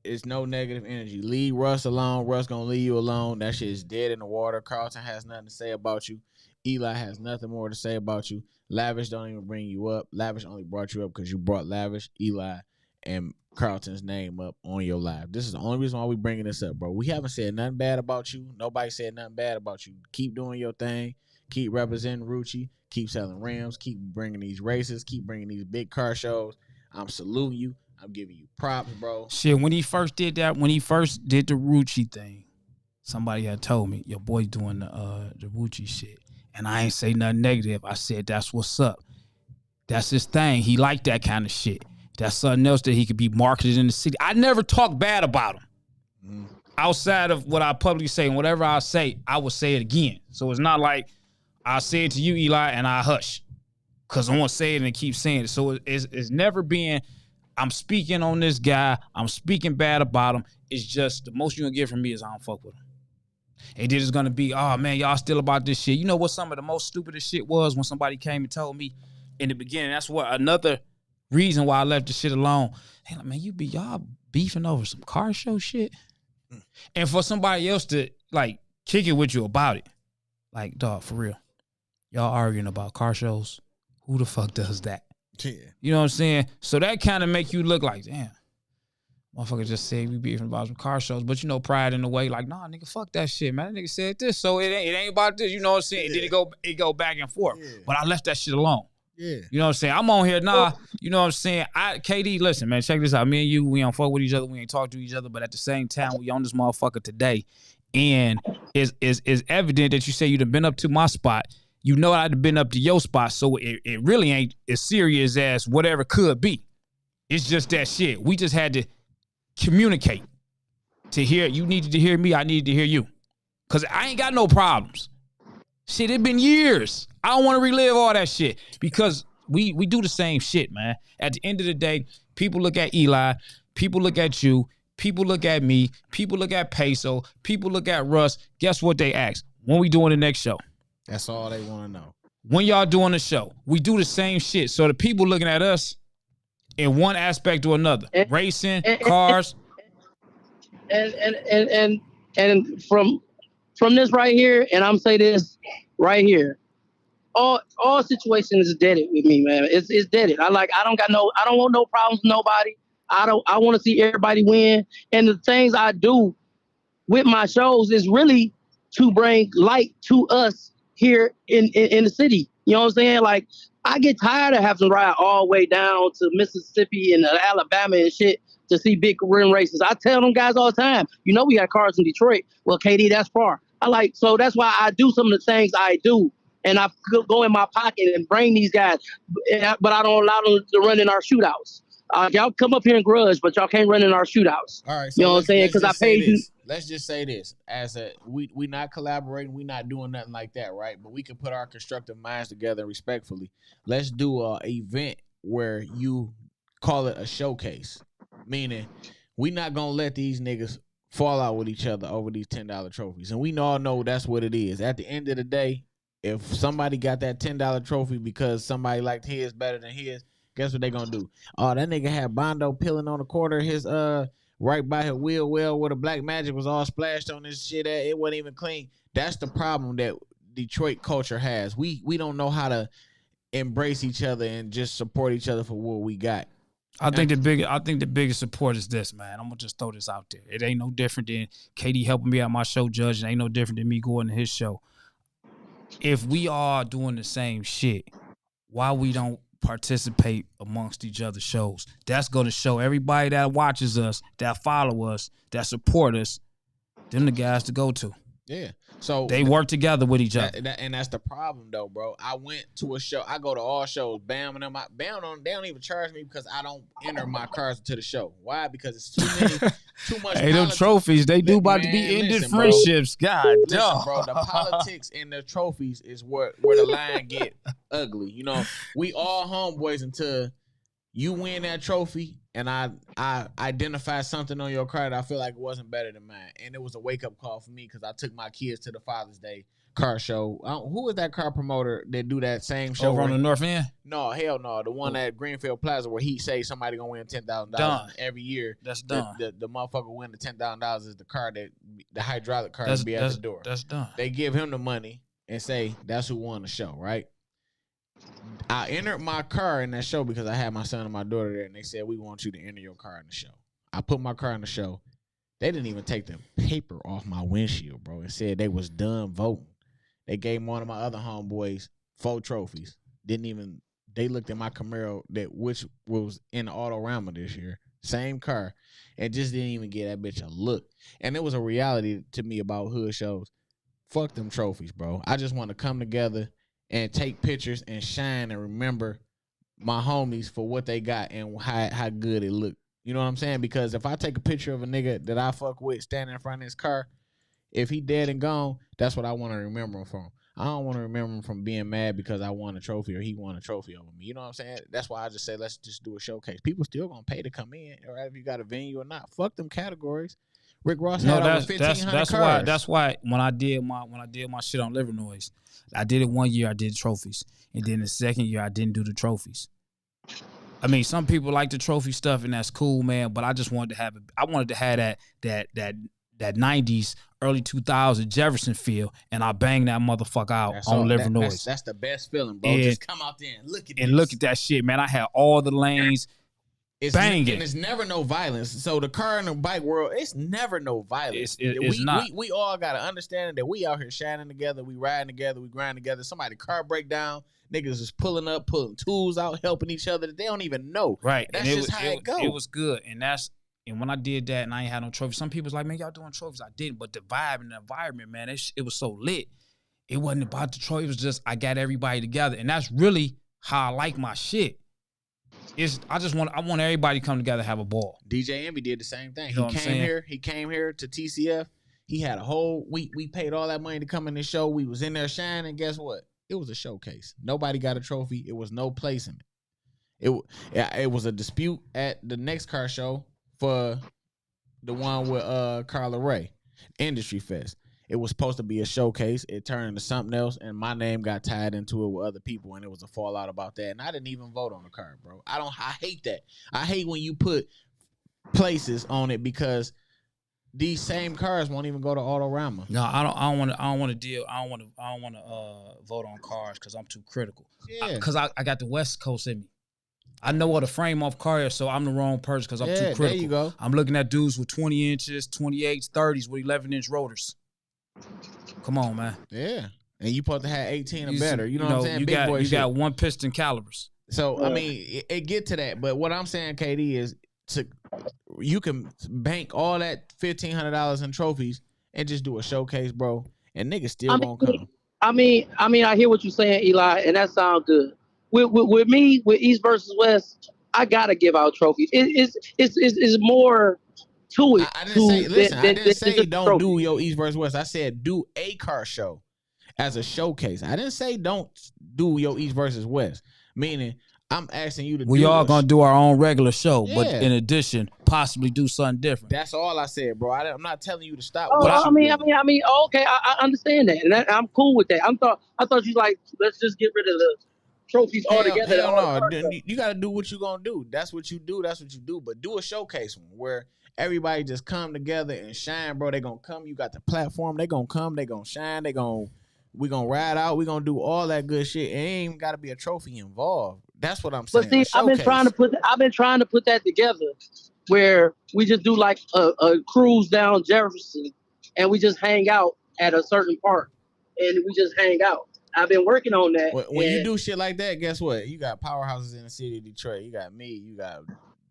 It's no negative energy. Leave Russ alone. Russ gonna leave you alone. That shit is dead in the water. Carlton has nothing to say about you. Eli has nothing more to say about you. Lavish don't even bring you up. Lavish only brought you up because you brought Lavish, Eli, and Carlton's name up on your live. This is the only reason why we bringing this up, bro. We haven't said nothing bad about you. Nobody said nothing bad about you. Keep doing your thing. Keep representing Rucci. Keep selling rims. Keep bringing these races. Keep bringing these big car shows. I'm saluting you. I'm giving you props, bro. Shit, when he first did the Rucci thing, somebody had told me, your boy doing the Rucci shit. And I ain't say nothing negative. I said, that's what's up. That's his thing. He liked that kind of shit. That's something else that he could be marketed in the city. I never talk bad about him. Outside of what I publicly say, and whatever I say, I will say it again. So it's not like I say it to you, Eli, and I hush. Because I want to say it and keep saying it. So it's never been, I'm speaking on this guy, I'm speaking bad about him. It's just the most you're going to get from me is I don't fuck with him. And then it's going to be, oh, man, y'all still about this shit. You know what some of the most stupidest shit was when somebody came and told me in the beginning? That's what another reason why I left the shit alone. Hey, like, man, y'all beefing over some car show shit? And for somebody else to, like, kick it with you about it. Like, dog, for real. Y'all arguing about car shows? Who the fuck does that? Yeah. You know what I'm saying? So that kind of make you look like, damn. Motherfucker just said we beefing about some car shows, but you know, pride in the way, like, nah, nigga, fuck that shit, man. That nigga said this, so it ain't about this. You know what I'm saying? Yeah. Then it go back and forth. Yeah. But I left that shit alone. Yeah. You know what I'm saying? I'm on here, you know what I'm saying? KD, listen, man, check this out. Me and you, we don't fuck with each other, we ain't talk to each other, but at the same time, we on this motherfucker today. And it's evident that you say you done been up to my spot. you know I'd have been up to your spot, so it really ain't as serious as whatever could be. It's just that shit. We just had to communicate. To hear, you needed to hear me, I needed to hear you. Because I ain't got no problems. Shit, it been years. I don't want to relive all that shit because we do the same shit, man. At the end of the day, people look at Eli, people look at you, people look at me, people look at Peso, people look at Russ. Guess what they ask? When we doing the next show? That's all they want to know. When y'all doing the show? We do the same shit. So the people looking at us in one aspect or another, racing, cars. And from this right here, and I'm say this right here, all situations is deaded with me, man. It's deaded. I don't want no problems with nobody. I want to see everybody win. And the things I do with my shows is really to bring light to us here in the city. You know what I'm saying? Like, I get tired of having to ride all the way down to Mississippi and Alabama and shit to see big rim races. I tell them guys all the time, you know, we got cars in Detroit. Well, KD, that's far. So that's why I do some of the things I do. And I go in my pocket and bring these guys, but I don't allow them to run in our shootouts. Y'all come up here and grudge, but y'all can't run in our shootouts. All right, so you know what I'm saying? Because I paid you. Let's just say this: we not collaborating, we not doing nothing like that, right? But we can put our constructive minds together respectfully. Let's do a event where you call it a showcase, meaning we not gonna let these niggas fall out with each other over these $10 trophies, and we all know that's what it is. At the end of the day, if somebody got that $10 trophy because somebody liked his better than his, guess what they gonna do? Oh, that nigga had Bondo peeling on the corner. His right by his wheel well where the black magic was all splashed on this shit at. It wasn't even clean. That's the problem that Detroit culture has. We don't know how to embrace each other and just support each other for what we got. I think the biggest support is this, man. I'm gonna just throw this out there. It ain't no different than KD helping me at my show, Judge. It ain't no different than me going to his show. If we are doing the same shit, why we don't participate amongst each other's shows? That's going to show everybody that watches us, that follow us, that support us, them the guys to go to. Yeah. So they work together with each other. And that's the problem, though, bro. I went to a show. I go to all shows. Bam and them. They don't even charge me because I don't enter my cars to the show. Why? Because it's too much. Hey, them trophies, they do about to be ended friendships. Bro. God damn. Bro, the politics and the trophies is where the line get ugly. You know, we all homeboys until you win that trophy and I identify something on your car that I feel like it wasn't better than mine. And it was a wake-up call for me because I took my kids to the Father's Day car show. Who was that car promoter that do that same show? Over on the North End? No, hell no. The one at Greenfield Plaza where he say somebody going to win $10,000 every year. That's done. The motherfucker win the $10,000 is the car the hydraulic car that be at the door. That's done. They give him the money and say that's who won the show, right? I entered my car in that show because I had my son and my daughter there, and they said, we want you to enter your car in the show. I put my car in the show. They didn't even take the paper off my windshield, bro, and said they was done voting. They gave one of my other homeboys 4 trophies. They looked at my Camaro, which was in the Autorama this year, same car, and just didn't even get that bitch a look. And it was a reality to me about hood shows. Fuck them trophies, bro. I just want to come together and take pictures and shine and remember my homies for what they got and how good it looked. You know what I'm saying? Because if I take a picture of a nigga that I fuck with standing in front of his car, if he dead and gone, that's what I want to remember him from. I don't want to remember him from being mad because I won a trophy or he won a trophy over me. You know what I'm saying? That's why I just say let's just do a showcase. People still gonna pay to come in, or if you got a venue or not. Fuck them categories. Rick Ross had over 1,500 cars. That's why when I did my shit on Liver Noise, I did it one year. I did trophies, and then the second year I didn't do the trophies. I mean, some people like the trophy stuff, and that's cool, man. But I just wanted to have it. I wanted to have that 90s, early 2000s Jefferson feel, and I banged that motherfucker out on Liver Noise. That's the best feeling, bro. Just come out there and look at look at that shit, man. I had all the lanes. Banging. And it's never no violence. So the car and the bike world, it's never no violence. It's not. We all got to understand that we out here shining together, we riding together, we grind together. Somebody car break down, niggas is pulling tools out, helping each other that they don't even know. Right. That's just how it goes. It was good. And when I did that and I ain't had no trophies, some people's like, man, y'all doing trophies. I didn't. But the vibe and the environment, man, it was so lit. it wasn't about the trophy. It was just I got everybody together, and that's really how I like my shit. I want everybody to come together and have a ball. DJ Envy did the same thing. You know He came here to TCF. He had a whole we paid all that money to come in this show. We was in there shining. Guess what? It was a showcase. Nobody got a trophy. It was no place in it. It was a dispute at the next car show for the one with Carla Ray, Industry Fest. It was supposed to be a showcase. It turned into something else, and my name got tied into it with other people, and it was a fallout about that. And I didn't even vote on the card, bro. I hate that. I hate when you put places on it because these same cars won't even go to Autorama. No, I don't want to vote on cars because I'm too critical. Yeah, because I got the West Coast in me. I know what a frame off car is, so I'm the wrong person because I'm too critical. There you go. I'm looking at dudes with 20 inches, 28s, 30s with 11-inch rotors. Come on, man. Yeah, and you supposed to have 18 or better. You know what I'm saying? Big boy you shit. got one piston calibers. So I mean, it get to that, but what I'm saying, KD, is you can bank all that $1,500 in trophies and just do a showcase, bro, and niggas still won't come. I mean, I hear what you're saying, Eli, and that sounds good. With me, with East versus West, I gotta give out trophies. It's more to it. I didn't say don't do your East versus West. I said do a car show as a showcase. I didn't say don't do your East versus West. Meaning, I'm asking you to. We all gonna do our own regular show, but in addition, possibly do something different. That's all I said, bro. I'm not telling you to stop. Oh, I mean, okay, I understand that, and I'm cool with that. I thought you like, let's just get rid of the trophies altogether. Hell no, you gotta do what you gonna do. That's what you do. But do a showcase one where everybody just come together and shine, bro. They gonna come. You got the platform. They gonna come. They gonna shine. We gonna ride out. We gonna do all that good shit. It ain't even gotta be a trophy involved. That's what I'm saying. But see, I've been trying to put that together, where we just do like a cruise down Jefferson, and we just hang out at a certain park, and we just hang out. I've been working on that. When you do shit like that, guess what? You got powerhouses in the city of Detroit. You got me.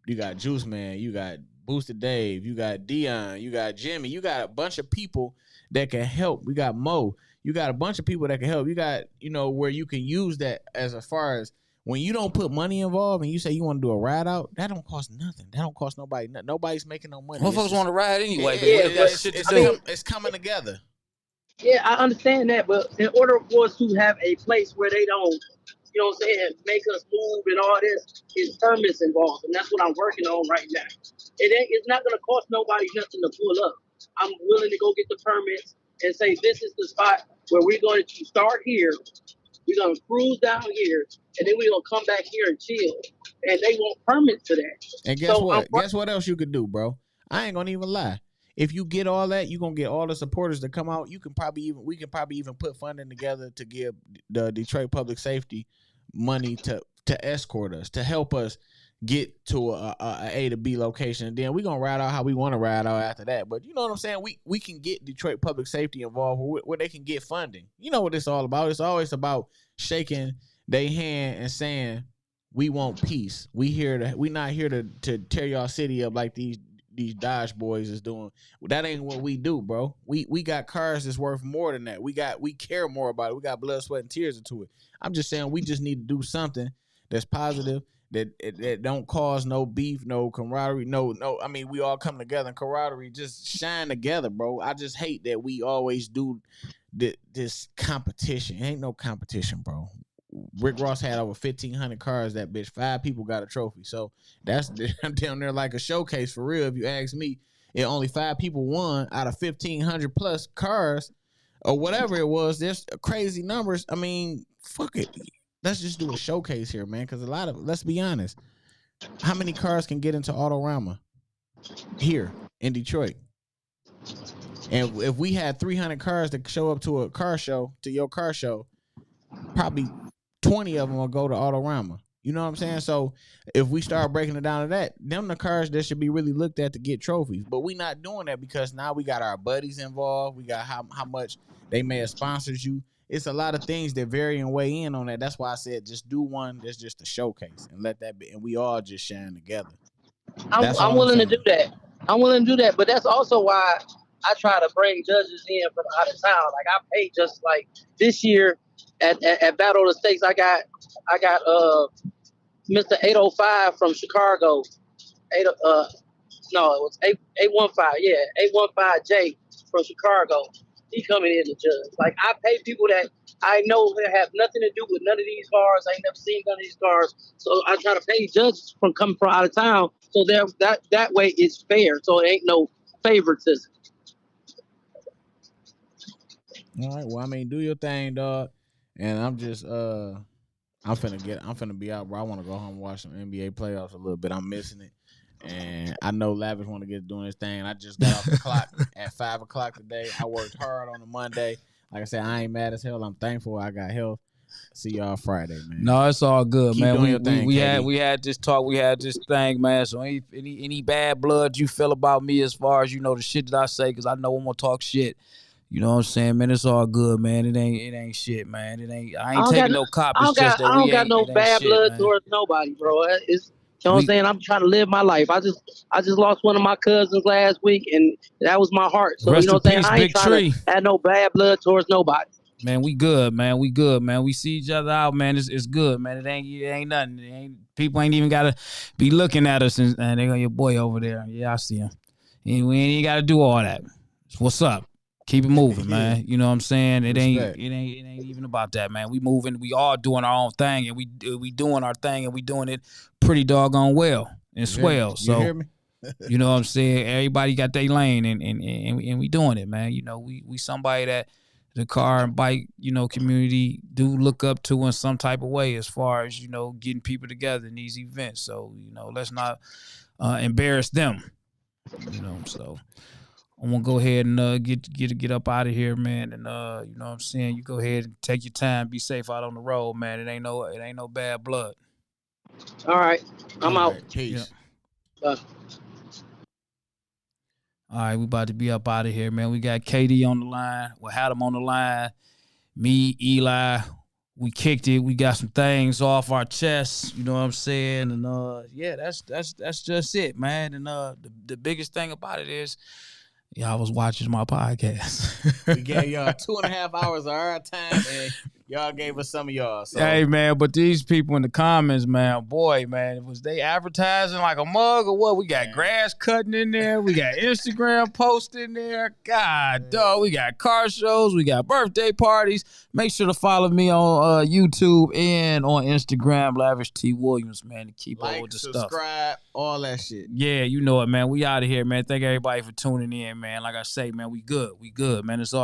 You got Juice Man. You got Boosted Dave. You got Dion. You got Jimmy. You got a bunch of people that can help. We got Mo. You got a bunch of people that can help. You got, where you can use that as far as when you don't put money involved and you say you want to do a ride out, that don't cost nothing. That don't cost nobody nothing. Nobody's making no money. Motherfuckers want to ride anyway. It's coming together. Yeah, I understand that, but in order for us to have a place where they don't, make us move and all this, is permits involved, and that's what I'm working on right now. It's not gonna cost nobody nothing to pull up. I'm willing to go get the permits and say this is the spot where we're going to start here. We're gonna cruise down here, and then we're gonna come back here and chill. And they want permits for that. And guess what? Guess what else you could do, bro? I ain't gonna even lie. If you get all that, you're gonna get all the supporters to come out. We can probably even put funding together to give the Detroit Public Safety money to escort us, to help us get to a to B location. And then we're gonna ride out how we want to ride out after that. But you know what I'm saying? We can get Detroit Public Safety involved where they can get funding. You know what it's all about? It's always about shaking their hand and saying, we want peace. We not here to tear y'all city up like these Dodge boys is doing. That ain't what we do, bro. We got cars that's worth more than that. We care more about it. We got blood, sweat, and tears into it. I'm just saying we just need to do something that's positive, that don't cause no beef, no camaraderie, no. I mean, we all come together in camaraderie, just shine together, bro. I just hate that we always do this competition. It ain't no competition, bro. Rick Ross had over 1,500 cars. That bitch, 5 people got a trophy. So that's down there like a showcase for real. If you ask me, if only 5 people won out of 1,500 plus cars or whatever it was, there's crazy numbers. I mean, fuck it. Let's just do a showcase here, man. Because let's be honest, how many cars can get into Autorama here in Detroit? And if we had 300 cars that show up to your car show, probably 20 of them will go to Autorama. You know what I'm saying? So if we start breaking it down to that, them the cars that should be really looked at to get trophies. But we not doing that because now we got our buddies involved. We got how much they may have sponsored you. It's a lot of things that vary and weigh in on that. That's why I said just do one that's just a showcase and let that be, and we all just shine together. I'm willing to do that. I'm willing to do that, but that's also why I try to bring judges in from out of town. Like I pay just like this year at Battle of the States. I got Mr. 805 from Chicago. Eight no, it was 815. Yeah, 815J from Chicago. He coming in to judge. Like I pay people that I know that have nothing to do with none of these cars. I ain't never seen none of these cars. So I try to pay judges from coming from out of town. So that way it's fair. So it ain't no favoritism. All right. Well, I mean, do your thing, dog. And I'm just I'm finna be out, bro. I want to go home and watch some NBA playoffs a little bit. I'm missing it. And I know Lavish want to get doing his thing. And I just got off the clock at 5:00 today. I worked hard on a Monday. Like I said, I ain't mad as hell. I'm thankful I got health. See y'all Friday, man. No, it's all good, Keep man. doing your thing, we KD. had this talk, we had this thing, man. So any bad blood you feel about me as far as the shit that I say, because I know I'm gonna talk shit. You know what I'm saying, man? It's all good, man. It ain't shit, man. I ain't taking no cop. It's just that I don't got no it ain't bad shit, blood man. towards nobody, bro. It's you know what I'm We saying. I'm trying to live my life. I just lost one of my cousins last week, and that was my heart. So you rest know in what I'm saying. peace, I ain't Big trying to Tree. have no bad blood towards nobody. Man, we good, man. We good, man. We see each other out, man. It's good, man. It ain't nothing. People ain't even gotta be looking at us and they got your boy over there. Yeah, I see him. And we ain't even gotta do all that. What's up? Keep it moving, man. You know what I'm saying? It ain't even about that, man. We moving. We all doing our own thing, and we doing our thing, and we doing it pretty doggone well and swell. You hear So me? you know what I'm saying? Everybody got their lane, and we doing it, man. We somebody that the car and bike, community do look up to in some type of way as far as, getting people together in these events. So, let's not embarrass them, so I'm gonna go ahead and get up out of here, man. And you know what I'm saying? You go ahead and take your time, be safe out on the road, man. It ain't no bad blood. All right, I'm out. Peace. Yeah. All right, we about to be up out of here, man. We got KD on the line. We had him on the line. Me, Eli, we kicked it. We got some things off our chests. You know what I'm saying? And yeah, that's just it, man. And the biggest thing about it is y'all was watching my podcast. We gave y'all 2.5 hours of our time, and y'all gave us some of y'all. So. Hey, man, but these people in the comments, man, boy, man, was they advertising like a mug or what? We got grass cutting in there. We got Instagram posts in there. God, dog, we got car shows. We got birthday parties. Make sure to follow me on YouTube and on Instagram, Lavish T. Williams, man, to keep up with the stuff. Subscribe, all that shit. Yeah, you know it, man. We out of here, man. Thank everybody for tuning in, man. Like I say, man, we good, man. It's all